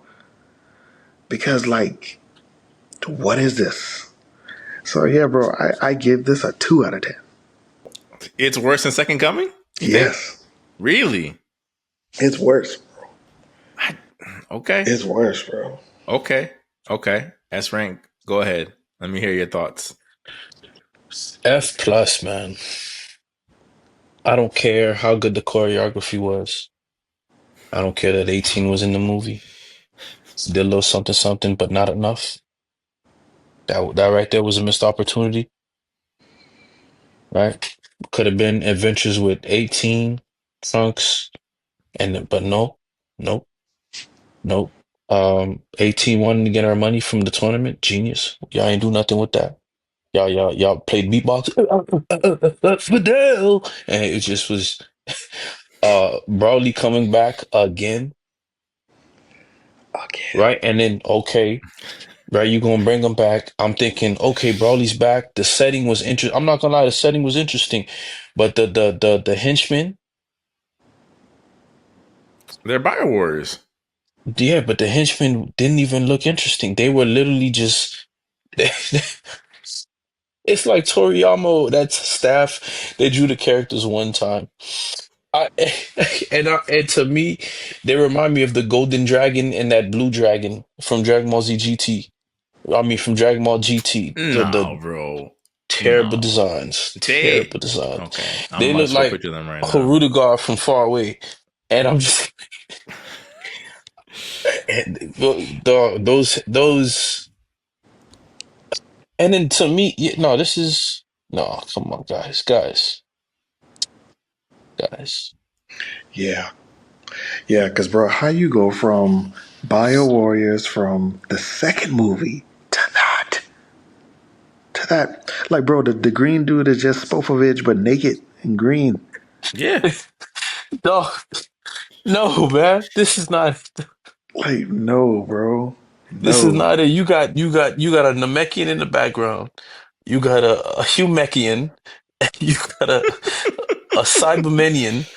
[SPEAKER 3] Because, like, what is this? So, yeah, bro, I give this a 2 out of 10.
[SPEAKER 1] It's worse than Second Coming?
[SPEAKER 3] Yes.
[SPEAKER 1] Really?
[SPEAKER 3] It's worse, bro.
[SPEAKER 1] Okay.
[SPEAKER 3] It's worse, bro.
[SPEAKER 1] Okay. S rank, go ahead. Let me hear your thoughts.
[SPEAKER 2] F plus, man. I don't care how good the choreography was. I don't care that 18 was in the movie. Did a little something, but not enough. That right there was a missed opportunity. Right? Could have been adventures with 18, Trunks, but no, nope, nope. 18 wanting to get our money from the tournament. Genius. Y'all ain't do nothing with that. Y'all played beatbox. Fidel, and it just was Broly coming back again.
[SPEAKER 3] Okay.
[SPEAKER 2] Right? And then, okay, right? You gonna bring him back. I'm thinking, okay, Broly's back. The setting was interesting. I'm not gonna lie, the setting was interesting, but the henchmen,
[SPEAKER 1] They're Bio Warriors.
[SPEAKER 2] yeah, but the henchmen didn't even look interesting. They were literally just. It's like Toriyama, that's staff. They drew the characters one time. I, and to me, they remind me of the Golden Dragon and that Blue Dragon from Dragon Ball Z GT. I mean, from Dragon Ball GT. The
[SPEAKER 1] No, bro.
[SPEAKER 2] terrible
[SPEAKER 1] No.
[SPEAKER 2] designs, terrible designs.
[SPEAKER 1] Okay. I'm
[SPEAKER 2] They
[SPEAKER 1] about to
[SPEAKER 2] look
[SPEAKER 1] show a
[SPEAKER 2] like
[SPEAKER 1] picture of them right now.
[SPEAKER 2] Harudegar from far away, and I'm just those. And then to me, no, this is no. Come on, guys.
[SPEAKER 3] Yeah, yeah, because bro, how you go from Bio Warriors from the second movie to that? Like, bro, the green dude is just Spofovich but naked and green.
[SPEAKER 1] Yeah.
[SPEAKER 2] No, no, man. This is not.
[SPEAKER 3] Like, no, bro,
[SPEAKER 2] This is
[SPEAKER 3] no.
[SPEAKER 2] not a. You got a Namekian in the background. You got a Humekian. You got a Cybermenian.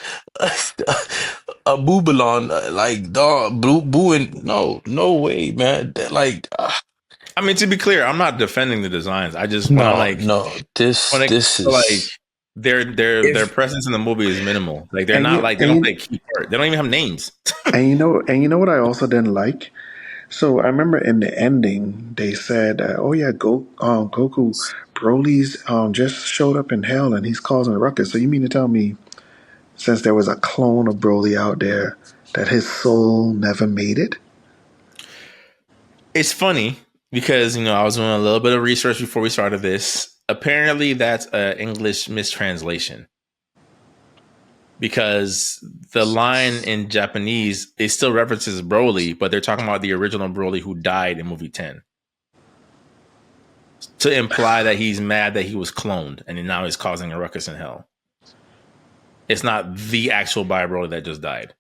[SPEAKER 2] A Boobalon. Like dog. Booing. No way, man. Like.
[SPEAKER 1] I mean, to be clear, I'm not defending the designs. I just when I'm
[SPEAKER 2] No,
[SPEAKER 1] like
[SPEAKER 2] no.
[SPEAKER 1] when
[SPEAKER 2] This
[SPEAKER 1] it
[SPEAKER 2] this
[SPEAKER 1] comes to like
[SPEAKER 2] is.
[SPEAKER 1] their
[SPEAKER 3] If
[SPEAKER 1] presence in the movie is minimal. Like they're
[SPEAKER 3] and
[SPEAKER 1] not
[SPEAKER 3] you
[SPEAKER 1] like they
[SPEAKER 3] and
[SPEAKER 1] don't
[SPEAKER 3] you
[SPEAKER 1] play a key part. They don't even have names.
[SPEAKER 3] and you know what I also didn't like. So I remember in the ending they said, "Oh yeah, Goku, Broly's just showed up in hell and he's causing a ruckus." So you mean to tell me, since there was a clone of Broly out there, that his soul never made it?
[SPEAKER 1] It's funny because I was doing a little bit of research before we started this. Apparently, that's an English mistranslation because the line in Japanese it still references Broly, but they're talking about the original Broly who died in movie 10 to imply that he's mad that he was cloned and now he's causing a ruckus in hell. It's not the actual Bio Broly that just died.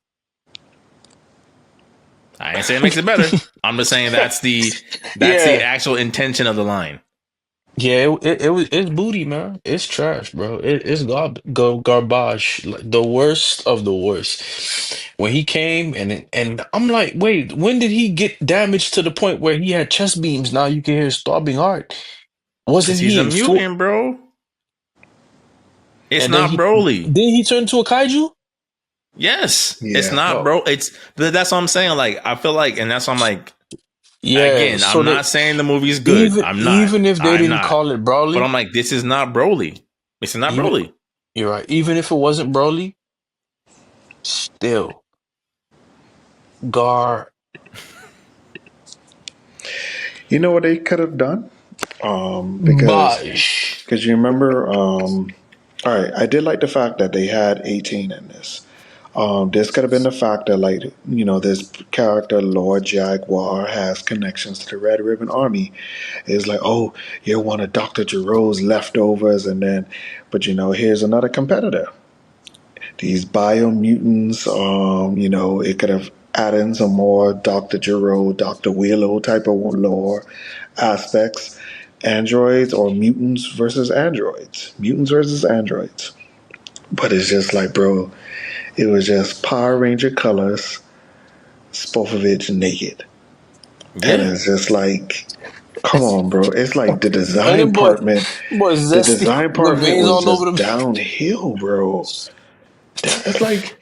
[SPEAKER 1] I ain't saying it makes it better. I'm just saying that's the
[SPEAKER 2] Yeah.
[SPEAKER 1] actual intention of the line.
[SPEAKER 2] Yeah, it's booty, man. It's trash, bro. It's garbage, like the worst of the worst. When he came and I'm like, wait, when did he get damaged to the point where he had chest beams? Now you can hear his throbbing heart.
[SPEAKER 1] Because
[SPEAKER 2] Wasn't
[SPEAKER 1] he's
[SPEAKER 2] he
[SPEAKER 1] a
[SPEAKER 2] in full?
[SPEAKER 1] mutant, bro. It's
[SPEAKER 2] And then
[SPEAKER 1] not
[SPEAKER 2] he
[SPEAKER 1] Broly.
[SPEAKER 2] then he turned into a kaiju.
[SPEAKER 1] Yes, it's
[SPEAKER 3] Yeah.
[SPEAKER 1] not,
[SPEAKER 2] Oh,
[SPEAKER 1] bro. That's what I'm saying. Like, I feel like, and that's what I'm like.
[SPEAKER 2] yeah.
[SPEAKER 1] Again,
[SPEAKER 2] So
[SPEAKER 1] I'm
[SPEAKER 2] they
[SPEAKER 1] not saying the movie's good.
[SPEAKER 2] even
[SPEAKER 1] I'm not.
[SPEAKER 2] even if they
[SPEAKER 1] I'm
[SPEAKER 2] didn't
[SPEAKER 1] not.
[SPEAKER 2] call it
[SPEAKER 1] But
[SPEAKER 2] Broly,
[SPEAKER 1] I'm like, this is not Broly. This is not
[SPEAKER 2] even
[SPEAKER 1] Broly.
[SPEAKER 2] you're right. Even if it wasn't Broly, still gar.
[SPEAKER 3] You know what they could have done? Because
[SPEAKER 2] Bosh.
[SPEAKER 3] you remember, all right, I did like the fact that they had 18 in this. This could have been the fact that, like, this character, Lord Jaguar, has connections to the Red Ribbon Army. It's like, oh, you're one of Dr. Giro's leftovers, and then, but here's another competitor. These biomutants, it could have added in some more Dr. Giro, Dr. Willow type of lore aspects. Androids or mutants versus androids. Mutants versus androids. But it's just like, bro, it was just Power Ranger colors, Spofovich naked. And
[SPEAKER 1] Yeah,
[SPEAKER 3] it's just like, come on, bro. It's like
[SPEAKER 2] And then boy
[SPEAKER 3] the
[SPEAKER 2] zesty
[SPEAKER 3] design
[SPEAKER 2] with
[SPEAKER 3] department
[SPEAKER 2] veins
[SPEAKER 3] was
[SPEAKER 2] all over
[SPEAKER 3] just
[SPEAKER 2] them.
[SPEAKER 3] downhill, bro. It's like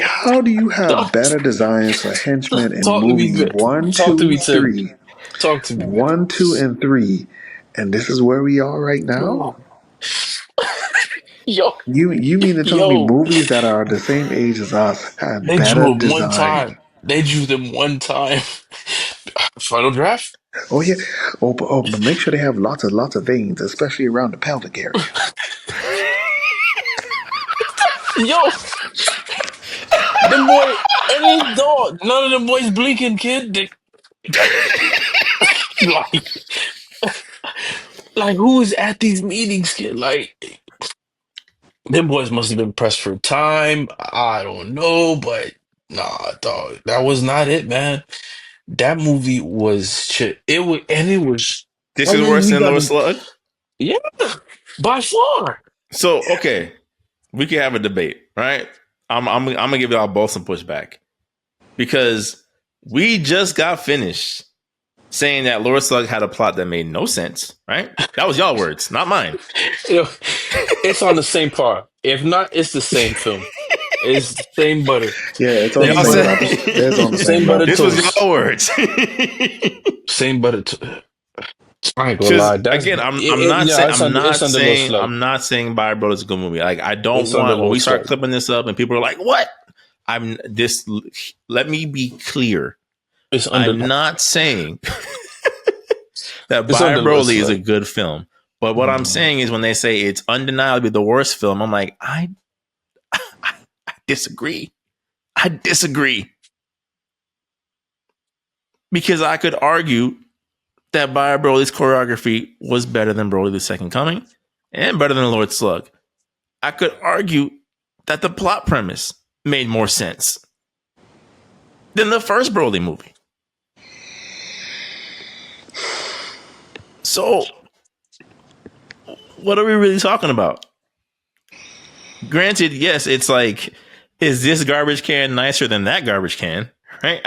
[SPEAKER 3] how do you have
[SPEAKER 2] talk,
[SPEAKER 3] better designs for henchmen in
[SPEAKER 2] talk to me,
[SPEAKER 3] movie one,
[SPEAKER 2] talk to
[SPEAKER 3] two,
[SPEAKER 2] me, Tim.
[SPEAKER 3] three,
[SPEAKER 2] Talk to me, man.
[SPEAKER 3] 1, 2, and 3, and this is where we are right now?
[SPEAKER 2] Oh. Yo,
[SPEAKER 3] You mean to tell me
[SPEAKER 2] yo,
[SPEAKER 3] movies that are the same age as us had
[SPEAKER 2] they
[SPEAKER 3] better
[SPEAKER 2] drew him one
[SPEAKER 3] design?
[SPEAKER 2] time. They drew them one time. Final draft.
[SPEAKER 3] Oh yeah. But make sure they have lots of veins, especially around the pelvic area.
[SPEAKER 2] Yo, them boy, and then dog. None of them boys blinking, kid. Like, like who is at these meetings, kid? Like, them boys must have been pressed for time. I don't know, but nah, dog, that was not it, man. That movie was shit. It was.
[SPEAKER 1] This
[SPEAKER 2] I
[SPEAKER 1] is
[SPEAKER 2] mean,
[SPEAKER 1] worse
[SPEAKER 2] we
[SPEAKER 1] than
[SPEAKER 2] got
[SPEAKER 1] Lower Slug.
[SPEAKER 2] yeah, by far.
[SPEAKER 1] So okay, we can have a debate, right? I'm gonna give y'all both some pushback because we just got finished saying that Lower Slug had a plot that made no sense, right? That was y'all words, not mine.
[SPEAKER 2] You know, it's on the same par. If not, it's the same film. It's the same butter.
[SPEAKER 3] Yeah, it's on the
[SPEAKER 1] Y'all
[SPEAKER 3] same
[SPEAKER 1] said
[SPEAKER 3] level. It's on the same
[SPEAKER 2] Same butter
[SPEAKER 3] level.
[SPEAKER 1] this was
[SPEAKER 2] toast.
[SPEAKER 1] y'all words.
[SPEAKER 2] Same butter. I ain't gonna
[SPEAKER 1] Because
[SPEAKER 2] lie. That's
[SPEAKER 1] again, I'm not
[SPEAKER 2] no.
[SPEAKER 1] saying
[SPEAKER 2] It's under Low Slug.
[SPEAKER 1] I'm not saying Bye Bro is a good movie. Like I don't
[SPEAKER 2] It's under
[SPEAKER 1] want when
[SPEAKER 2] Low
[SPEAKER 1] we start
[SPEAKER 2] Slug.
[SPEAKER 1] clipping this up and people are like, "What?" I'm this. Let me be clear.
[SPEAKER 2] It's under.
[SPEAKER 1] I'm not saying that
[SPEAKER 2] It's
[SPEAKER 1] Bye
[SPEAKER 2] under Low
[SPEAKER 1] Broly is a
[SPEAKER 2] Slug.
[SPEAKER 1] good film. But what I'm saying is when they say it's undeniably the worst film, I'm like, I disagree. I disagree. Because I could argue that Bye Broly's choreography was better than Broly the Second Coming and better than Lord Slug. I could argue that the plot premise made more sense than the first Broly movie. So, what are we really talking about? Granted, yes, it's like, is this garbage can nicer than that garbage can? Right?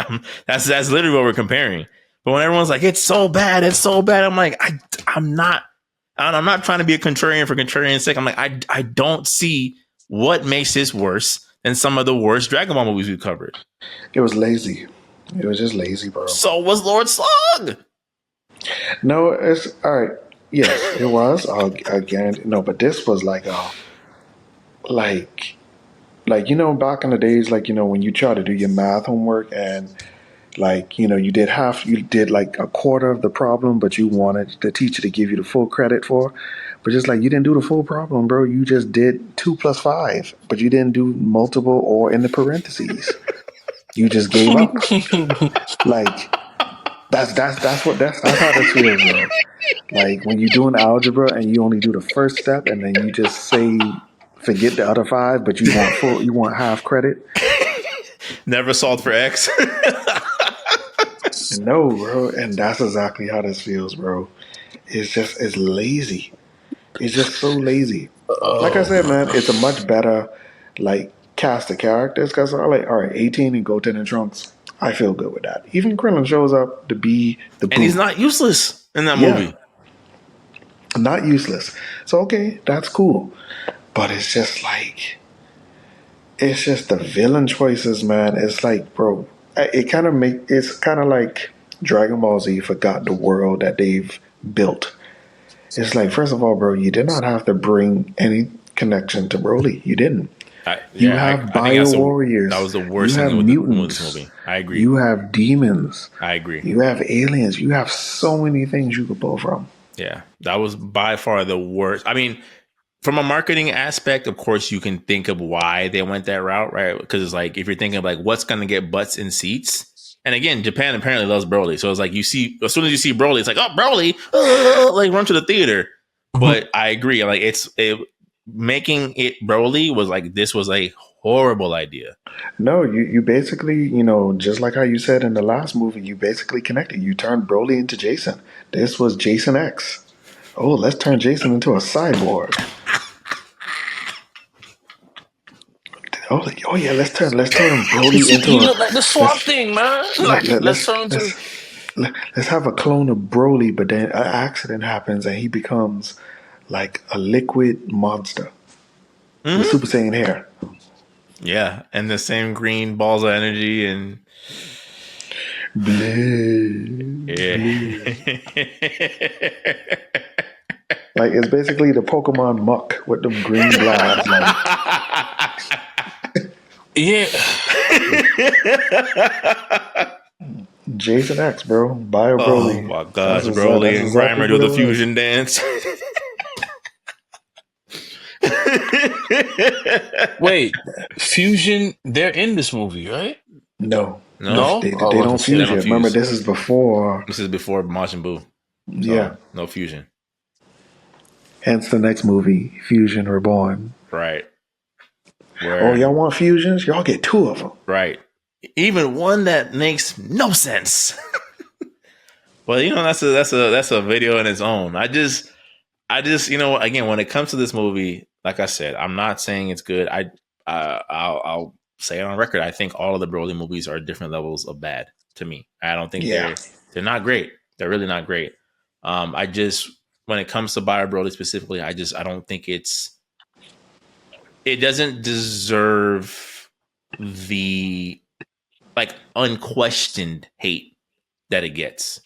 [SPEAKER 1] That's literally what we're comparing. But when everyone's like, it's so bad, I'm like, I'm not. And I'm not trying to be a contrarian for contrarian's sake. I'm like, I don't see what makes this worse than some of the worst Dragon Ball movies we've covered.
[SPEAKER 3] It was lazy. It was just lazy, bro.
[SPEAKER 1] So was Lord Slug.
[SPEAKER 3] No, it's all right. Yes, it was. Again, no, but this was like, back in the days, when you try to do your math homework and you did like a quarter of the problem, but you wanted the teacher to give you the full credit for, but just like you didn't do the full problem, bro. You just did 2 + 5, but you didn't do multiple or in the parentheses. You just gave up. Like that's how this feels, bro. Like when you're doing algebra and you only do the first step and then you just say forget the other 5, but you want half credit.
[SPEAKER 1] Never solved for X.
[SPEAKER 3] No, bro, and that's exactly how this feels, bro. It's lazy. It's just so lazy. Like I
[SPEAKER 2] Oh
[SPEAKER 3] said, man,
[SPEAKER 2] man.
[SPEAKER 3] it's a much better cast of characters because I like all right, 18 and Goten and Trunks. I feel good with that. Even Krillin shows up to be the
[SPEAKER 1] And he's
[SPEAKER 3] boo.
[SPEAKER 1] not useless in that
[SPEAKER 3] Yeah,
[SPEAKER 1] movie.
[SPEAKER 3] not useless. So okay, that's cool. But it's just the villain choices, man. It's like, bro, it's kind of like Dragon Ball Z forgot the world that they've built. It's like, first of all, bro, you did not have to bring any connection to Broly. You didn't. You have
[SPEAKER 1] I think
[SPEAKER 3] bio
[SPEAKER 1] that
[SPEAKER 3] warriors.
[SPEAKER 1] was the
[SPEAKER 3] You
[SPEAKER 1] worst
[SPEAKER 3] have
[SPEAKER 1] thing with this
[SPEAKER 3] mutants.
[SPEAKER 1] movie. I agree.
[SPEAKER 3] You have demons.
[SPEAKER 1] I agree.
[SPEAKER 3] You have aliens. You have so many things you could pull from.
[SPEAKER 1] Yeah, that was by far the worst. I mean, from a marketing aspect, of course, you can think of why they went that route, right? Because it's like if you're thinking of like what's going to get butts in seats, and again, Japan apparently loves Broly, so it's like you see as soon as you see Broly, it's like oh Broly, like run to the theater. But I agree, like making it Broly was like this was a horrible idea.
[SPEAKER 3] No, you basically, just like how you said in the last movie, you basically connected. You turned Broly into Jason. This was Jason X. Oh, let's turn Jason into a cyborg. Oh yeah, let's turn Broly into
[SPEAKER 2] He
[SPEAKER 3] a
[SPEAKER 2] looked like the Swamp
[SPEAKER 3] let's
[SPEAKER 2] Thing, man.
[SPEAKER 3] let,
[SPEAKER 2] Like
[SPEAKER 3] let,
[SPEAKER 2] let's
[SPEAKER 3] let's
[SPEAKER 2] turn to.
[SPEAKER 3] let's have a clone of Broly, but then an accident happens and he becomes like a liquid monster with
[SPEAKER 1] Mm-hmm.
[SPEAKER 3] Super Saiyan hair.
[SPEAKER 1] Yeah, and the same green balls of energy and
[SPEAKER 3] Bleh,
[SPEAKER 1] yeah.
[SPEAKER 3] bleh. Like it's basically the Pokemon Muck with them green blobs. Like
[SPEAKER 2] Yeah.
[SPEAKER 3] Jason X, bro. Bio
[SPEAKER 1] Oh
[SPEAKER 3] Broly.
[SPEAKER 1] my gosh, Broly
[SPEAKER 3] That's
[SPEAKER 1] and
[SPEAKER 3] exactly
[SPEAKER 1] Grimer do
[SPEAKER 3] what
[SPEAKER 1] the
[SPEAKER 3] it was.
[SPEAKER 1] fusion dance.
[SPEAKER 2] Wait, Fusion. They're in this movie, right?
[SPEAKER 3] No, no,
[SPEAKER 1] No,
[SPEAKER 2] No, I
[SPEAKER 3] they
[SPEAKER 2] wasn't
[SPEAKER 3] don't
[SPEAKER 1] they
[SPEAKER 2] sure.
[SPEAKER 3] fuse
[SPEAKER 1] don't
[SPEAKER 3] yet. Remember,
[SPEAKER 1] fuse.
[SPEAKER 3] this is before.
[SPEAKER 1] This is before Majin Buu,
[SPEAKER 3] Yeah.
[SPEAKER 1] so no fusion.
[SPEAKER 3] Hence the next movie, Fusion Reborn.
[SPEAKER 1] Right.
[SPEAKER 3] Oh,
[SPEAKER 1] Where
[SPEAKER 3] y'all want fusions? Y'all get 2 of them.
[SPEAKER 1] right. Even one that makes no sense. Well, that's a video in its own. I just again, when it comes to this movie, like I said, I'm not saying it's good. I'll say it on record. I think all of the Broly movies are different levels of bad to me. I don't think
[SPEAKER 3] Yeah.
[SPEAKER 1] they're not great. They're really not great. I just when it comes to Bio Broly specifically, I don't think it doesn't deserve the like unquestioned hate that it gets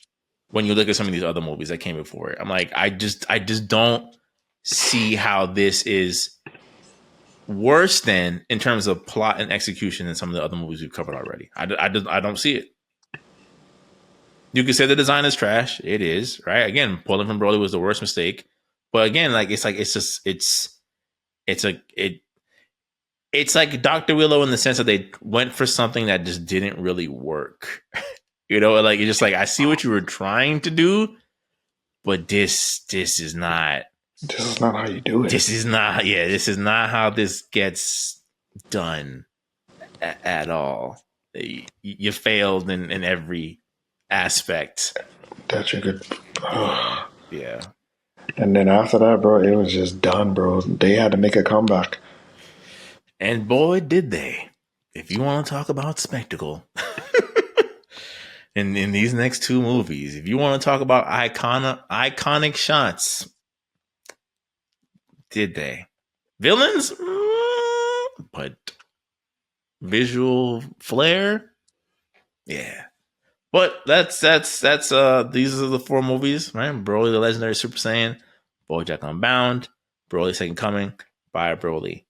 [SPEAKER 1] when you look at some of these other movies that came before it. I'm like, I just don't see how this is worse than in terms of plot and execution than some of the other movies we've covered already. I don't see it. You could say the design is trash. It is, right? Again, pulling from Broly was the worst mistake. But again, it's like Dr. Willow in the sense that they went for something that just didn't really work. Like you're just like, I see what you were trying to do, but this is not.
[SPEAKER 3] This is not how you do it.
[SPEAKER 1] This is not how this gets done at all. You failed in every aspect.
[SPEAKER 3] That's a good.
[SPEAKER 1] Yeah.
[SPEAKER 3] And then after that, bro, it was just done, bro. They had to make a comeback.
[SPEAKER 1] And boy, did they. If you want to talk about spectacle in these next two movies, if you want to talk about iconic shots, did they? Villains? But visual flair? Yeah. But that's these are the four movies, right? Broly the Legendary Super Saiyan, Bojack Unbound, Broly Second Coming, Bio Broly.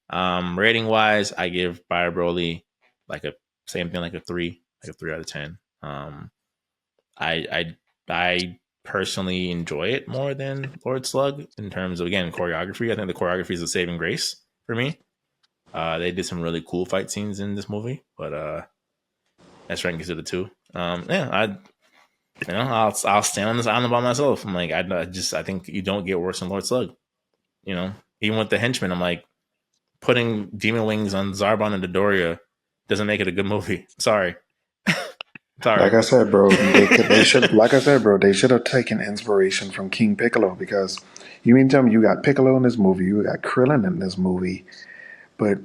[SPEAKER 1] Rating wise, I give Bio Broly like a 3 out of 10. I personally enjoy it more than Lord Slug in terms of again choreography. I think the choreography is a saving grace for me. They did some really cool fight scenes in this movie, but that's ranking to the two. I'll stand on this island by myself. I'm like, I think you don't get worse than Lord Slug. Even with the henchmen, I'm like, putting demon wings on Zarbon and Dodoria doesn't make it a good movie. Sorry.
[SPEAKER 3] Like I said, bro, they should. Like I said, bro, they should have taken inspiration from King Piccolo because you mean tell me you got Piccolo in this movie, you got Krillin in this movie, but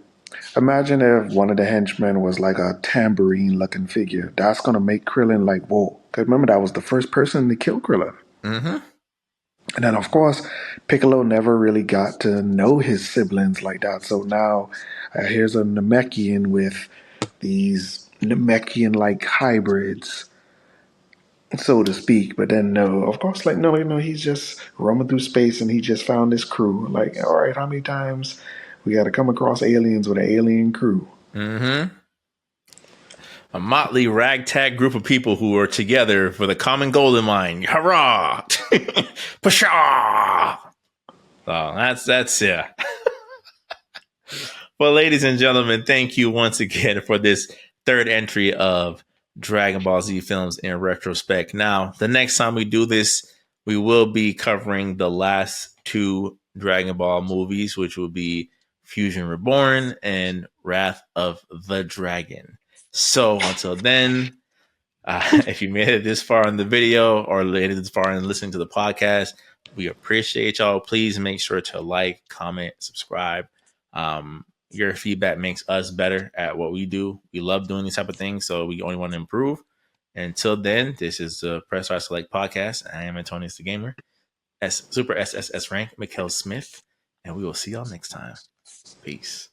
[SPEAKER 3] imagine if one of the henchmen was like a tambourine-looking figure. That's gonna make Krillin like whoa. Because remember that was the first person to kill Krillin.
[SPEAKER 1] Mm-hmm.
[SPEAKER 3] And then of course Piccolo never really got to know his siblings like that. So now here's a Namekian with these Namekian like hybrids, so to speak. But then no, of course, like no, he's just roaming through space and he just found this crew. Like, all right, how many times we got to come across aliens with an alien crew?
[SPEAKER 1] Mm-hmm. A motley ragtag group of people who are together for the common goal in mind. Hurrah! Pshaw! So that's yeah. Well, ladies and gentlemen, thank you once again for this third entry of Dragon Ball Z films in retrospect. Now, the next time we do this, we will be covering the last two Dragon Ball movies, which will be Fusion Reborn and Wrath of the Dragon. So until then, if you made it this far in the video or made it this far in listening to the podcast, we appreciate y'all. Please make sure to like, comment, subscribe. Your feedback makes us better at what we do. We love doing these type of things, so we only want to improve. Until then, this is the Press Start Select podcast. I am Antonius DaGamer, Super SSS rank, Mikkel Smith, and we will see y'all next time. Peace.